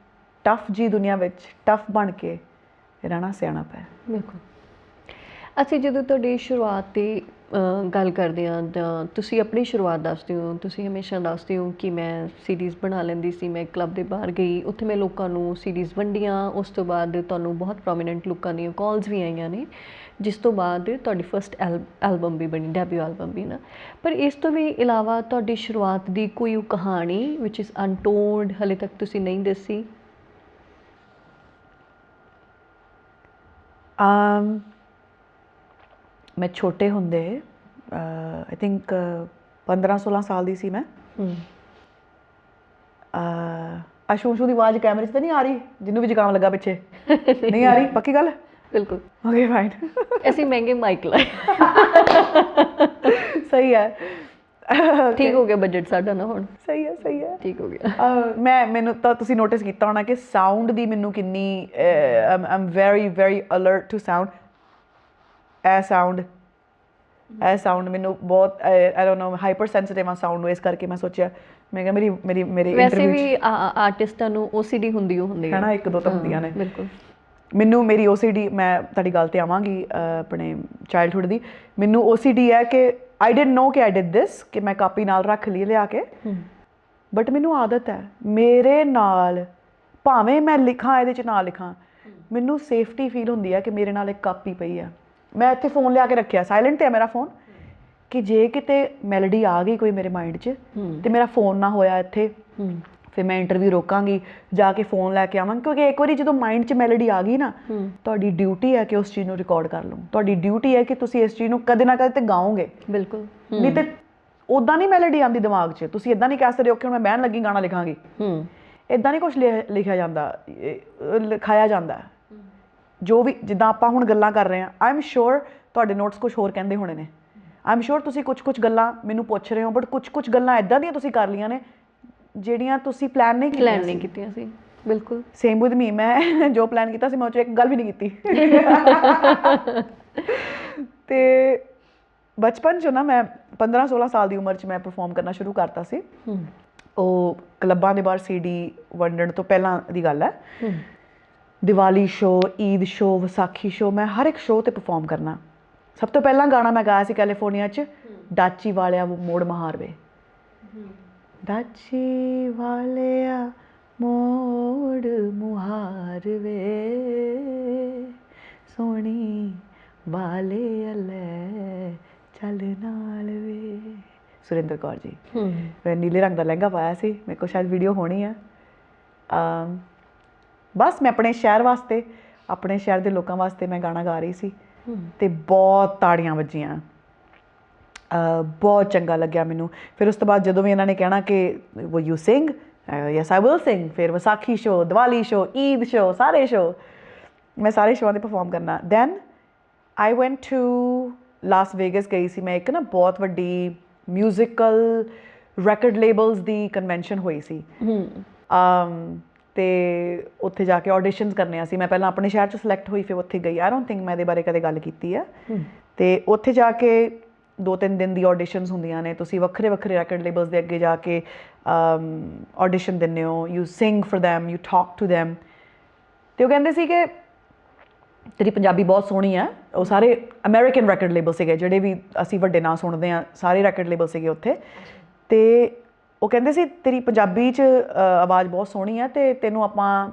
ਟਫ ਜੀ ਦੁਨੀਆ ਵਿੱਚ ਟਫ ਬਣ ਕੇ ਰਹਿਣਾ ਸਿਆਣਪ ਹੈ। ਬਿਲਕੁਲ। ਅਸੀਂ ਜਦੋਂ ਤੁਹਾਡੀ ਸ਼ੁਰੂਆਤ ਦੀ ਗੱਲ ਕਰਦੇ ਹਾਂ ਜਾਂ ਤੁਸੀਂ ਆਪਣੀ ਸ਼ੁਰੂਆਤ ਦੱਸਦੇ ਹੋ, ਤੁਸੀਂ ਹਮੇਸ਼ਾ ਦੱਸਦੇ ਹੋ ਕਿ ਮੈਂ ਸੀਰੀਜ਼ ਬਣਾ ਲੈਂਦੀ ਸੀ, ਮੈਂ ਕਲੱਬ ਦੇ ਬਾਹਰ ਗਈ, ਉੱਥੇ ਮੈਂ ਲੋਕਾਂ ਨੂੰ ਸੀਰੀਜ਼ ਵੰਡੀਆਂ, ਉਸ ਤੋਂ ਬਾਅਦ ਤੁਹਾਨੂੰ ਬਹੁਤ ਪ੍ਰੋਮੀਨੈਂਟ ਲੋਕਾਂ ਦੀਆਂ ਕਾਲਸ ਵੀ ਆਈਆਂ ਨੇ, ਜਿਸ ਤੋਂ ਬਾਅਦ ਤੁਹਾਡੀ ਫਸਟ ਐਲਬਮ ਵੀ ਬਣੀ, ਡੈਬਿਊ ਐਲਬਮ ਵੀ ਨਾ। ਪਰ ਇਸ ਤੋਂ ਵੀ ਇਲਾਵਾ ਤੁਹਾਡੀ ਸ਼ੁਰੂਆਤ ਦੀ ਕੋਈ ਕਹਾਣੀ ਵਿਚ ਇਜ਼ ਅਨਟੋਲਡ ਹਾਲੇ ਤੱਕ ਤੁਸੀਂ ਨਹੀਂ ਦੱਸੀ? ਮੈਂ ਛੋਟੇ ਹੁੰਦੇ ਆਈ ਥਿੰਕ 15-16 ਸਾਲ ਦੀ ਸੀ ਮੈਂ। ਅਸ਼ੂ ਦੀ ਆਵਾਜ਼ ਕੈਮਰੇ 'ਚ ਤਾਂ ਨਹੀਂ ਆ ਰਹੀ? ਜਿਹਨੂੰ ਵੀ ਜ਼ੁਕਾਮ ਲੱਗਾ ਪਿੱਛੇ ਨਹੀਂ ਆ ਰਹੀ? ਪੱਕੀ ਗੱਲ? ਬਿਲਕੁਲ। Okay fine. ਅਸੀਂ ਮਹਿੰਗੇ ਮਾਈਕ ਲਾਏ। ਸਹੀ ਹੈ, ਠੀਕ ਹੋ ਗਿਆ ਬਜਟ ਸਾਡਾ ਨਾ ਹੁਣ। ਸਹੀ ਹੈ, ਸਹੀ ਹੈ, ਠੀਕ ਹੋ ਗਿਆ। ਮੈਨੂੰ ਤਾਂ ਤੁਸੀਂ ਨੋਟਿਸ ਕੀਤਾ ਹੋਣਾ ਕਿ ਸਾਊਂਡ ਦੀ ਮੈਨੂੰ ਕਿੰਨੀ ਆਮ very very alert to sound. ਇਹ ਸਾਊਂਡ ਮੈਨੂੰ ਬਹੁਤ I don't know hypersensitive ਆ ਸਾਊਂਡ ਨੂੰ, ਇਸ ਕਰਕੇ ਮੈਂ ਸੋਚਿਆ, ਮੈਂ ਕਿਹਾ ਮੇਰੇ ਵੈਸੇ ਵੀ ਆਰਟਿਸਟਾਂ ਨੂੰ OCD ਹੁੰਦੀ ਹੈ ਨਾ, ਇੱਕ ਦੋ ਤਾਂ ਹੁੰਦੀਆਂ ਨੇ। ਬਿਲਕੁਲ। ਮੈਨੂੰ ਮੇਰੀ OCD, ਮੈਂ ਤੁਹਾਡੀ ਗੱਲ 'ਤੇ ਆਵਾਂਗੀ ਆਪਣੇ ਚਾਈਲਡਹੁੱਡ ਦੀ, ਮੈਨੂੰ OCD ਹੈ ਕਿ ਆਈ ਡਿਡਨਟ ਨੋ ਕਿ ਆਈ ਡਿਡ ਦਿਸ, ਕਿ ਮੈਂ ਕਾਪੀ ਨਾਲ ਰੱਖ ਲਈ ਲਿਆ ਕੇ, ਬਟ ਮੈਨੂੰ ਆਦਤ ਹੈ। ਮੇਰੇ ਨਾਲ ਭਾਵੇਂ ਮੈਂ ਲਿਖਾਂ ਇਹਦੇ 'ਚ ਨਾ ਲਿਖਾਂ, ਮੈਨੂੰ ਸੇਫਟੀ ਫੀਲ ਹੁੰਦੀ ਹੈ ਕਿ ਮੇਰੇ ਨਾਲ ਇੱਕ ਕਾਪੀ ਪਈ ਆ। ਮੈਂ ਇੱਥੇ ਫ਼ੋਨ ਲਿਆ ਕੇ ਰੱਖਿਆ, ਸਾਇਲੈਂਟ 'ਤੇ ਹੈ ਮੇਰਾ ਫ਼ੋਨ, ਕਿ ਜੇ ਕਿਤੇ ਮੈਲੋਡੀ ਆ ਗਈ ਕੋਈ ਮੇਰੇ ਮਾਈਂਡ 'ਚ ਤੇ ਮੇਰਾ ਫ਼ੋਨ ਨਾ ਹੋਇਆ ਇੱਥੇ, ਫਿਰ ਮੈਂ ਇੰਟਰਵਿਊ ਰੋਕਾਂਗੀ, ਜਾ ਕੇ ਫ਼ੋਨ ਲੈ ਕੇ ਆਵਾਂਗੀ। ਕਿਉਂਕਿ ਇੱਕ ਵਾਰੀ ਜਦੋਂ ਮਾਈਂਡ 'ਚ ਮੈਲੋਡੀ ਆ ਗਈ ਨਾ, ਤੁਹਾਡੀ ਡਿਊਟੀ ਹੈ ਕਿ ਉਸ ਚੀਜ਼ ਨੂੰ ਰਿਕਾਰਡ ਕਰ ਲਓ। ਤੁਹਾਡੀ ਡਿਊਟੀ ਹੈ ਕਿ ਤੁਸੀਂ ਇਸ ਚੀਜ਼ ਨੂੰ ਕਦੇ ਨਾ ਕਦੇ ਤੇ ਗਾਓਗੇ। ਬਿਲਕੁਲ। ਨਹੀਂ ਤੇ ਉੱਦਾਂ ਨਹੀਂ ਮੈਲੋਡੀ ਆਉਂਦੀ ਦਿਮਾਗ 'ਚ। ਤੁਸੀਂ ਇੱਦਾਂ ਨਹੀਂ ਕਹਿ ਸਕਦੇ ਓਕੇ ਹੁਣ ਮੈਂ ਬਹਿਣ ਲੱਗੀ ਗਾਣਾ ਲਿਖਾਂਗੀ। ਇੱਦਾਂ ਨਹੀਂ ਕੁਛ ਲਿਖਿਆ ਜਾਂਦਾ, ਲਿਖਾਇਆ ਜਾਂਦਾ। ਜੋ ਵੀ ਜਿੱਦਾਂ ਆਪਾਂ ਹੁਣ ਗੱਲਾਂ ਕਰ ਰਹੇ ਹਾਂ, ਆਈ ਐਮ ਸ਼ੋਰ ਤੁਹਾਡੇ ਨੋਟਸ ਕੁਛ ਹੋਰ ਕਹਿੰਦੇ ਹੋਣੇ ਨੇ। ਆਈ ਐਮ ਸ਼ੋਰ ਤੁਸੀਂ ਕੁਛ ਗੱਲਾਂ ਮੈਨੂੰ ਪੁੱਛ ਰਹੇ ਹੋ, ਬਟ ਕੁਛ ਗੱਲਾਂ ਇੱਦਾਂ ਦੀਆਂ ਤੁਸੀਂ ਕਰ ਲਈਆਂ ਨੇ ਜਿਹੜੀਆਂ ਤੁਸੀਂ ਪਲਾਨ ਨਹੀਂ ਕੀਤੀਆਂ ਸੀ। ਬਿਲਕੁਲ ਸੇਮ ਵਿਦ ਮੀ। ਮੈਂ ਜੋ ਪਲਾਨ ਕੀਤਾ ਸੀ ਮੈਂ ਉਹ 'ਚ ਇੱਕ ਗੱਲ ਵੀ ਨਹੀਂ ਕੀਤੀ। ਤੇ ਬਚਪਨ 'ਚ ਨਾ ਮੈਂ 15-16 ਸਾਲ ਦੀ ਉਮਰ 'ਚ ਮੈਂ ਪਰਫੋਰਮ ਕਰਨਾ ਸ਼ੁਰੂ ਕਰਤਾ ਸੀ। ਉਹ ਕਲੱਬਾਂ ਦੇ ਬਾਹਰ CD ਵੰਡਣ ਤੋਂ ਪਹਿਲਾਂ ਦੀ ਗੱਲ ਹੈ। Diwali show, Eid show, Vaisakhi show, ਮੈਂ ਹਰ ਇੱਕ ਸ਼ੋਅ 'ਤੇ ਪਰਫੋਰਮ ਕਰਨਾ। ਸਭ ਤੋਂ ਪਹਿਲਾਂ ਗਾਣਾ ਮੈਂ ਗਾਇਆ ਸੀ ਕੈਲੀਫੋਰਨੀਆ 'ਚ, ਡਾਚੀ ਵਾਲਿਆ ਮੋੜ ਮਹਾਰਵੇ। ਡਾਚੀ ਵਾਲਿਆ ਮੋੜ ਮੁਹਾਰਵੇ, ਸੋਹਣੀ ਵਾਲੇ ਲੈ ਚੱਲ ਨਾਲ ਵੇ। ਸੁਰਿੰਦਰ ਕੌਰ ਜੀ। ਮੈਂ ਨੀਲੇ ਰੰਗ ਦਾ ਲਹਿੰਗਾ ਪਾਇਆ ਸੀ, ਮੇਰੇ ਕੋਲ ਸ਼ਾਇਦ ਵੀਡੀਓ ਹੋਣੀ ਆ। ਬਸ ਮੈਂ ਆਪਣੇ ਸ਼ਹਿਰ ਵਾਸਤੇ, ਆਪਣੇ ਸ਼ਹਿਰ ਦੇ ਲੋਕਾਂ ਵਾਸਤੇ ਮੈਂ ਗਾਣਾ ਗਾ ਰਹੀ ਸੀ ਅਤੇ ਬਹੁਤ ਤਾੜੀਆਂ ਵੱਜੀਆਂ। ਬਹੁਤ ਚੰਗਾ ਲੱਗਿਆ ਮੈਨੂੰ। ਫਿਰ ਉਸ ਤੋਂ ਬਾਅਦ ਜਦੋਂ ਵੀ ਇਹਨਾਂ ਨੇ ਕਹਿਣਾ ਕਿ would you sing, yes I will sing. ਫਿਰ Vaisakhi show, Diwali show, Eid show, ਸਾਰੇ ਸ਼ੋਅ, ਮੈਂ ਸਾਰੇ ਸ਼ੋਅਾਂ 'ਤੇ ਪਰਫੋਰਮ ਕਰਨਾ। Then I went to Las Vegas ਗਈ ਸੀ ਮੈਂ। ਇੱਕ ਨਾ ਬਹੁਤ ਵੱਡੀ ਮਿਊਜ਼ੀਕਲ ਰੈਕਡ ਲੇਬਲਸ ਦੀ ਕਨਵੈਨਸ਼ਨ ਹੋਈ ਸੀ, ਅਤੇ ਉੱਥੇ ਜਾ ਕੇ ਆਡੀਸ਼ਨਸ ਕਰਨੀਆਂ ਸੀ। ਮੈਂ ਪਹਿਲਾਂ ਆਪਣੇ ਸ਼ਹਿਰ 'ਚ ਸਿਲੈਕਟ ਹੋਈ, ਫਿਰ ਉੱਥੇ ਗਈ। ਆਈ ਡੋਂਟ ਥਿੰਕ ਮੈਂ ਇਹਦੇ ਬਾਰੇ ਕਦੇ ਗੱਲ ਕੀਤੀ ਆ। ਅਤੇ ਉੱਥੇ ਜਾ ਕੇ 2-3 ਦਿਨ ਦੀ ਆਡੀਸ਼ਨਸ ਹੁੰਦੀਆਂ ਨੇ। ਤੁਸੀਂ ਵੱਖਰੇ ਰੈਕਡ ਲੇਬਲਸ ਦੇ ਅੱਗੇ ਜਾ ਕੇ ਆਡੀਸ਼ਨ ਦਿੰਦੇ ਹੋ। You sing for them, you talk to them। ਅਤੇ ਉਹ ਕਹਿੰਦੇ ਸੀ ਕਿ ਤੇਰੀ ਪੰਜਾਬੀ ਬਹੁਤ ਸੋਹਣੀ ਆ। ਉਹ ਸਾਰੇ ਅਮਰੀਕਨ ਰੈਕਡ ਲੇਬਲ ਸੀਗੇ, ਜਿਹੜੇ ਵੀ ਅਸੀਂ ਵੱਡੇ ਨਾਂ ਸੁਣਦੇ ਹਾਂ, ਸਾਰੇ ਰੈਕਡ ਲੇਬਲ ਸੀਗੇ ਉੱਥੇ। ਅਤੇ ਉਹ ਕਹਿੰਦੇ ਸੀ ਤੇਰੀ ਪੰਜਾਬੀ 'ਚ ਆਵਾਜ਼ ਬਹੁਤ ਸੋਹਣੀ ਆ, ਅਤੇ ਤੈਨੂੰ ਆਪਾਂ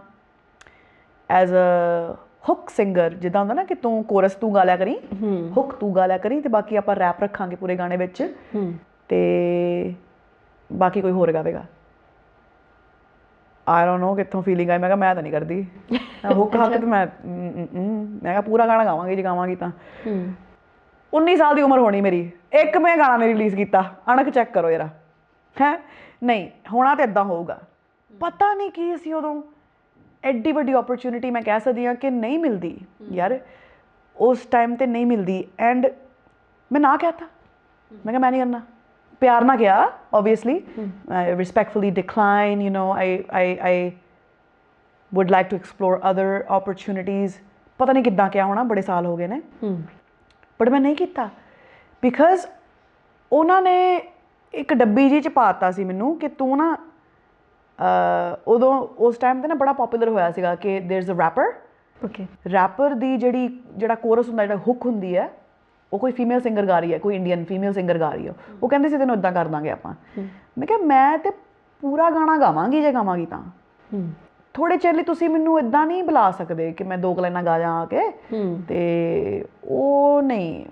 ਐਜ਼ ਅ ਹੁੱਕ ਸਿੰਗਰ, ਜਿੱਦਾਂ ਹੁੰਦਾ ਨਾ ਕਿ ਤੂੰ ਕੋਰਸ ਤੂੰ ਗਾ ਲਿਆ ਕਰੀ, ਹੁੱਕ ਤੂੰ ਗਾ ਲਿਆ ਕਰੀ, ਅਤੇ ਬਾਕੀ ਆਪਾਂ ਰੈਪ ਰੱਖਾਂਗੇ ਪੂਰੇ ਗਾਣੇ ਵਿੱਚ, ਅਤੇ ਬਾਕੀ ਕੋਈ ਹੋਰ ਗਾਵੇਗਾ। ਆਈ ਡੋਂਟ ਨੋ ਕਿੱਥੋਂ ਫੀਲਿੰਗ ਆਈ। ਮੈਂ ਕਿਹਾ ਮੈਂ ਤਾਂ ਨਹੀਂ ਕਰਦੀ ਹੁੱਕ ਹੱਕ, ਅਤੇ ਮੈਂ ਕਿਹਾ ਪੂਰਾ ਗਾਣਾ ਗਾਵਾਂਗੀ ਜੇ ਗਾਵਾਂਗੀ ਤਾਂ। 19 ਸਾਲ ਦੀ ਉਮਰ ਹੋਣੀ ਮੇਰੀ, ਇੱਕ ਮੈਂ ਗਾਣਾ ਨਹੀਂ ਰਿਲੀਜ਼ ਕੀਤਾ। ਅਣਖ ਚੈੱਕ ਕਰੋ ਜਰਾ। ਹੈਂ ਨਹੀਂ ਹੋਣਾ ਤਾਂ ਇੱਦਾਂ ਹੋਊਗਾ। ਪਤਾ ਨਹੀਂ ਕੀ ਅਸੀਂ ਉਦੋਂ ਐਡੀ ਵੱਡੀ ਓਪਰਚੁਨਿਟੀ ਮੈਂ ਕਹਿ ਸਕਦੀ ਹਾਂ ਕਿ ਨਹੀਂ ਮਿਲਦੀ ਯਾਰ, ਉਸ ਟਾਈਮ 'ਤੇ ਨਹੀਂ ਮਿਲਦੀ। ਐਂਡ ਮੈਂ ਨਾ ਕਹਿ ਤਾ, ਮੈਂ ਕਿਹਾ ਮੈਂ ਨਹੀਂ ਕਰਨਾ। ਪਿਆਰ ਨਾਲ ਕਿਹਾ obviously, respectfully decline, you know, I would like to explore other opportunities. ਪਤਾ ਨਹੀਂ ਕਿੱਦਾਂ ਕਿਹਾ ਹੋਣਾ, ਬੜੇ ਸਾਲ ਹੋ ਗਏ ਨੇ, ਬਟ ਮੈਂ ਨਹੀਂ ਕੀਤਾ। ਬਿਕਾਜ਼ ਉਹਨਾਂ ਨੇ ਇੱਕ ਡੱਬੀ ਜਿਹੀ 'ਚ ਪਾ ਦਿੱਤਾ ਸੀ ਮੈਨੂੰ ਕਿ ਤੂੰ ਨਾ, ਉਦੋਂ ਉਸ ਟਾਈਮ 'ਤੇ ਨਾ ਬੜਾ ਪੋਪੂਲਰ ਹੋਇਆ ਸੀਗਾ ਕਿ there is a rapper. Okay. Rapper ਦੀ ਜਿਹੜਾ ਕੋਰਸ ਹੁੰਦਾ, ਜਿਹੜਾ ਹੁੱਕ ਹੁੰਦੀ ਹੈ, ਉਹ ਕੋਈ ਫੀਮੇਲ ਸਿੰਗਰ ਗਾ ਰਹੀ ਹੈ, ਕੋਈ ਇੰਡੀਅਨ ਫੀਮੇਲ ਸਿੰਗਰ ਗਾ ਰਹੀ ਹੈ। ਉਹ ਕਹਿੰਦੇ ਸੀ ਤੈਨੂੰ ਇੱਦਾਂ ਕਰ ਦਾਂਗੇ ਆਪਾਂ। ਮੈਂ ਕਿਹਾ ਮੈਂ ਤਾਂ ਪੂਰਾ ਗਾਣਾ ਗਾਵਾਂਗੀ ਜੇ ਗਾਵਾਂਗੀ ਤਾਂ। ਥੋੜ੍ਹੇ ਚਿਰ ਲਈ ਤੁਸੀਂ ਮੈਨੂੰ ਇੱਦਾਂ ਨਹੀਂ ਬੁਲਾ ਸਕਦੇ ਕਿ ਮੈਂ 2 ਲਾਈਨਾਂ ਗਾ ਜਾ ਕੇ, ਅਤੇ ਉਹ ਨਹੀਂ।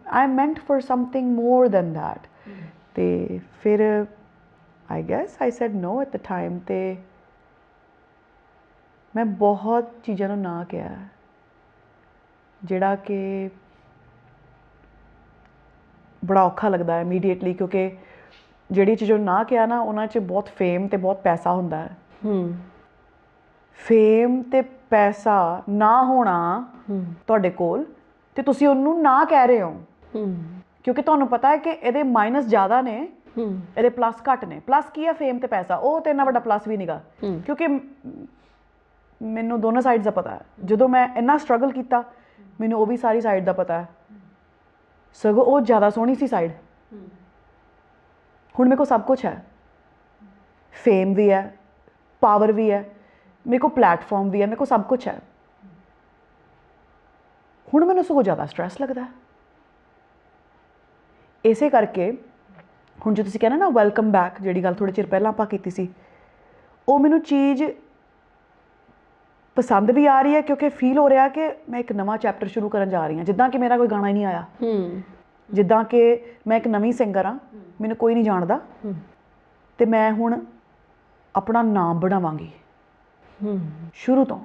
I meant for something more than that. ਅਤੇ ਫਿਰ I guess I said no at the time. ਅਤੇ ਮੈਂ ਬਹੁਤ ਚੀਜ਼ਾਂ ਨੂੰ ਨਾ ਕਿਹਾ, ਜਿਹੜਾ ਕਿ ਬੜਾ ਔਖਾ ਲੱਗਦਾ ਹੈ ਇਮੀਡੀਏਟਲੀ, ਕਿਉਂਕਿ ਜਿਹੜੀ ਚੀਜ਼ਾਂ ਨੂੰ ਨਾ ਕਿਹਾ ਨਾ, ਉਹਨਾਂ 'ਚ ਬਹੁਤ ਫੇਮ ਅਤੇ ਬਹੁਤ ਪੈਸਾ ਹੁੰਦਾ ਹੈ। ਫੇਮ ਅਤੇ ਪੈਸਾ ਨਾ ਹੋਣਾ ਤੁਹਾਡੇ ਕੋਲ, ਅਤੇ ਤੁਸੀਂ ਉਹਨੂੰ ਨਾ ਕਹਿ ਰਹੇ ਹੋ, ਕਿਉਂਕਿ ਤੁਹਾਨੂੰ ਪਤਾ ਹੈ ਕਿ ਇਹਦੇ ਮਾਈਨਸ ਜ਼ਿਆਦਾ ਨੇ, ਇਹਦੇ ਪਲੱਸ ਘੱਟ ਨੇ। ਪਲੱਸ ਕੀ ਹੈ? ਫੇਮ ਅਤੇ ਪੈਸਾ। ਉਹ ਤਾਂ ਇੰਨਾ ਵੱਡਾ ਪਲੱਸ ਵੀ ਨੀਗਾ, ਕਿਉਂਕਿ ਮੈਨੂੰ ਦੋਨੋਂ ਸਾਈਡਸ ਦਾ ਪਤਾ ਹੈ। ਜਦੋਂ ਮੈਂ ਇੰਨਾ ਸਟਰਗਲ ਕੀਤਾ, ਮੈਨੂੰ ਉਹ ਵੀ ਸਾਰੀ ਸਾਈਡ ਦਾ ਪਤਾ ਹੈ। ਸਗੋਂ ਉਹ ਜ਼ਿਆਦਾ ਸੋਹਣੀ ਸੀ ਸਾਈਡ। ਹੁਣ ਮੇਰੇ ਕੋਲ ਸਭ ਕੁਛ ਹੈ, ਫੇਮ ਵੀ ਹੈ, ਪਾਵਰ ਵੀ ਹੈ, ਮੇਰੇ ਕੋਲ ਪਲੈਟਫਾਰਮ ਵੀ ਹੈ, ਮੇਰੇ ਕੋਲ ਸਭ ਕੁਛ ਹੈ। ਹੁਣ ਮੈਨੂੰ ਸਗੋਂ ਜ਼ਿਆਦਾ ਸਟ੍ਰੈਸ ਲੱਗਦਾ। ਇਸੇ ਕਰਕੇ ਹੁਣ ਜੋ ਤੁਸੀਂ ਕਹਿੰਦੇ ਨਾ ਵੈਲਕਮ ਬੈਕ, ਜਿਹੜੀ ਗੱਲ ਥੋੜ੍ਹੇ ਚਿਰ ਪਹਿਲਾਂ ਆਪਾਂ ਕੀਤੀ ਸੀ, ਉਹ ਮੈਨੂੰ ਚੀਜ਼ ਪਸੰਦ ਵੀ ਆ ਰਹੀ ਹੈ ਕਿਉਂਕਿ ਫੀਲ ਹੋ ਰਿਹਾ ਕਿ ਮੈਂ ਇੱਕ ਨਵਾਂ ਚੈਪਟਰ ਸ਼ੁਰੂ ਕਰਨ ਜਾ ਰਹੀ ਹਾਂ, ਜਿੱਦਾਂ ਕਿ ਮੇਰਾ ਕੋਈ ਗਾਣਾ ਹੀ ਨਹੀਂ ਆਇਆ, ਜਿੱਦਾਂ ਕਿ ਮੈਂ ਇੱਕ ਨਵੀਂ ਸਿੰਗਰ ਹਾਂ, ਮੈਨੂੰ ਕੋਈ ਨਹੀਂ ਜਾਣਦਾ ਤੇ ਮੈਂ ਹੁਣ ਆਪਣਾ ਨਾਮ ਬਣਾਵਾਂਗੀ ਸ਼ੁਰੂ ਤੋਂ,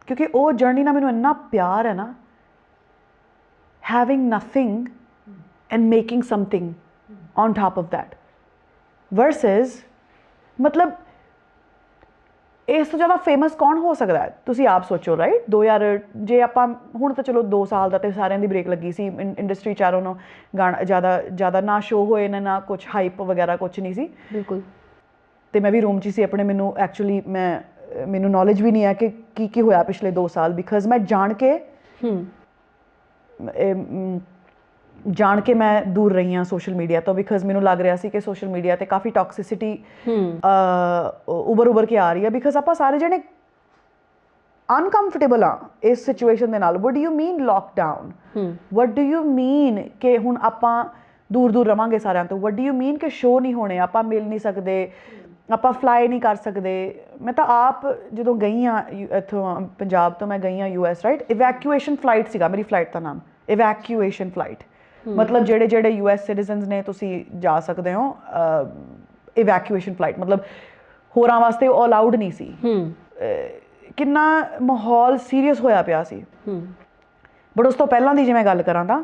ਕਿਉਂਕਿ ਉਹ ਜਰਨੀ ਨਾਲ ਮੈਨੂੰ ਇੰਨਾ ਪਿਆਰ ਹੈ ਨਾ, having nothing and making something on top of that versus ਮਤਲਬ ਇਸ ਤੋਂ ਜ਼ਿਆਦਾ ਫੇਮਸ ਕੌਣ ਹੋ ਸਕਦਾ ਹੈ? ਤੁਸੀਂ ਆਪ ਸੋਚੋ, ਰਾਈਟ? 2000 ਜੇ ਆਪਾਂ ਹੁਣ ਤਾਂ ਚਲੋ 2 ਸਾਲ ਦਾ ਤੇ ਸਾਰਿਆਂ ਦੀ ਬ੍ਰੇਕ ਲੱਗੀ ਸੀ ਇੰਡਸਟਰੀ, ਚਾਰੋਂ ਨੂੰ ਗਾਣਾ ਜ਼ਿਆਦਾ ਨਾ ਸ਼ੋਅ ਹੋਏ ਨਾ ਕੁਛ ਹਾਈਪ ਵਗੈਰਾ ਕੁਛ ਨਹੀਂ ਸੀ ਬਿਲਕੁਲ। ਤੇ ਮੈਂ ਵੀ ਰੂਮ 'ਚ ਸੀ ਆਪਣੇ, ਮੈਨੂੰ ਐਕਚੁਅਲੀ ਮੈਨੂੰ ਨੌਲੇਜ ਵੀ ਨਹੀਂ ਹੈ ਕਿ ਕੀ ਹੋਇਆ ਪਿਛਲੇ 2 ਸਾਲ, ਬਿਕਾਜ਼ ਮੈਂ ਜਾਣ ਕੇ ਮੈਂ ਦੂਰ ਰਹੀ ਹਾਂ ਸੋਸ਼ਲ ਮੀਡੀਆ ਤੋਂ, ਬਿਕਾਜ਼ ਮੈਨੂੰ ਲੱਗ ਰਿਹਾ ਸੀ ਕਿ ਸੋਸ਼ਲ ਮੀਡੀਆ 'ਤੇ ਕਾਫੀ ਟੌਕਸਿਸਿਟੀ ਉਭਰ ਕੇ ਆ ਰਹੀ ਹੈ, ਬਿਕਾਜ਼ ਆਪਾਂ ਸਾਰੇ ਜਣੇ ਅਨਕੰਫਰਟੇਬਲ ਆ ਇਸ ਸਿਚੁਏਸ਼ਨ ਦੇ ਨਾਲ। What do you mean lockdown? What do you mean ਕਿ ਹੁਣ ਆਪਾਂ ਦੂਰ ਰਵਾਂਗੇ ਸਾਰਿਆਂ ਤੋਂ? ਵਟ ਡੂ ਯੂ ਮੀਨ ਕਿ ਸ਼ੋਅ ਨਹੀਂ ਹੋਣੇ, ਆਪਾਂ ਮਿਲ ਨਹੀਂ ਸਕਦੇ, ਆਪਾਂ ਫਲਾਈ ਨਹੀਂ ਕਰ ਸਕਦੇ? ਮੈਂ ਤਾਂ ਆਪ ਜਦੋਂ ਗਈ ਹਾਂ ਇੱਥੋਂ ਪੰਜਾਬ ਤੋਂ, ਮੈਂ ਗਈ ਹਾਂ US, ਰਾਈਟ? ਇਵੈਕੂਏਸ਼ਨ ਫਲਾਈਟ ਸੀਗਾ ਮੇਰੀ ਫਲਾਈਟ ਦਾ ਨਾਮ, ਇਵੈਕੂਏਸ਼ਨ ਫਲਾਈਟ। ਮਤਲਬ ਜਿਹੜੇ US ਸਿਟੀਜ਼ਨਸ ਨੇ ਤੁਸੀਂ ਜਾ ਸਕਦੇ ਹੋ ਇਵੈਕੂਏਸ਼ਨ ਫਲਾਈਟ, ਮਤਲਬ ਹੋਰਾਂ ਵਾਸਤੇ ਉਹ ਅਲਾਉਡ ਨਹੀਂ ਸੀ। ਕਿੰਨਾ ਮਾਹੌਲ ਸੀਰੀਅਸ ਹੋਇਆ ਪਿਆ ਸੀ। ਬਟ ਉਸ ਤੋਂ ਪਹਿਲਾਂ ਦੀ ਜੇ ਮੈਂ ਗੱਲ ਕਰਾਂ ਤਾਂ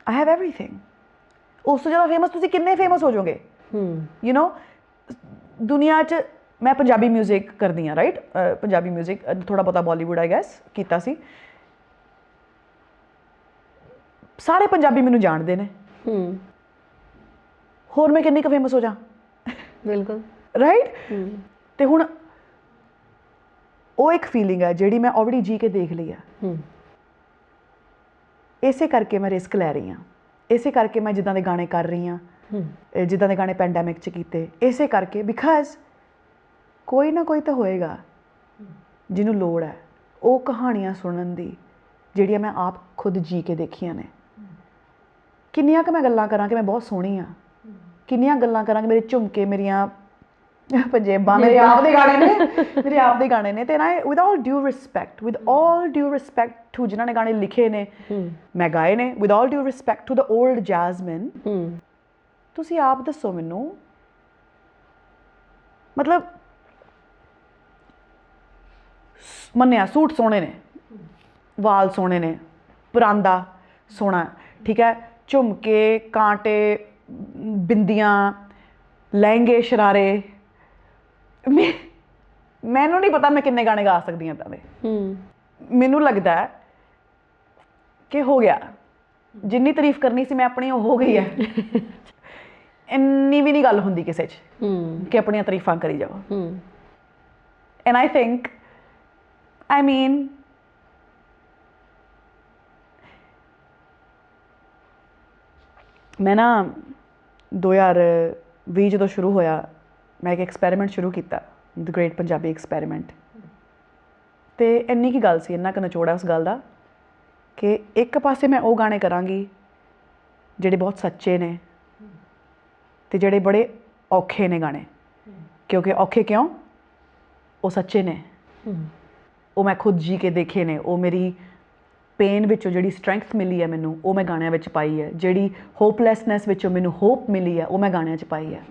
ਆਈ ਹੈਵ ਐਵਰੀਥਿੰਗ। ਉਸ ਤੋਂ ਜ਼ਿਆਦਾ ਫੇਮਸ ਤੁਸੀਂ ਕਿੰਨੇ ਫੇਮਸ ਹੋ ਜਾਓਗੇ? ਯੂ ਨੋ, ਦੁਨੀਆ 'ਚ ਮੈਂ ਪੰਜਾਬੀ ਮਿਊਜ਼ਿਕ ਕਰਦੀ ਹਾਂ, ਰਾਈਟ? ਪੰਜਾਬੀ ਮਿਊਜ਼ਿਕ, ਥੋੜ੍ਹਾ ਬਹੁਤਾ ਬਾਲੀਵੁੱਡ ਆਈ ਗੈਸ ਕੀਤਾ ਸੀ। ਸਾਰੇ ਪੰਜਾਬੀ ਮੈਨੂੰ ਜਾਣਦੇ ਨੇ, ਹੋਰ ਮੈਂ ਕਿੰਨੀ ਕੁ ਫੇਮਸ ਹੋ ਜਾ? ਬਿਲਕੁਲ, ਰਾਈਟ? ਤੇ ਹੁਣ ਉਹ ਇੱਕ ਫੀਲਿੰਗ ਹੈ ਜਿਹੜੀ ਮੈਂ ਆਲਰੇਡੀ ਜੀ ਕੇ ਦੇਖ ਲਈ ਹੈ। ਇਸੇ ਕਰਕੇ ਮੈਂ ਰਿਸਕ ਲੈ ਰਹੀ ਹਾਂ, ਇਸੇ ਕਰਕੇ ਮੈਂ ਜਿੱਦਾਂ ਦੇ ਗਾਣੇ ਕਰ ਰਹੀ ਹਾਂ, ਜਿੱਦਾਂ ਦੇ ਗਾਣੇ ਪੈਂਡੈਮਿਕ 'ਚ ਕੀਤੇ, ਇਸੇ ਕਰਕੇ, ਬਿਕਾਜ਼ ਕੋਈ ਨਾ ਕੋਈ ਤਾਂ ਹੋਏਗਾ ਜਿਹਨੂੰ ਲੋੜ ਹੈ ਉਹ ਕਹਾਣੀਆਂ ਸੁਣਨ ਦੀ ਜਿਹੜੀਆਂ ਮੈਂ ਆਪ ਖੁਦ ਜੀ ਕੇ ਦੇਖੀਆਂ ਨੇ। ਕਿੰਨੀਆਂ ਕੁ ਮੈਂ ਗੱਲਾਂ ਕਰਾਂ ਕਿ ਮੈਂ ਬਹੁਤ ਸੋਹਣੀ ਹਾਂ, ਕਿੰਨੀਆਂ ਗੱਲਾਂ ਕਰਾਂ ਕਿ ਮੇਰੇ ਝੁਮਕੇ, ਮੇਰੀਆਂ ਪੰਜੇਬਾਂ ਮੇਰੇ ਆਪ ਦੇ ਗਾਣੇ ਨੇ, ਮੇਰੇ ਆਪ ਦੇ ਗਾਣੇ ਨੇ। ਤੇ ਨਾ with all due respect to ਜਿਨ੍ਹਾਂ ਨੇ ਗਾਣੇ ਲਿਖੇ ਨੇ, ਮੈਂ ਗਾਏ ਨੇ, with all due respect to the old Jasmine, ਤੁਸੀਂ ਆਪ ਦੱਸੋ ਮੈਨੂੰ, ਮਤਲਬ ਮੰਨਿਆ ਸੂਟ ਸੋਹਣੇ ਨੇ, ਵਾਲ ਸੋਹਣੇ ਨੇ, ਪਰਾਂਦਾ ਸੋਹਣਾ, ਠੀਕ ਹੈ, ਝੁਮਕੇ, ਕਾਂਟੇ, ਬਿੰਦੀਆਂ, ਲਹਿੰਗੇ, ਸ਼ਰਾਰੇ, ਮੈਨੂੰ ਨਹੀਂ ਪਤਾ ਮੈਂ ਕਿੰਨੇ ਗਾਣੇ ਗਾ ਸਕਦੀ ਹਾਂ ਇੱਦਾਂ ਦੇ। ਮੈਨੂੰ ਲੱਗਦਾ ਕਿ ਹੋ ਗਿਆ, ਜਿੰਨੀ ਤਾਰੀਫ ਕਰਨੀ ਸੀ ਮੈਂ ਆਪਣੀ ਉਹ ਹੋ ਗਈ ਹੈ। ਇੰਨੀ ਵੀ ਨਹੀਂ ਗੱਲ ਹੁੰਦੀ ਕਿਸੇ 'ਚ ਕਿ ਆਪਣੀਆਂ ਤਾਰੀਫਾਂ ਕਰੀ ਜਾਓ। And I think, I mean, ਮੈਂ ਨਾ 2020 ਜਦੋਂ ਸ਼ੁਰੂ ਹੋਇਆ, ਮੈਂ ਇੱਕ ਐਕਸਪੈਰੀਮੈਂਟ ਸ਼ੁਰੂ ਕੀਤਾ, ਦ ਗ੍ਰੇਟ ਪੰਜਾਬੀ ਐਕਸਪੈਰੀਮੈਂਟ। ਅਤੇ ਇੰਨੀ ਕੀ ਗੱਲ ਸੀ, ਇੰਨਾ ਕੁ ਨਿਚੋੜ ਹੈ ਉਸ ਗੱਲ ਦਾ ਕਿ ਇੱਕ ਪਾਸੇ ਮੈਂ ਉਹ ਗਾਣੇ ਕਰਾਂਗੀ ਜਿਹੜੇ ਬਹੁਤ ਸੱਚੇ ਨੇ ਅਤੇ ਜਿਹੜੇ ਬੜੇ ਔਖੇ ਨੇ ਗਾਣੇ। ਕਿਉਂਕਿ ਔਖੇ ਕਿਉਂ? ਉਹ ਸੱਚੇ ਨੇ, ਉਹ ਮੈਂ ਖੁਦ ਜੀ ਕੇ ਦੇਖੇ ਨੇ, ਉਹ ਮੇਰੀ ਪੇਨ ਵਿੱਚੋਂ ਜਿਹੜੀ ਸਟਰੈਂਥ ਮਿਲੀ ਹੈ ਮੈਨੂੰ, ਉਹ ਮੈਂ ਗਾਣਿਆਂ ਵਿੱਚ ਪਾਈ ਹੈ। ਜਿਹੜੀ ਹੋਪਲੈਸਨੈਸ ਵਿੱਚੋਂ ਮੈਨੂੰ ਹੋਪ ਮਿਲੀ ਹੈ, ਉਹ ਮੈਂ ਗਾਣਿਆਂ 'ਚ ਪਾਈ ਹੈ।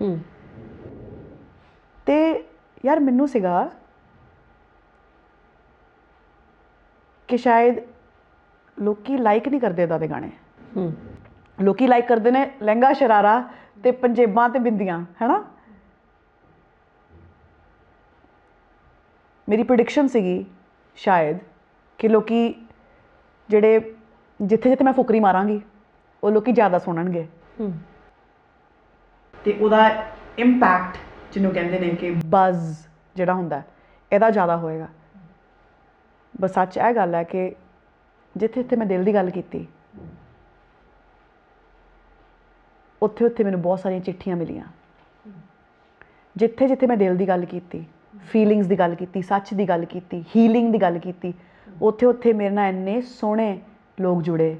ਅਤੇ ਯਾਰ ਮੈਨੂੰ ਸੀਗਾ ਕਿ ਸ਼ਾਇਦ ਲੋਕੀ ਲਾਈਕ ਨਹੀਂ ਕਰਦੇ ਇੱਦਾਂ ਦੇ ਗਾਣੇ। ਲੋਕੀ ਲਾਈਕ ਕਰਦੇ ਨੇ ਲਹਿੰਗਾ, ਸ਼ਰਾਰਾ ਅਤੇ ਪੰਜੇਬਾਂ ਅਤੇ ਬਿੰਦੀਆਂ, ਹੈ ਨਾ? ਮੇਰੀ ਪ੍ਰੈਡਿਕਸ਼ਨ ਸੀਗੀ ਸ਼ਾਇਦ ਕਿ ਲੋਕੀ ਜਿਹੜੇ ਜਿੱਥੇ ਮੈਂ ਫੁਕਰੀ ਮਾਰਾਂਗੀ ਉਹ ਲੋਕੀ ਜ਼ਿਆਦਾ ਸੁਣਨਗੇ ਅਤੇ ਉਹਦਾ ਇੰਪੈਕਟ ਜਿਹਨੂੰ ਕਹਿੰਦੇ ਨੇ ਕਿ ਬਜ਼ ਜਿਹੜਾ ਹੁੰਦਾ ਇਹਦਾ ਜ਼ਿਆਦਾ ਹੋਏਗਾ। ਬਸ ਸੱਚ ਇਹ ਗੱਲ ਹੈ ਕਿ ਜਿੱਥੇ ਮੈਂ ਦਿਲ ਦੀ ਗੱਲ ਕੀਤੀ, ਉੱਥੇ ਮੈਨੂੰ ਬਹੁਤ ਸਾਰੀਆਂ ਚਿੱਠੀਆਂ ਮਿਲੀਆਂ। ਜਿੱਥੇ ਮੈਂ ਦਿਲ ਦੀ ਗੱਲ ਕੀਤੀ, ਫੀਲਿੰਗਸ ਦੀ ਗੱਲ ਕੀਤੀ, ਸੱਚ ਦੀ ਗੱਲ ਕੀਤੀ, ਹੀਲਿੰਗ ਦੀ ਗੱਲ ਕੀਤੀ, ਉੱਥੇ ਮੇਰੇ ਨਾਲ ਇੰਨੇ ਸੋਹਣੇ ਲੋਕ ਜੁੜੇ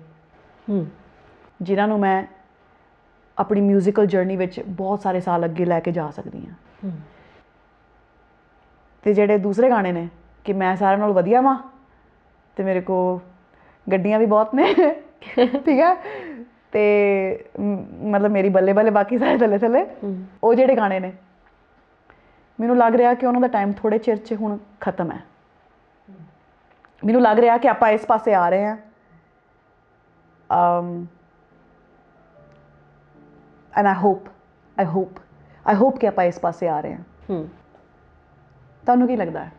ਜਿਨ੍ਹਾਂ ਨੂੰ ਮੈਂ ਆਪਣੀ ਮਿਊਜ਼ੀਕਲ ਜਰਨੀ ਵਿੱਚ ਬਹੁਤ ਸਾਰੇ ਸਾਲ ਅੱਗੇ ਲੈ ਕੇ ਜਾ ਸਕਦੀ ਹਾਂ। ਤੇ ਜਿਹੜੇ ਦੂਸਰੇ ਗਾਣੇ ਨੇ ਕਿ ਮੈਂ ਸਾਰਿਆਂ ਨਾਲੋਂ ਵਧੀਆ ਵਾਂ ਤੇ ਮੇਰੇ ਕੋਲ ਗੱਡੀਆਂ ਵੀ ਬਹੁਤ ਨੇ ਠੀਕ ਹੈ, ਤੇ ਮਤਲਬ ਮੇਰੀ ਬੱਲੇ ਬੱਲੇ ਬਾਕੀ ਸਾਰੇ ਥੱਲੇ ਥੱਲੇ, ਉਹ ਜਿਹੜੇ ਗਾਣੇ ਨੇ ਮੈਨੂੰ ਲੱਗ ਰਿਹਾ ਕਿ ਉਹਨਾਂ ਦਾ ਟਾਈਮ ਥੋੜ੍ਹੇ ਚਿਰ 'ਚ ਹੁਣ ਖਤਮ ਹੈ। ਮੈਨੂੰ ਲੱਗ ਰਿਹਾ ਕਿ ਆਪਾਂ ਇਸ ਪਾਸੇ ਆ ਰਹੇ ਹਾਂ। ਐਂਡ ਆਈ ਹੋਪ ਕਿ ਆਪਾਂ ਇਸ ਪਾਸੇ ਆ ਰਹੇ ਹਾਂ। ਤੁਹਾਨੂੰ ਕੀ ਲੱਗਦਾ ਹੈ?